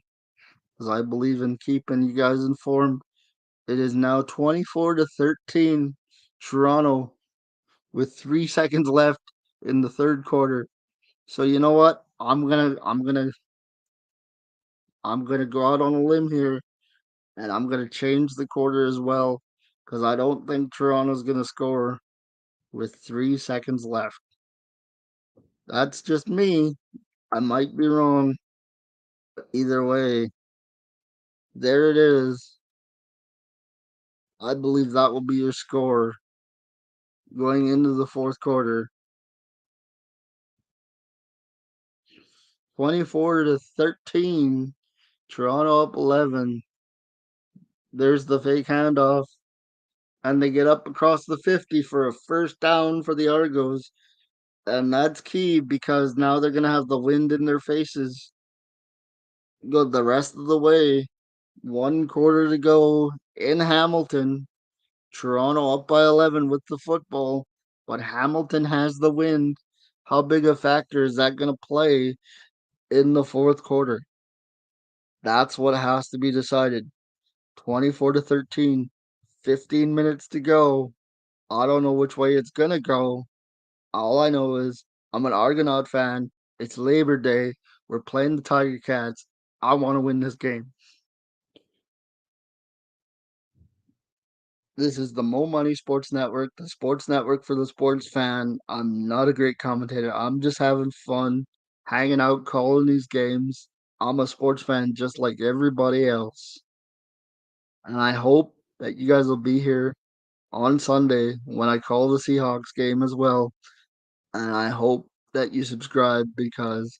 because I believe in keeping you guys informed. It is now 24-13, Toronto, with 3 seconds left in the third quarter. So you know what? I'm gonna go out on a limb here, and I'm gonna change the quarter as well, because I don't think Toronto's gonna score with 3 seconds left. That's just me. I might be wrong. Either way, there it is. I believe that will be your score going into the fourth quarter. 24-13. Toronto up 11. There's the fake handoff. And they get up across the 50 for a first down for the Argos. And that's key because now they're going to have the wind in their faces. Go the rest of the way. 1 quarter to go in Hamilton. Toronto up by 11 with the football, but Hamilton has the wind. How big a factor is that going to play in the fourth quarter? That's what has to be decided. 24-13, 15 minutes to go. I don't know which way it's going to go. All I know is I'm an Argonaut fan. It's Labor Day. We're playing the Tiger Cats. I want to win this game. This is the Mo Money Sports Network, the sports network for the sports fan. I'm not a great commentator. I'm just having fun, hanging out, calling these games. I'm a sports fan just like everybody else. And I hope that you guys will be here on Sunday when I call the Seahawks game as well. And I hope that you subscribe because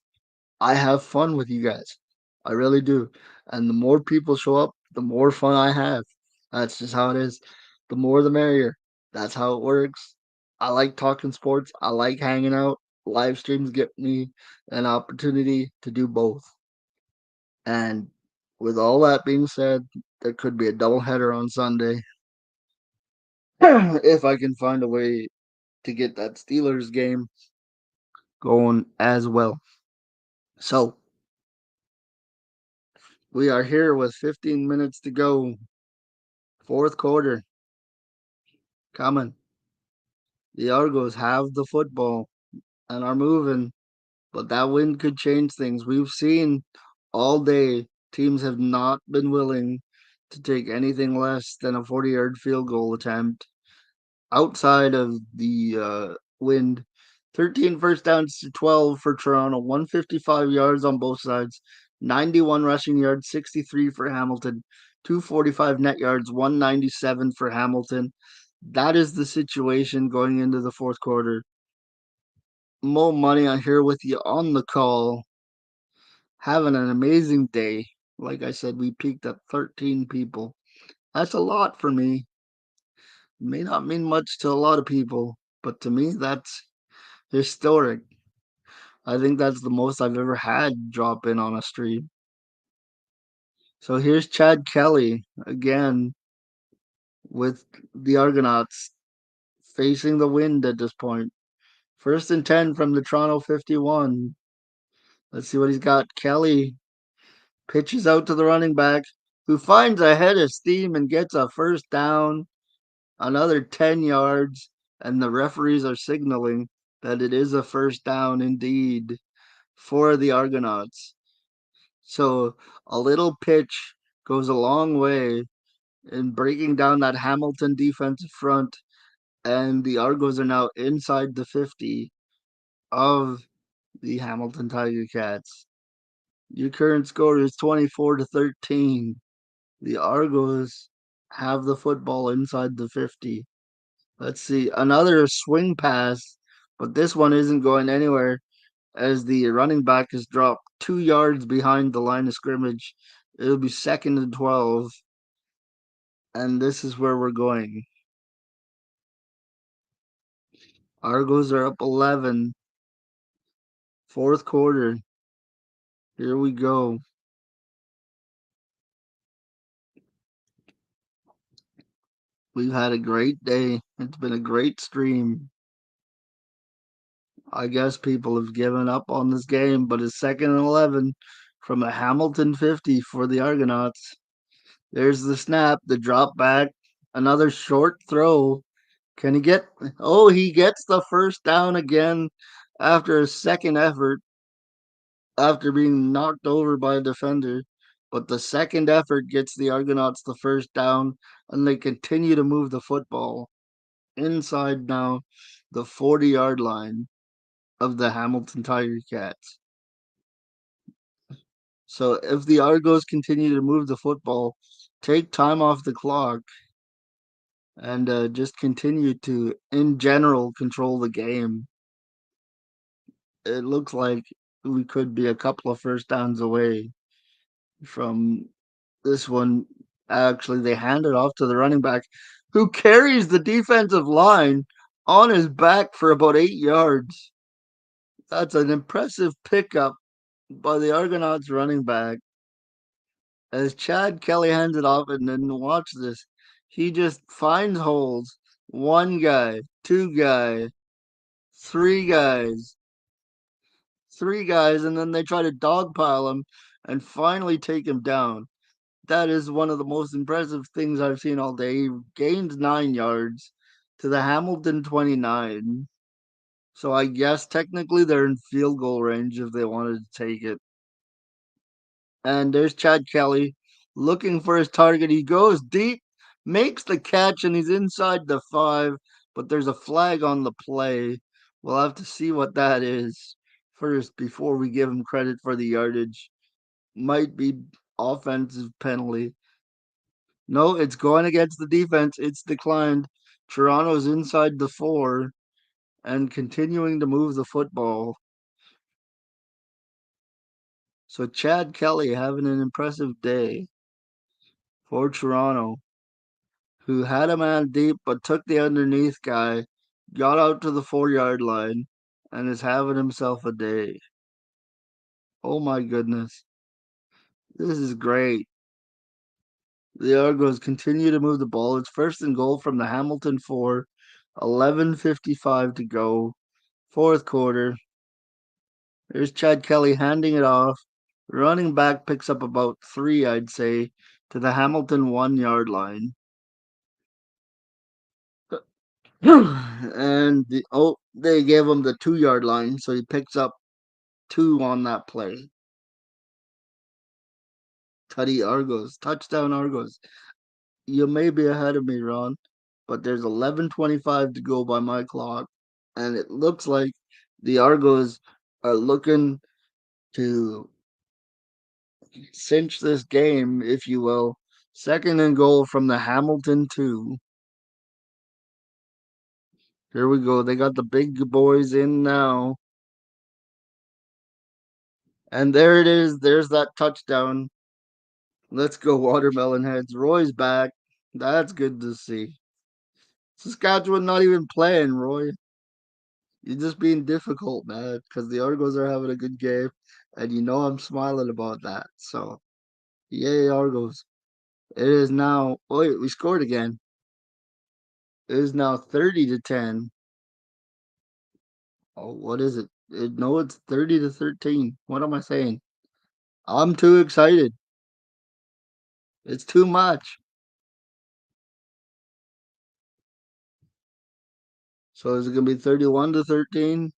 I have fun with you guys. I really do. And the more people show up, the more fun I have. That's just how it is. The more the merrier. That's how it works. I like talking sports. I like hanging out. Live streams get me an opportunity to do both. And with all that being said, there could be a doubleheader on Sunday if I can find a way to get that Steelers game going as well. So we are here with 15 minutes to go. Fourth quarter coming. The Argos have the football and are moving, but that wind could change things. We've seen all day teams have not been willing to take anything less than a 40-yard field goal attempt outside of the wind. 13 first downs to 12 for Toronto, 155 yards on both sides, 91 rushing yards, 63 for Hamilton, 245 net yards, 197 for Hamilton. That is the situation going into the fourth quarter. Mo Money on here with you on the call, having an amazing day. Like I said, we peaked at 13 people. That's a lot for me. May not mean much to a lot of people, but to me, that's historic. I think that's the most I've ever had drop in on a stream. So here's Chad Kelly again with the Argonauts facing the wind at this point. 1st and 10 from the Toronto 51. Let's see what he's got. Kelly pitches out to the running back, who finds a head of steam and gets a first down, another 10 yards, and the referees are signaling that it is a first down indeed for the Argonauts. So a little pitch goes a long way in breaking down that Hamilton defensive front, and the Argos are now inside the 50 of the Hamilton Tiger Cats. Your current score is 24-13. The Argos have the football inside the 50. Let's see. Another swing pass, but this one isn't going anywhere as the running back is dropped 2 yards behind the line of scrimmage. It'll be 2nd and 12. And this is where we're going. Argos are up 11. Fourth quarter. Here we go. We've had a great day. It's been a great stream. I guess people have given up on this game, but it's 2nd and 11 from a Hamilton 50 for the Argonauts. There's the snap, the drop back, another short throw. Can he get? Oh, he gets the first down again after a second effort after being knocked over by a defender. But the second effort gets the Argonauts the first down, and they continue to move the football inside now the 40-yard line of the Hamilton Tiger Cats. So if the Argos continue to move the football, take time off the clock, and just continue to, in general, control the game, it looks like we could be a couple of first downs away from this one. Actually, they hand it off to the running back who carries the defensive line on his back for about 8 yards. That's an impressive pickup by the Argonauts running back. As Chad Kelly hands it off, and then watch this. He just finds holes. One guy, two guy, three guys, and then they try to dogpile him and finally take him down. That is one of the most impressive things I've seen all day. He gained 9 yards to the Hamilton 29. So I guess technically they're in field goal range if they wanted to take it. And there's Chad Kelly looking for his target. He goes deep, makes the catch, and he's inside the 5, but there's a flag on the play. We'll have to see what that is first before we give him credit for the yardage. Might be offensive penalty. No, it's going against the defense. It's declined. Toronto's inside the 4 and continuing to move the football. So Chad Kelly having an impressive day for Toronto, who had a man deep but took the underneath guy, got out to the 4-yard line, and is having himself a day. Oh my goodness. This is great. The Argos continue to move the ball. It's 1st and goal from the Hamilton 4. 11:55 to go. Fourth quarter. There's Chad Kelly handing it off. Running back picks up about 3, I'd say, to the Hamilton 1-yard line. And they gave him the 2-yard line, so he picks up 2 on that play. Tutty Argos, touchdown Argos. You may be ahead of me, Ron, but there's 11:25 to go by my clock, and it looks like the Argos are looking to cinch this game, if you will. 2nd and goal from the Hamilton 2. Here we go. They got the big boys in now. And there it is. There's that touchdown. Let's go, Watermelon Heads. Roy's back. That's good to see. Saskatchewan not even playing, Roy. You're just being difficult, man, because the Argos are having a good game. And you know I'm smiling about that. So, yay, Argos. It is now. Wait, we scored again. It is now 30-10. Oh, what is it? No, it's 30-13. What am I saying? I'm too excited. It's too much. So is it gonna be 31-13?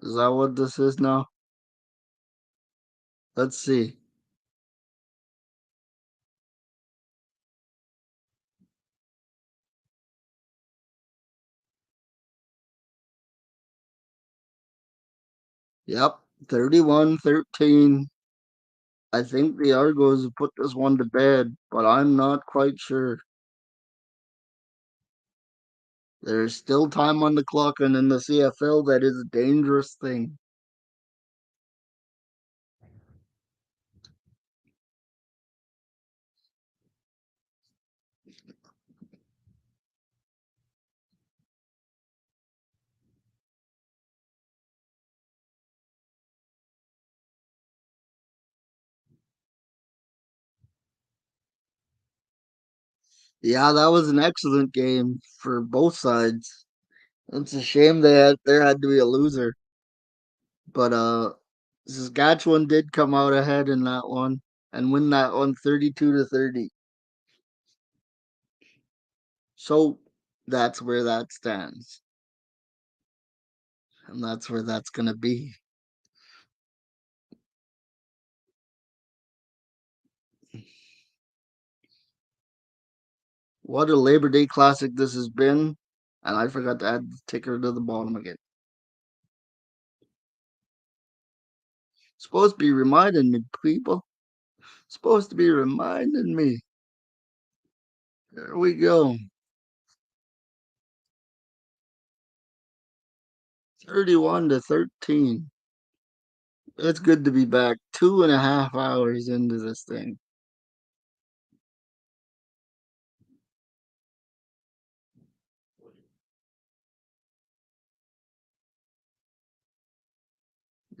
Is that what this is now? Let's see. Yep, 31-13. I think the Argos have put this one to bed, but I'm not quite sure. There's still time on the clock, and in the CFL, that is a dangerous thing. Yeah, that was an excellent game for both sides. It's a shame there had to be a loser, but Saskatchewan did come out ahead in that one and win that one 32-30. So that's where that stands, and that's where that's gonna be. What a Labor Day classic this has been, and I forgot to add the ticker to the bottom again. Supposed to be reminding me, people. Supposed to be reminding me. There we go. 31-13. It's good to be back 2.5 hours into this thing.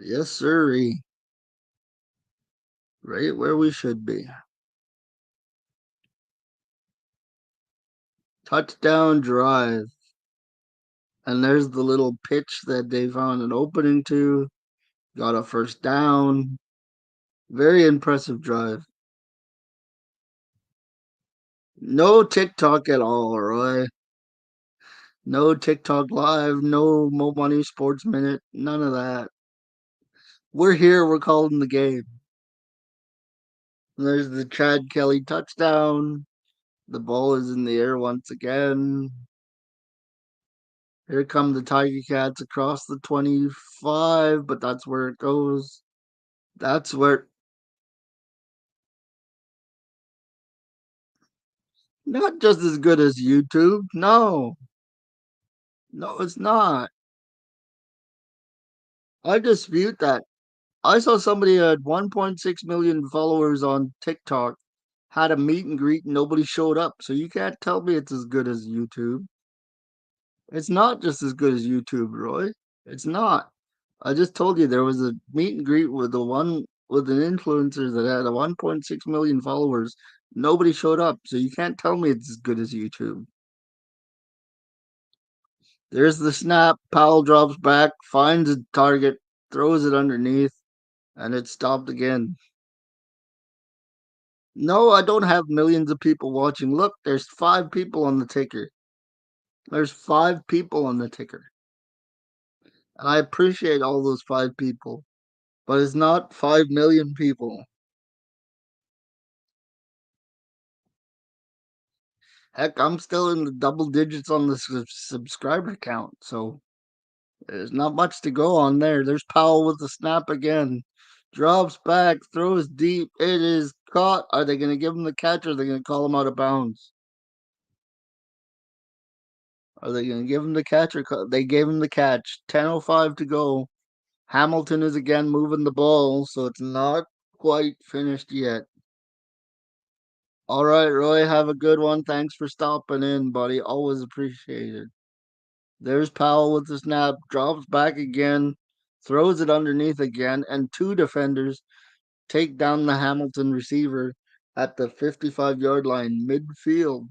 Yes, sirree. Right where we should be. Touchdown drive. And there's the little pitch that they found an opening to. Got a first down. Very impressive drive. No TikTok at all, Roy. No TikTok live, no Mo Money Sports Minute, none of that. We're here, we're calling the game. There's the Chad Kelly touchdown. The ball is in the air once again. Here come the Tiger Cats across the 25, but that's where it goes. That's where. Not just as good as YouTube. No, no, it's not. I dispute that. I saw somebody who had 1.6 million followers on TikTok had a meet and greet and nobody showed up. So you can't tell me it's as good as YouTube. It's not just as good as YouTube, Roy. It's not. I just told you there was a meet and greet with an influencer that had a 1.6 million followers. Nobody showed up, so you can't tell me it's as good as YouTube. There's the snap. Powell drops back, finds a target, throws it underneath, and it's stopped again. No, I don't have millions of people watching. Look, there's 5 people on the ticker. There's 5 people on the ticker. And I appreciate all those 5 people, but it's not 5 million people. Heck, I'm still in the double digits on the subscriber count, so there's not much to go on there. There's Powell with the snap again. Drops back, throws deep. It is caught. Are they going to give him the catch or are they going to call him out of bounds? Are they going to give him the catch or they gave him the catch? 10:05 to go. Hamilton is again moving the ball, so it's not quite finished yet. All right, Roy, have a good one. Thanks for stopping in, buddy. Always appreciated. There's Powell with the snap, drops back again, throws it underneath again, and 2 defenders take down the Hamilton receiver at the 55-yard line midfield.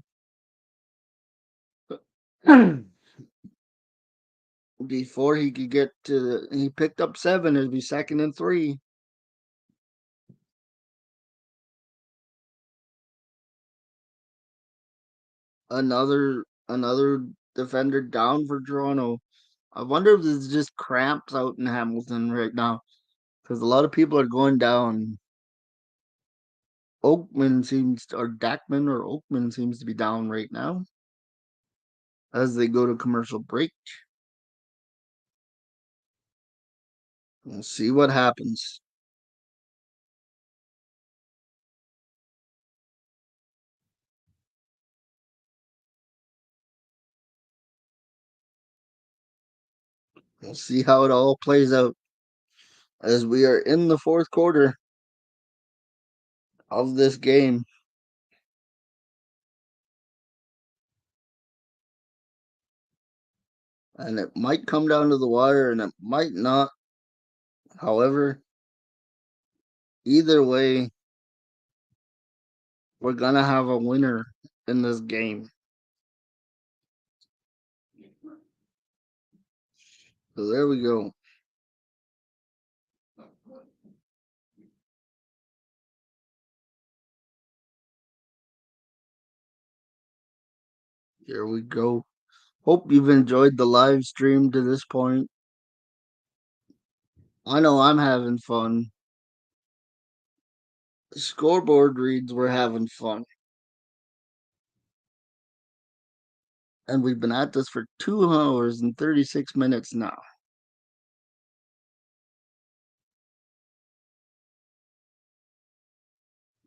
Before he could get to, he picked up 7. It'd be 2nd and 3. Another defender down for Toronto. I wonder if there's just cramps out in Hamilton right now because a lot of people are going down. Dackman or Oakman seems to be down right now as they go to commercial break. We'll see what happens. We'll see how it all plays out as we are in the fourth quarter of this game. And it might come down to the wire and it might not. However, either way, we're going to have a winner in this game. So there we go. Here we go. Hope you've enjoyed the live stream to this point. I know I'm having fun. The scoreboard reads we're having fun. And we've been at this for 2 hours and 36 minutes now.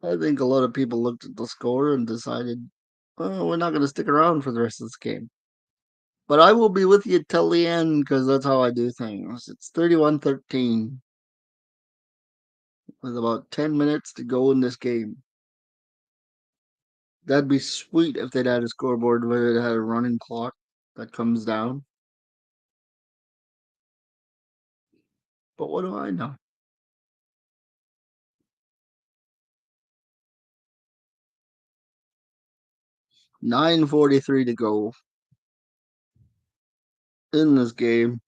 I think a lot of people looked at the score and decided, oh, we're not going to stick around for the rest of this game. But I will be with you till the end because that's how I do things. It's 31-13 with about 10 minutes to go in this game. That'd be sweet if they'd had a scoreboard where it had a running clock that comes down. But what do I know? 9:43 to go in this game.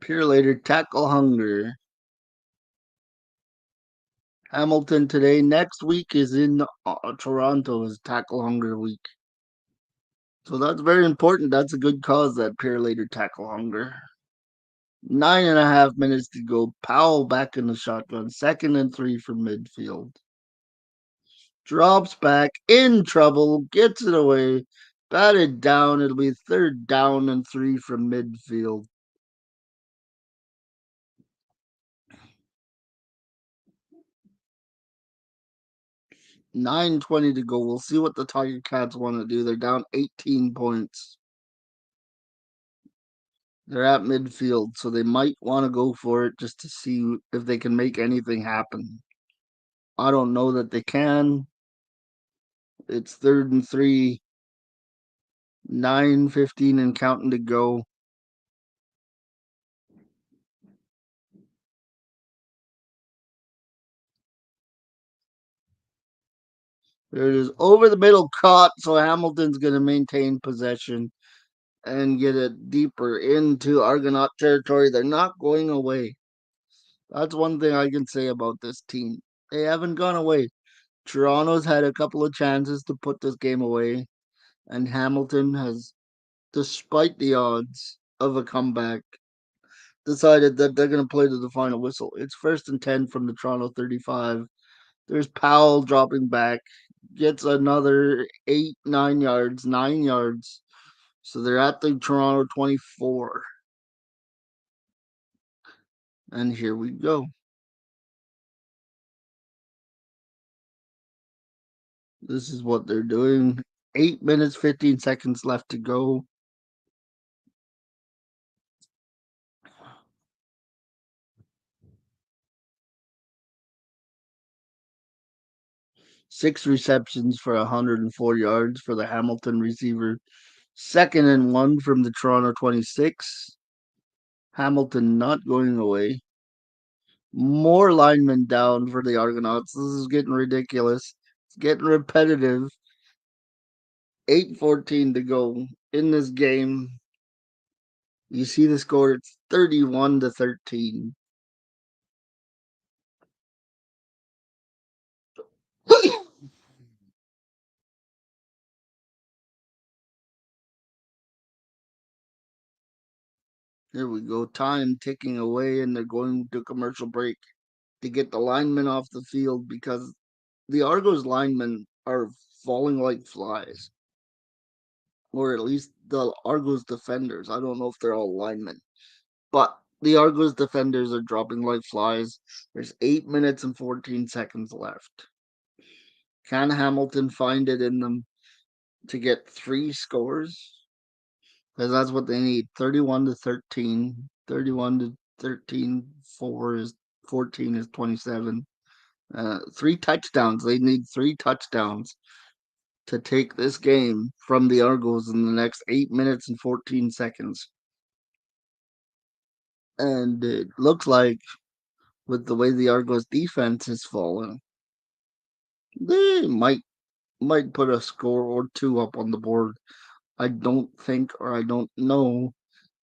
Pure later tackle hunger. Hamilton today. Next week is in Toronto's tackle hunger week. So that's very important. That's a good cause, that pure later tackle hunger. 9.5 minutes to go. Powell back in the shotgun. 2nd and 3 from midfield. Drops back in trouble. Gets it away. Batted down. It'll be 3rd down and 3 from midfield. 9:20 to go. We'll see what the Tiger Cats want to do. They're down 18 points. They're at midfield, so they might want to go for it just to see if they can make anything happen. I don't know that they can. It's 3rd and 3, 9:15 and counting to go. There it is, over the middle, caught. So Hamilton's going to maintain possession and get it deeper into Argonaut territory. They're not going away. That's one thing I can say about this team. They haven't gone away. Toronto's had a couple of chances to put this game away, and Hamilton has, despite the odds of a comeback, decided that they're going to play to the final whistle. It's 1st and 10 from the Toronto 35. There's Powell dropping back, gets another 8, 9 yards, 9 yards. So they're at the Toronto 24. And here we go. This is what they're doing. 8 minutes, 15 seconds left to go. 6 receptions for 104 yards for the Hamilton receiver. 2nd and 1 from the Toronto 26. Hamilton not going away. More linemen down for the Argonauts. This is getting ridiculous. It's getting repetitive. 8:14 to go in this game. You see the score, it's 31-13. Here we go. Time ticking away, and they're going to commercial break to get the linemen off the field because the Argos linemen are falling like flies. Or at least the Argos defenders. I don't know if they're all linemen. but the Argos defenders are dropping like flies. There's 8 minutes and 14 seconds left. Can Hamilton find it in them to get 3 scores? Because that's what they need. 31 to 13. 31 to 13. 14 is 27. 3 touchdowns. They need 3 touchdowns to take this game from the Argos in the next 8 minutes and 14 seconds. And it looks like, with the way the Argos defense is falling, they might put a score or two up on the board. I don't think, or I don't know,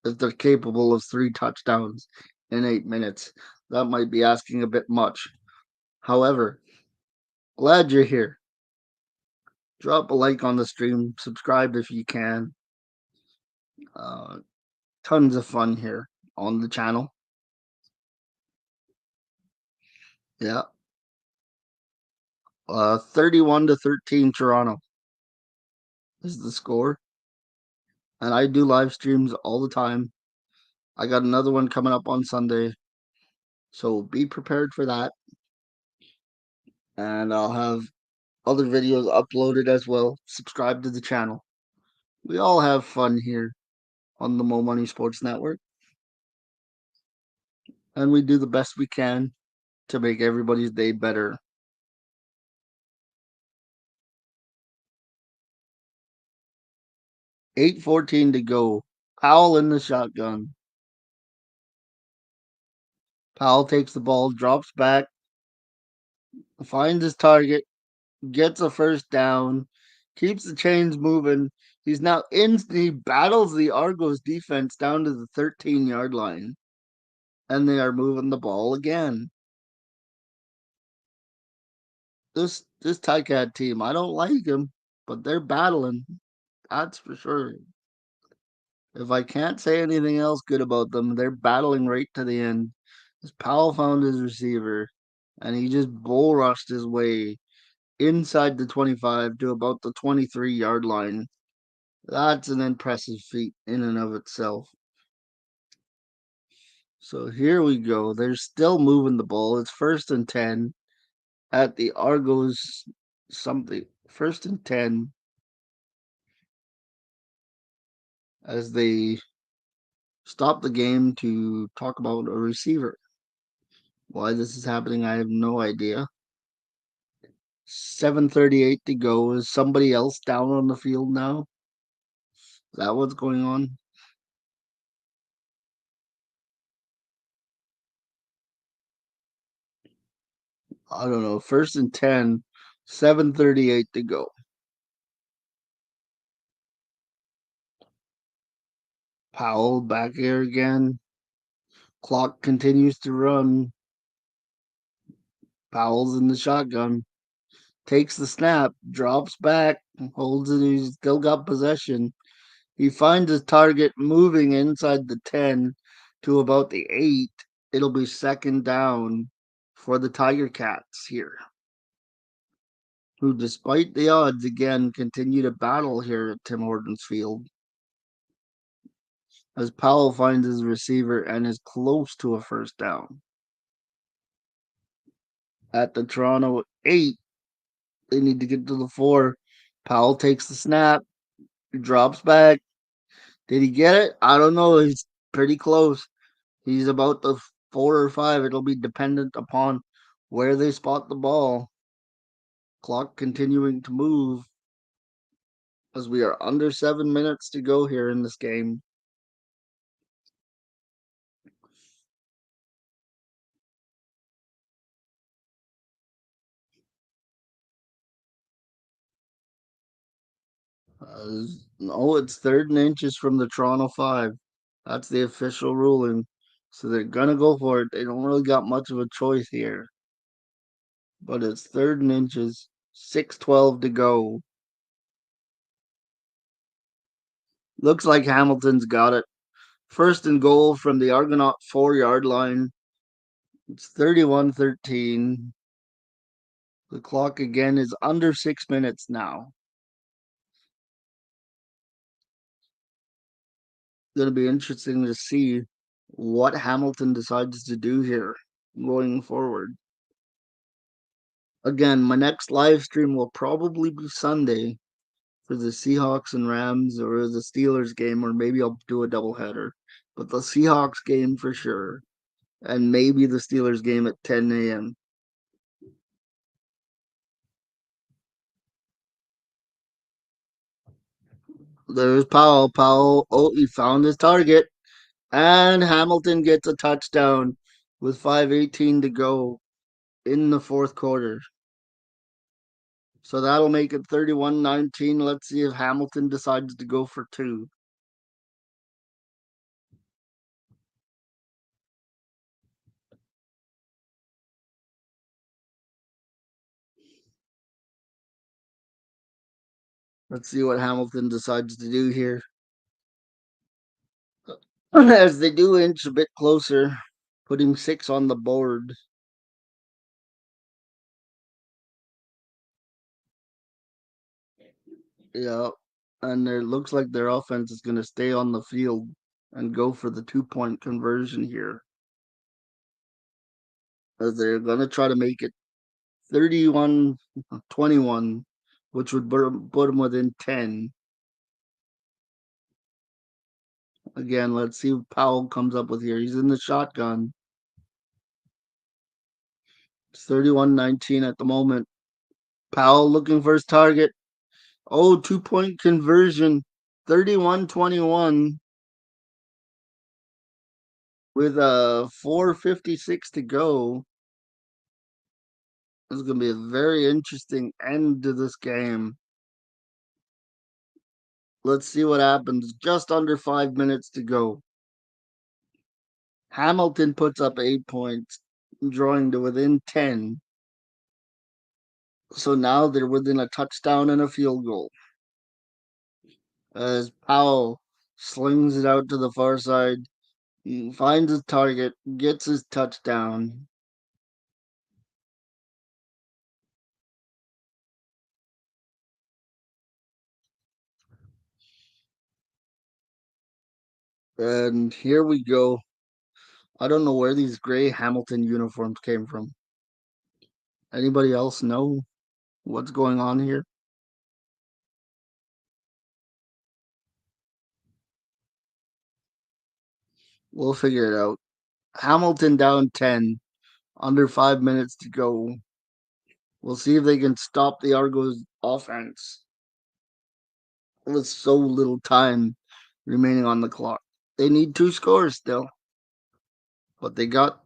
if they're capable of 3 touchdowns in 8 minutes. That might be asking a bit much. However, glad you're here. Drop a like on the stream, subscribe if you can. Uh, Tons of fun here on the channel. Yeah. 31 to 13 Toronto is the score. And I do live streams all the time. I got another one coming up on Sunday. So be prepared for that. And I'll have other videos uploaded as well. Subscribe to the channel. We all have fun here on the Mo Money Sports Network. And we do the best we can to make everybody's day better. 8:14 to go. Powell in the shotgun. Powell takes the ball, drops back, finds his target, gets a first down, keeps the chains moving. He battles the Argos defense down to the 13-yard line, and they are moving the ball again. This Ticat team, I don't like them, but they're battling. That's for sure. If I can't say anything else good about them, they're battling right to the end. As Powell found his receiver, and he just bull rushed his way inside the 25 to about the 23-yard line. That's an impressive feat in and of itself. So here we go. They're still moving the ball. It's 1st and 10 at the Argos something. 1st and 10 as they stop the game to talk about a receiver. Why this is happening, I have no idea. 7:38 to go. Is somebody else down on the field now? Is that what's going on? I don't know. 1st and 10, 7:38 to go. Powell back here again. Clock continues to run. Powell's in the shotgun. Takes the snap, drops back, holds it. He's still got possession. He finds his target moving inside the 10 to about the 8. It'll be 2nd down for the Tiger Cats here, who, despite the odds, again continue to battle here at Tim Hortons Field. As Powell finds his receiver and is close to a first down. At the Toronto 8, they need to get to the 4. Powell takes the snap, drops back. Did he get it? I don't know. He's pretty close. He's about the 4 or 5. It'll be dependent upon where they spot the ball. Clock continuing to move as we are under 7 minutes to go here in this game. No, it's 3rd and inches from the Toronto 5. That's the official ruling. So they're going to go for it. They don't really got much of a choice here. But it's 3rd and inches. 6:12 to go. Looks like Hamilton's got it. 1st and goal from the Argonaut 4-yard line. It's 31-13. The clock again is under 6 minutes now. Going to be interesting to see what Hamilton decides to do here going forward. Again, my next live stream will probably be Sunday for the Seahawks and Rams or the Steelers game, or maybe I'll do a doubleheader. But the Seahawks game for sure, and maybe the Steelers game at 10 a.m. There's Powell. Powell, oh, he found his target. And Hamilton gets a touchdown with 5:18 to go in the fourth quarter. So that'll make it 31-19. Let's see if Hamilton decides to go for two. Let's see what Hamilton decides to do here. As they do inch a bit closer, putting 6 on the board. Yeah. And it looks like their offense is going to stay on the field and go for the 2-point conversion here. As they're going to try to make it 31-21, which would put them within 10. Again, let's see what Powell comes up with here. He's in the shotgun. It's 31-19 at the moment. Powell looking for his target. Oh, 2-point conversion. 31-21 with 4:56 to go. This is going to be a very interesting end to this game. Let's see what happens. Just under 5 minutes to go. Hamilton puts up 8 points, drawing to within 10. So now they're within a touchdown and a field goal. As Powell slings it out to the far side, he finds his target, gets his touchdown. And here we go. I don't know where these gray Hamilton uniforms came from. Anybody else know what's going on here? We'll figure it out. Hamilton down 10, under 5 minutes to go. We'll see if they can stop the Argos offense with so little time remaining on the clock. They need 2 scores still, but they got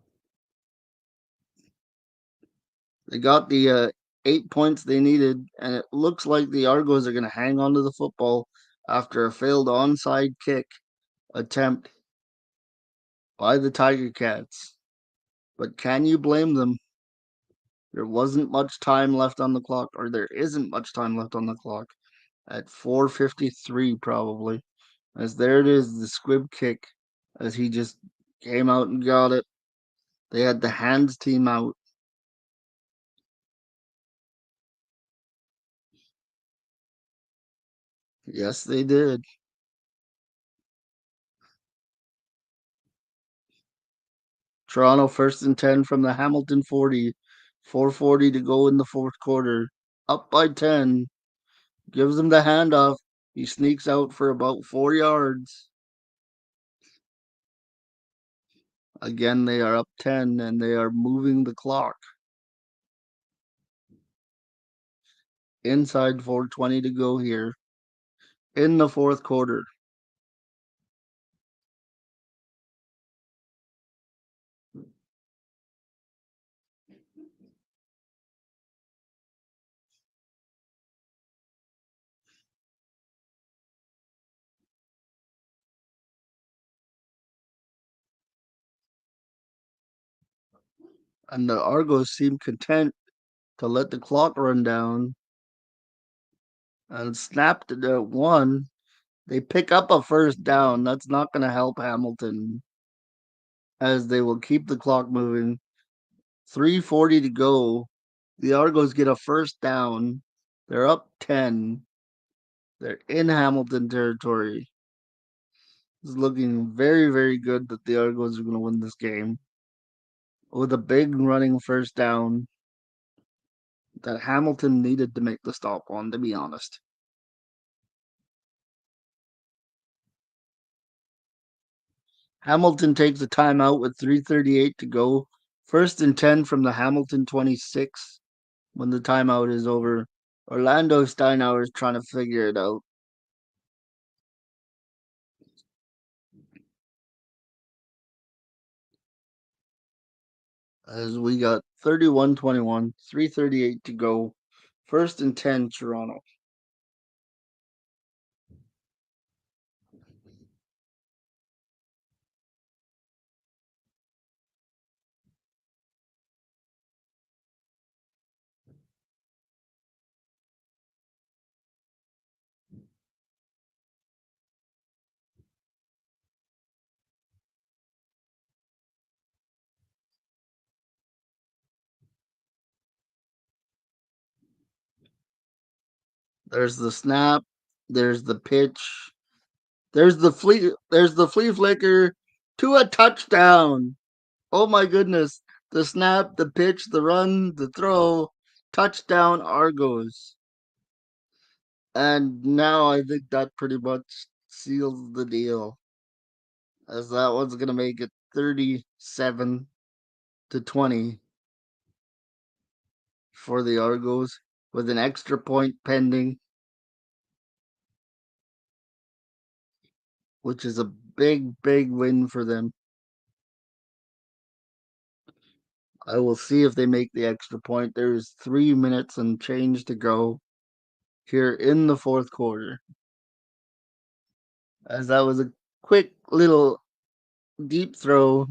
the 8 points they needed, and it looks like the Argos are going to hang on to the football after a failed onside kick attempt by the Tiger Cats. But can you blame them? There wasn't much time left on the clock, or there isn't much time left on the clock at 4:53 probably. As there it is, the squib kick, as he just came out and got it. They had the hands team out. Yes, they did. Toronto 1st and 10 from the Hamilton 40. 4:40 to go in the fourth quarter. Up by 10. Gives him the handoff. He sneaks out for about 4 yards. Again, they are up 10 and they are moving the clock. Inside 4:20 to go here in the fourth quarter. And the Argos seem content to let the clock run down and snapped it at 1. They pick up a first down. That's not going to help Hamilton, as they will keep the clock moving. 3:40 to go. The Argos get a first down. They're up 10. They're in Hamilton territory. It's looking very, very good that the Argos are going to win this game with a big running first down that Hamilton needed to make the stop on, to be honest. Hamilton takes a timeout with 3:38 to go. First and 10 from the Hamilton 26 when the timeout is over. Orlando Steinauer is trying to figure it out. As we got 31-21, 3:38 to go. First and 10, Toronto. There's the snap. There's the pitch. There's the flea flicker to a touchdown. Oh my goodness. The snap, the pitch, the run, the throw, touchdown Argos. And now I think that pretty much seals the deal. As that one's gonna make it 37-20 for the Argos with an extra point pending, which is a big, big win for them. I will see if they make the extra point. There's 3 minutes and change to go here in the fourth quarter. As that was a quick little deep throw,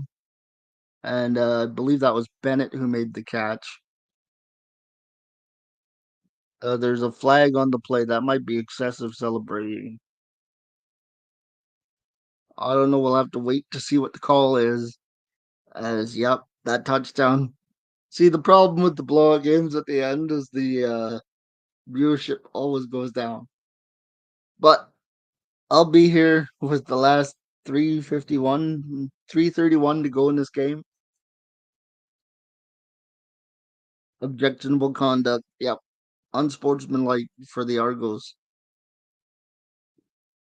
and I believe that was Bennett who made the catch. There's a flag on the play. That might be excessive celebrating. I don't know. We'll have to wait to see what the call is. As, yep, that touchdown. See, the problem with the blowout games at the end is the viewership always goes down. But I'll be here with the last 331 to go in this game. Objectionable conduct. Yep. Unsportsmanlike for the Argos.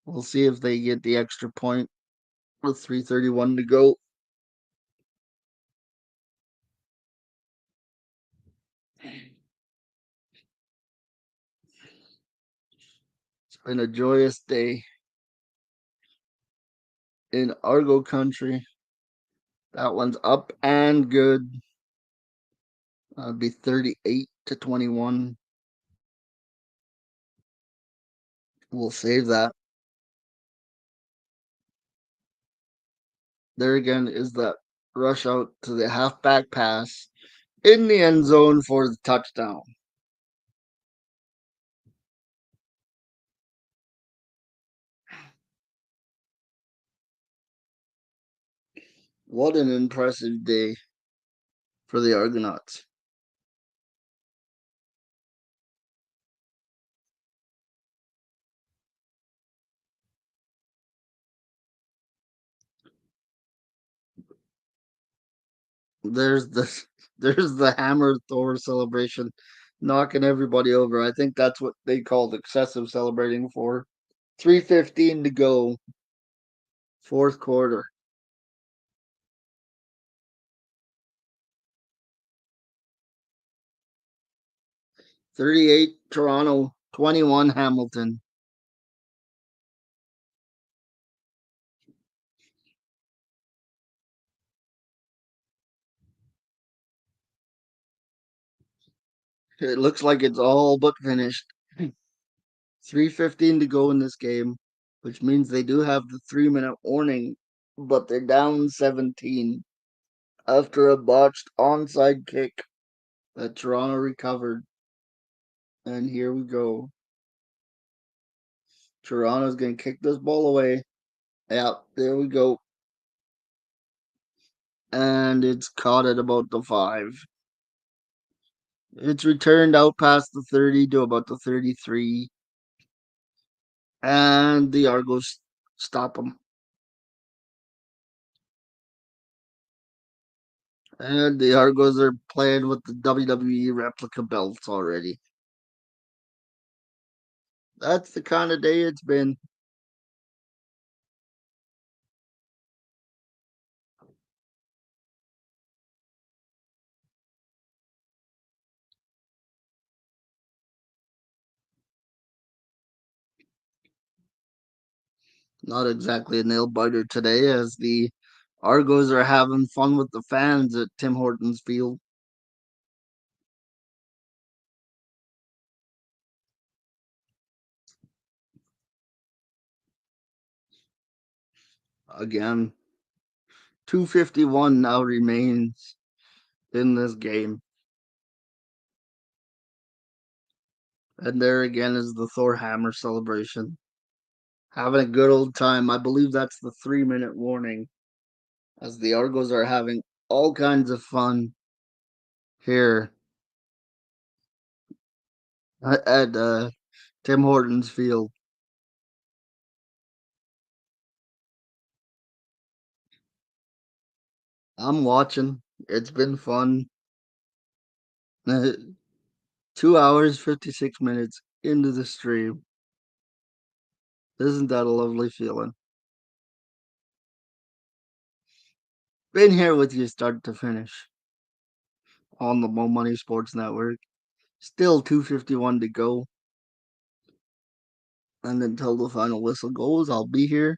We'll see if they get the extra point with 3:31 to go. It's been a joyous day in Argo country. That one's up and good. That'd be 38-21. We'll save that. There again is that rush out to the halfback pass in the end zone for the touchdown. What an impressive day for the Argonauts. There's the there's the hammer Thor celebration, knocking everybody over. I think that's what they called excessive celebrating for. 3:15 to go, fourth quarter. 38 Toronto, 21 Hamilton. It looks like it's all but finished. 3:15 to go in this game, which means they do have the 3-minute warning, but they're down 17 after a botched onside kick that Toronto recovered. And here we go. Toronto's going to kick this ball away. Yeah, there we go. And it's caught at about the 5. It's returned out past the 30 to about the 33. And the Argos stop them. And the Argos are playing with the WWE replica belts already. That's the kind of day it's been. Not exactly a nail biter today, as the Argos are having fun with the fans at Tim Hortons Field. Again, 251 now remains in this game. And there again is the Thor Hammer celebration. Having a good old time. I believe that's the 3-minute warning, as the Argos are having all kinds of fun here at Tim Hortons Field. I'm watching. It's been fun. 2 hours, 56 minutes into the stream. Isn't that a lovely feeling? Been here with you start to finish on the Mo Money Sports Network. Still 251 to go. And until the final whistle goes, I'll be here.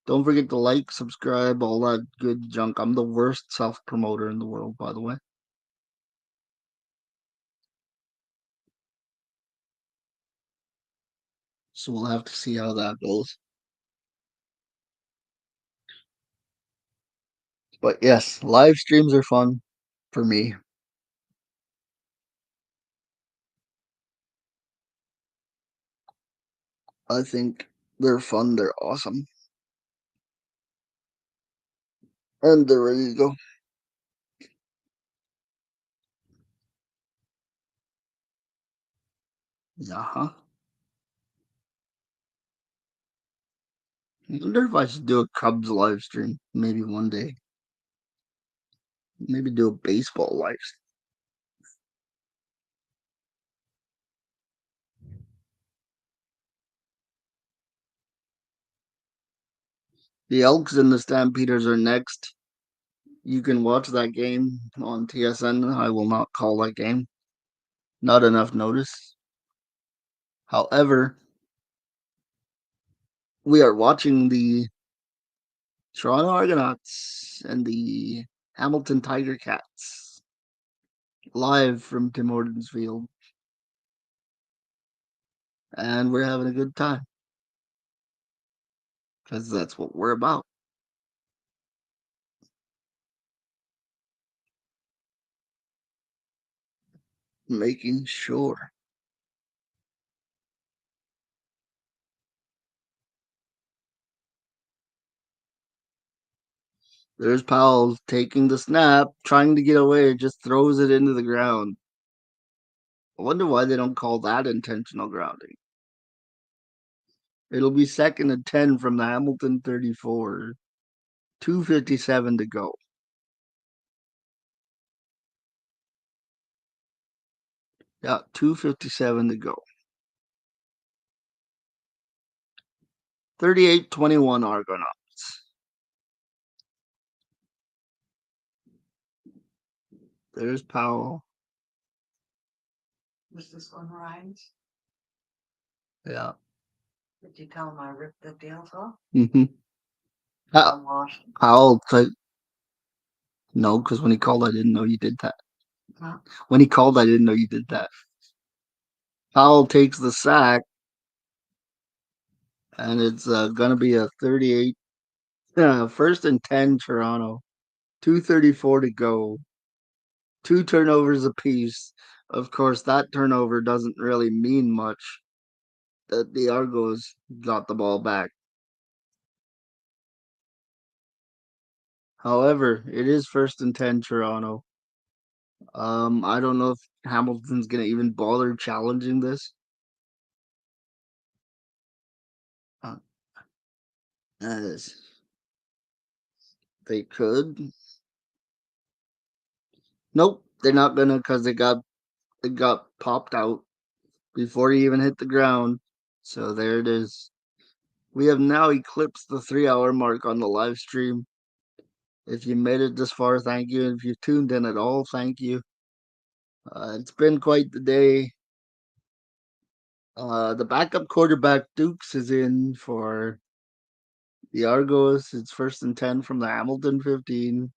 Don't forget to like, subscribe, all that good junk. I'm the worst self promoter in the world, by the way. So we'll have to see how that goes. But yes, live streams are fun for me. I think they're fun, they're awesome. And they're ready to go. Yeah, huh? I wonder if I should do a Cubs live stream maybe one day. Maybe do a baseball live stream. The Elks and the Stampeders are next. You can watch that game on TSN. I will not call that game. Not enough notice. However, we are watching the Toronto Argonauts and the Hamilton Tiger Cats live from Tim Hortons Field. And we're having a good time because that's what we're about. Making sure. There's Powell taking the snap, trying to get away, just throws it into the ground. I wonder why they don't call that intentional grounding. It'll be 2nd and 10 from the Hamilton 34. 2:57 to go. Yeah, 2:57 to go. 38-21 Argonauts. There's Powell. Was this one Ryan's? Yeah. Did you tell him I ripped the deals off? Mm-hmm. Powell, no, because when he called, I didn't know you did that. Huh? When he called, I didn't know you did that. Powell takes the sack, and it's going to be a 38. 1st and 10 Toronto. 2:34 to go. Two turnovers apiece. Of course, that turnover doesn't really mean much. The Argos got the ball back. However, it is 1st and 10 Toronto. I don't know if Hamilton's gonna even bother challenging this. Uh, as they could. Nope, they're not gonna because it got popped out before he even hit the ground. So there it is. We have now eclipsed the 3 hour mark on the live stream. If you made it this far, thank you. And if you tuned in at all, thank you. It's been quite the day. The backup quarterback Dukes is in for the Argos. It's 1st and 10 from the Hamilton 15.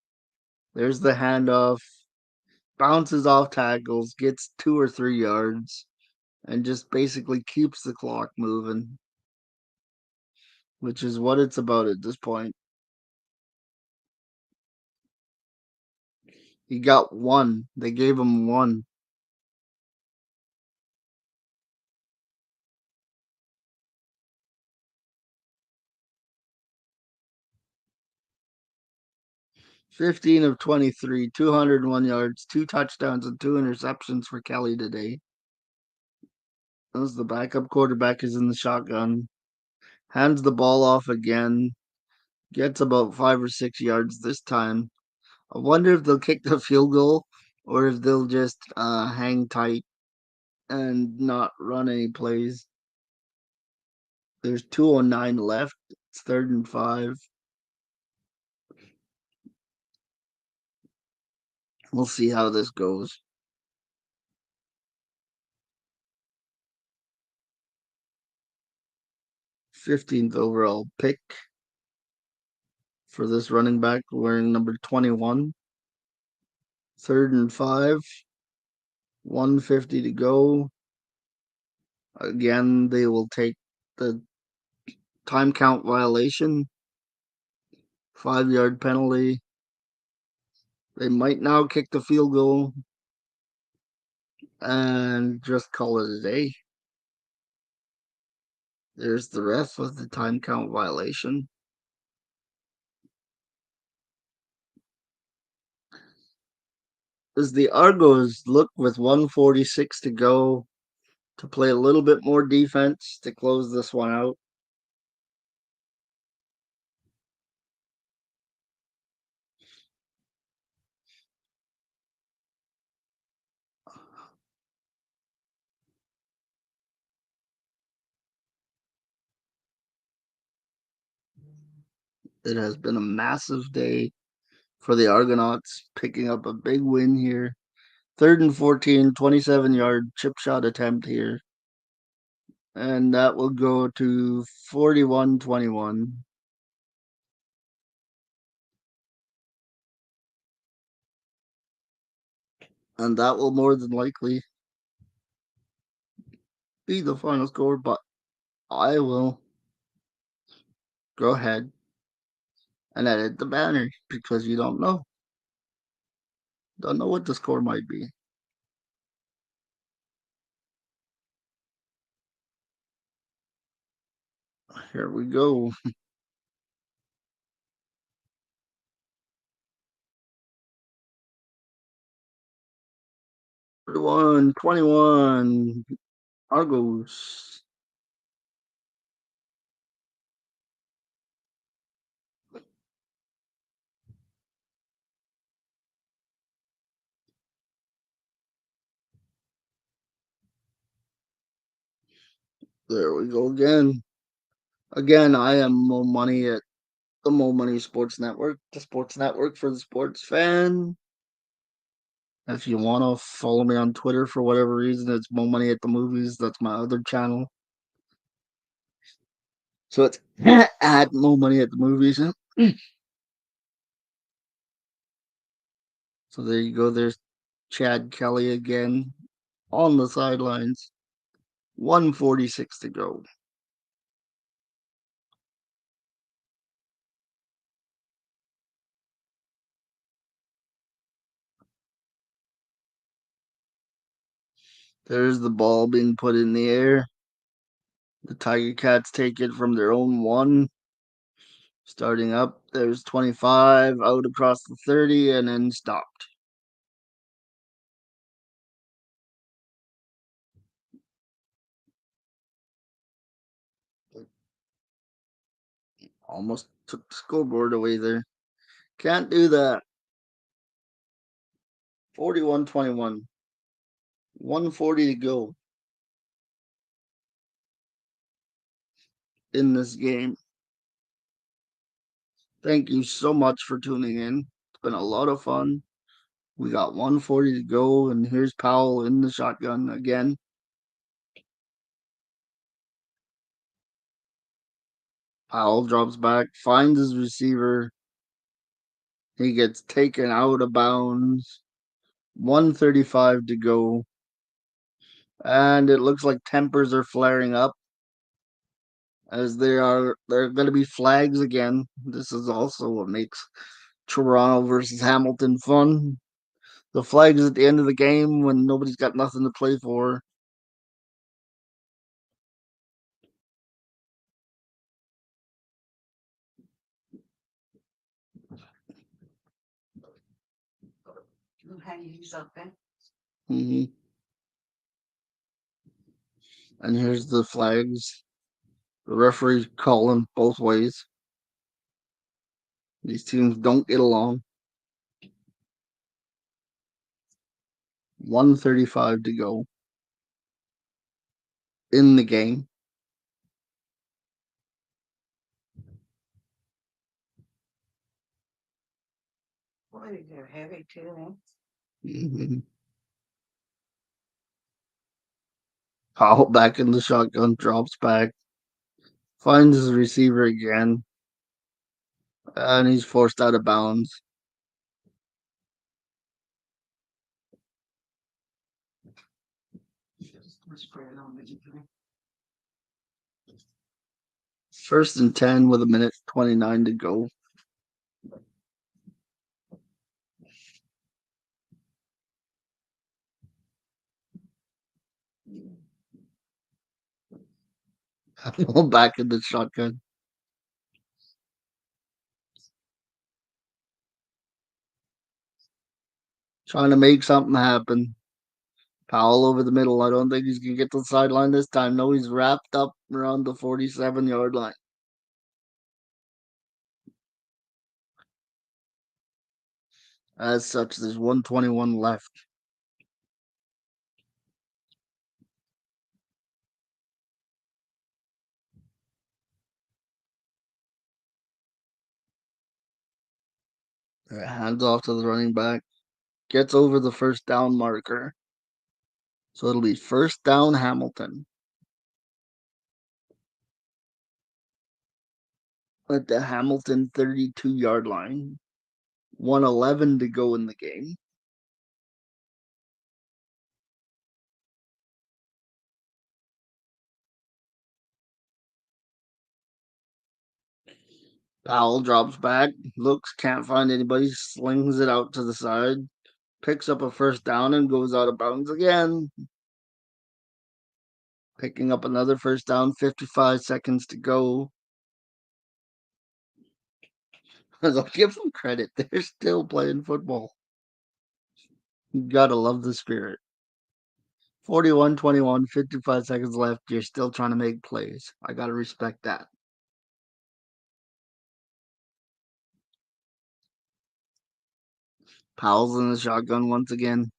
There's the handoff. Bounces off tackles, gets 2 or 3 yards, and just basically keeps the clock moving, which is what it's about at this point. He got one. They gave him one. Fifteen of 23, 201 yards, 2 touchdowns, and 2 interceptions for Kelly today. As the backup quarterback is in the shotgun, hands the ball off again, gets about 5 or 6 yards this time. I wonder if they'll kick the field goal or if they'll just hang tight and not run any plays. There's 2:09 left. It's 3rd and 5. We'll see how this goes. 15th overall pick for this running back wearing number 21. 3rd and 5. 150 to go. Again, they will take the time count violation. 5 yard penalty. They might now kick the field goal and just call it a day. There's the ref with the time count violation. As the Argos look with 146 to go to play a little bit more defense to close this one out. It has been a massive day for the Argonauts, picking up a big win here. 3rd and 14, 27-yard chip shot attempt here. And that will go to 41-21. And that will more than likely be the final score, but I will go ahead and edit the banner because you don't know. Don't know what the score might be. Here we go. 21 Argos. There we go again. Again, I am Mo Money at the Mo Money Sports Network, the sports network for the sports fan. If you want to follow me on Twitter for whatever reason, it's Mo Money at the Movies. That's my other channel. So it's at Mo Money at the Movies. So there you go. There's Chad Kelly again on the sidelines. 146 to go. There's the ball being put in the air. The Tiger Cats take it from their own 1. Starting up, there's 25 out across the 30 and then stopped. Almost took the scoreboard away there. Can't do that. 41-21. 140 to go in this game. Thank you so much for tuning in. It's been a lot of fun. We got 140 to go, and here's Powell in the shotgun again. Powell drops back, finds his receiver. He gets taken out of bounds. 135 to go. And it looks like tempers are flaring up as they're going to be flags again. This is also what makes Toronto versus Hamilton fun. The flags at the end of the game when nobody's got nothing to play for. You hang these up then? Mm-hmm. And here's the flags. The referee's calling both ways. These teams don't get along. 135 to go in the game. Boy, they're heavy too, Mm-hmm. Powell back in the shotgun, drops back, finds his receiver again, and he's forced out of bounds. First and 10 with 1:29 to go. Back in the shotgun. Trying to make something happen. Powell over the middle. I don't think he's going to get to the sideline this time. No, he's wrapped up around the 47-yard line. As such, there's 121 left. Hands off to the running back. Gets over the first down marker. So it'll be first down Hamilton. At the Hamilton 32-yard line. 111 to go in the game. Powell drops back, looks, can't find anybody, slings it out to the side, picks up a first down and goes out of bounds again. Picking up another first down, 55 seconds to go. I'll give them credit. They're still playing football. You gotta love the spirit. 41-21, 55 seconds left. You're still trying to make plays. I gotta respect that. Powell's in the shotgun once again.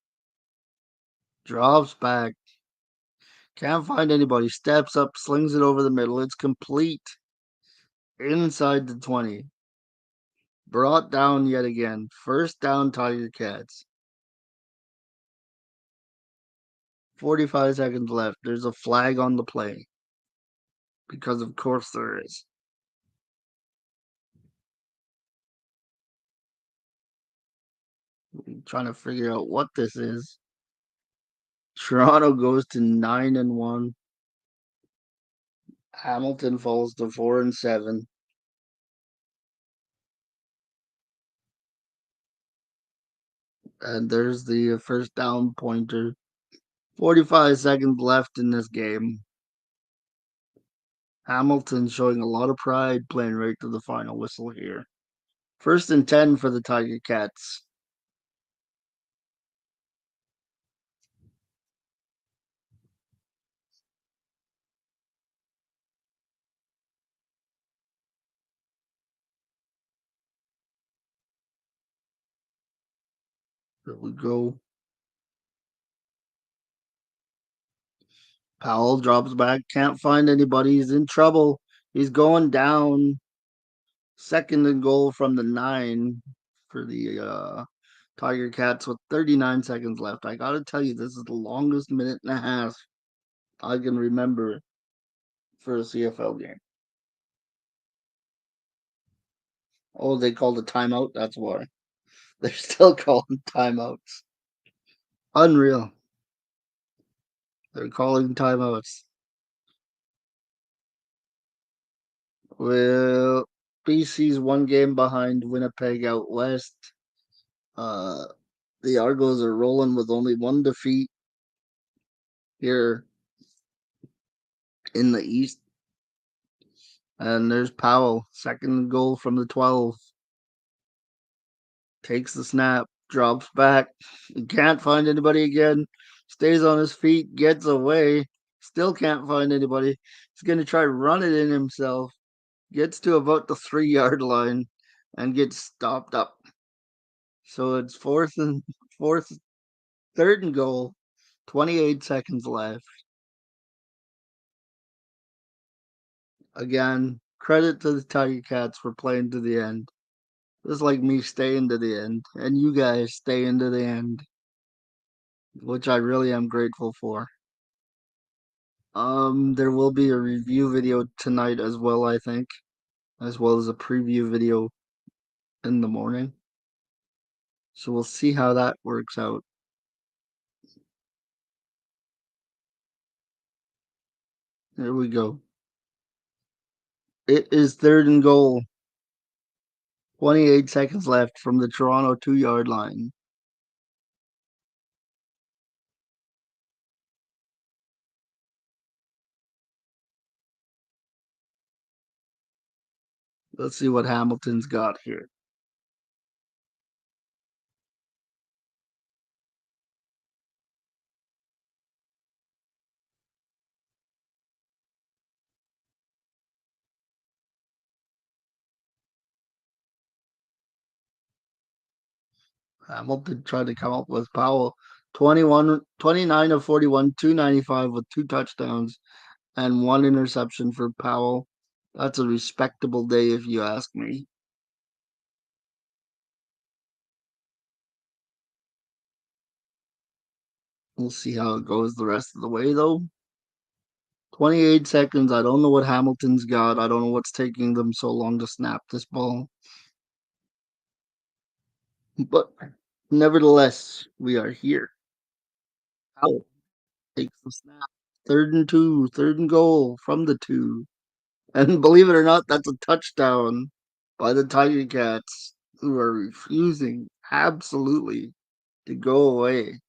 Drops back. Can't find anybody. Steps up, slings it over the middle. It's complete. Inside the 20. Brought down yet again. First down, Tiger Cats. 45 seconds left. There's a flag on the play. Because of course there is. I'm trying to figure out what this is. Toronto goes to 9-1. Hamilton falls to 4-7. And there's the first down pointer. 45 seconds left in this game. Hamilton showing a lot of pride playing right to the final whistle here. First and 10 for the Tiger Cats. Here we go. Powell drops back, can't find anybody. He's in trouble. He's going down. Second and goal from the 9 for the Tiger Cats with 39 seconds left. I gotta tell you, this is the longest minute and a half I can remember for a CFL game. Oh, they called a timeout? That's why. They're still calling timeouts. Unreal. They're calling timeouts. Well, BC's one game behind Winnipeg out west. Uh, the Argos are rolling with only one defeat here in the East. And there's Powell, second goal from the 12. Takes the snap, drops back. He can't find anybody again. Stays on his feet, gets away. Still can't find anybody. He's going to try run it in himself. Gets to about the 3 yard line and gets stopped up. So it's fourth, third and goal. 28 seconds left. Again, credit to the Tiger Cats for playing to the end. Just like me staying to the end, and you guys staying to the end, which I really am grateful for. There will be a review video tonight as well, I think, as well as a preview video in the morning. So we'll see how that works out. Here we go. It is third and goal. 28 seconds left from the Toronto 2 yard line. Let's see what Hamilton's got here. Hamilton tried to come up with Powell. 29 of 41, 295 with 2 touchdowns and 1 interception for Powell. That's a respectable day if you ask me. We'll see how it goes the rest of the way, though. 28 seconds. I don't know what Hamilton's got. I don't know what's taking them so long to snap this ball. But nevertheless, we are here. Powell takes the snap. Third and 2, third and goal from the 2. And believe it or not, that's a touchdown by the Tiger Cats, who are refusing absolutely to go away,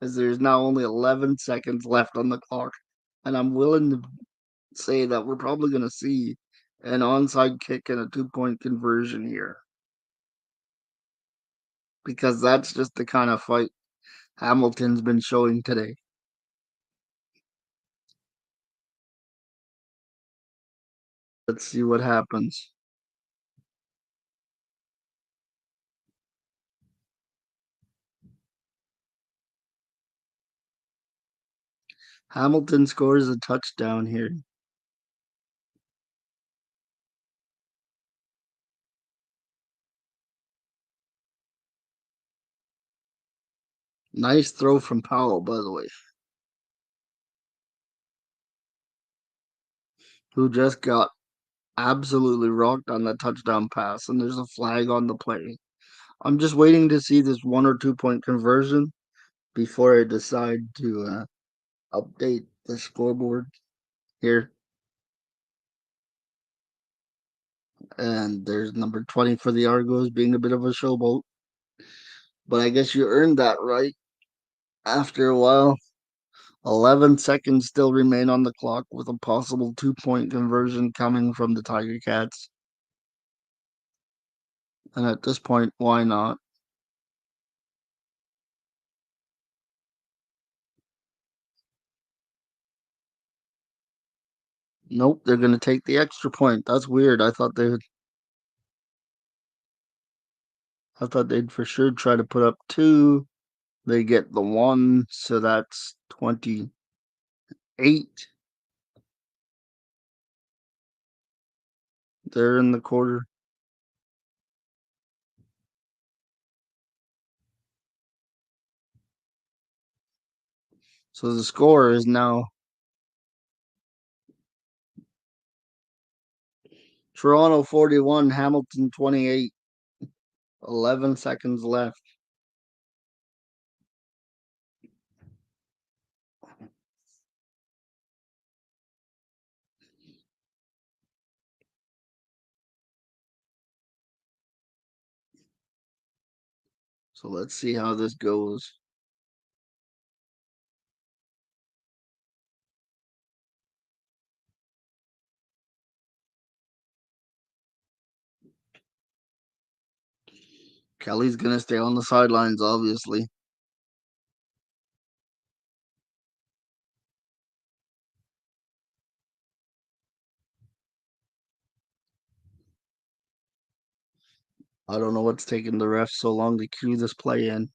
as there's now only 11 seconds left on the clock. And I'm willing to say that we're probably going to see an onside kick and a 2 point conversion here, because that's just the kind of fight Hamilton's been showing today. Let's see what happens. Hamilton scores a touchdown here. Nice throw from Powell, by the way, who just got absolutely rocked on that touchdown pass, and there's a flag on the play. I'm just waiting to see this 1 or 2 point conversion before I decide to update the scoreboard here. And there's number 20 for the Argos being a bit of a showboat. But I guess you earned that right after a while. 11 seconds still remain on the clock with a possible 2 point conversion coming from the Tiger Cats. And at this point, why not? Nope, they're going to take the extra point. That's weird. I thought they'd for sure try to put up 2. They get the 1, so that's 20. 8. They're in the quarter. So the score is now Toronto 41, Hamilton 28. 11 seconds left. So let's see how this goes. Kelly's going to stay on the sidelines, obviously. I don't know what's taking the refs so long to cue this play in.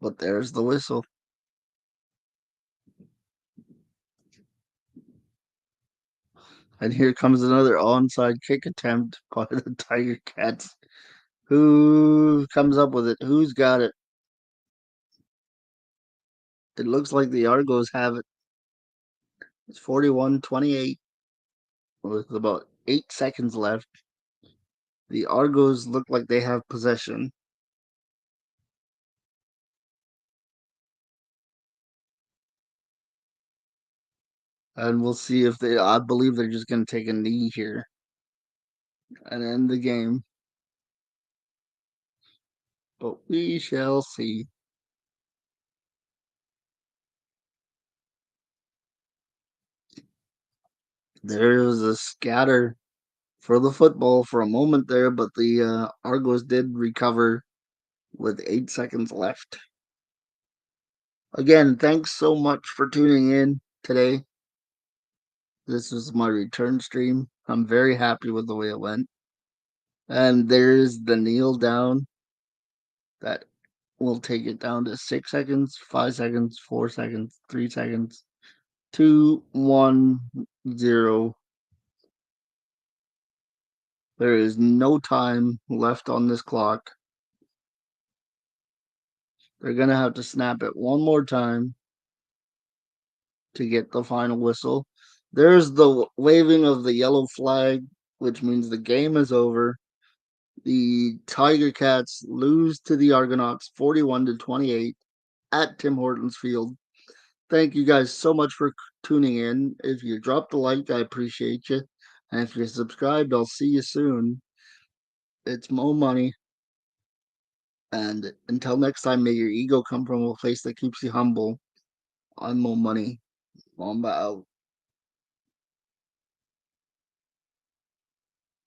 But there's the whistle. And here comes another onside kick attempt by the Tiger Cats. Who comes up with it? Who's got it? It looks like the Argos have it. It's 41-28 with about 8 seconds left. The Argos look like they have possession. And we'll see if I believe they're just going to take a knee here and end the game. But we shall see. There was a scatter for the football for a moment there, but the Argos did recover with 8 seconds left. Again, thanks so much for tuning in today. This is my return stream. I'm very happy with the way it went. And there's the kneel down that will take it down to 6 seconds, 5 seconds, 4 seconds, 3 seconds, 2, 1, 0. There is no time left on this clock. They're going to have to snap it one more time to get the final whistle. There's the waving of the yellow flag, which means the game is over. The Tiger Cats lose to the Argonauts 41-28 at Tim Hortons Field. Thank you guys so much for tuning in. If you dropped a like, I appreciate you. And if you're subscribed, I'll see you soon. It's Mo Money. And until next time, may your ego come from a place that keeps you humble. I'm Mo Money. Mamba out.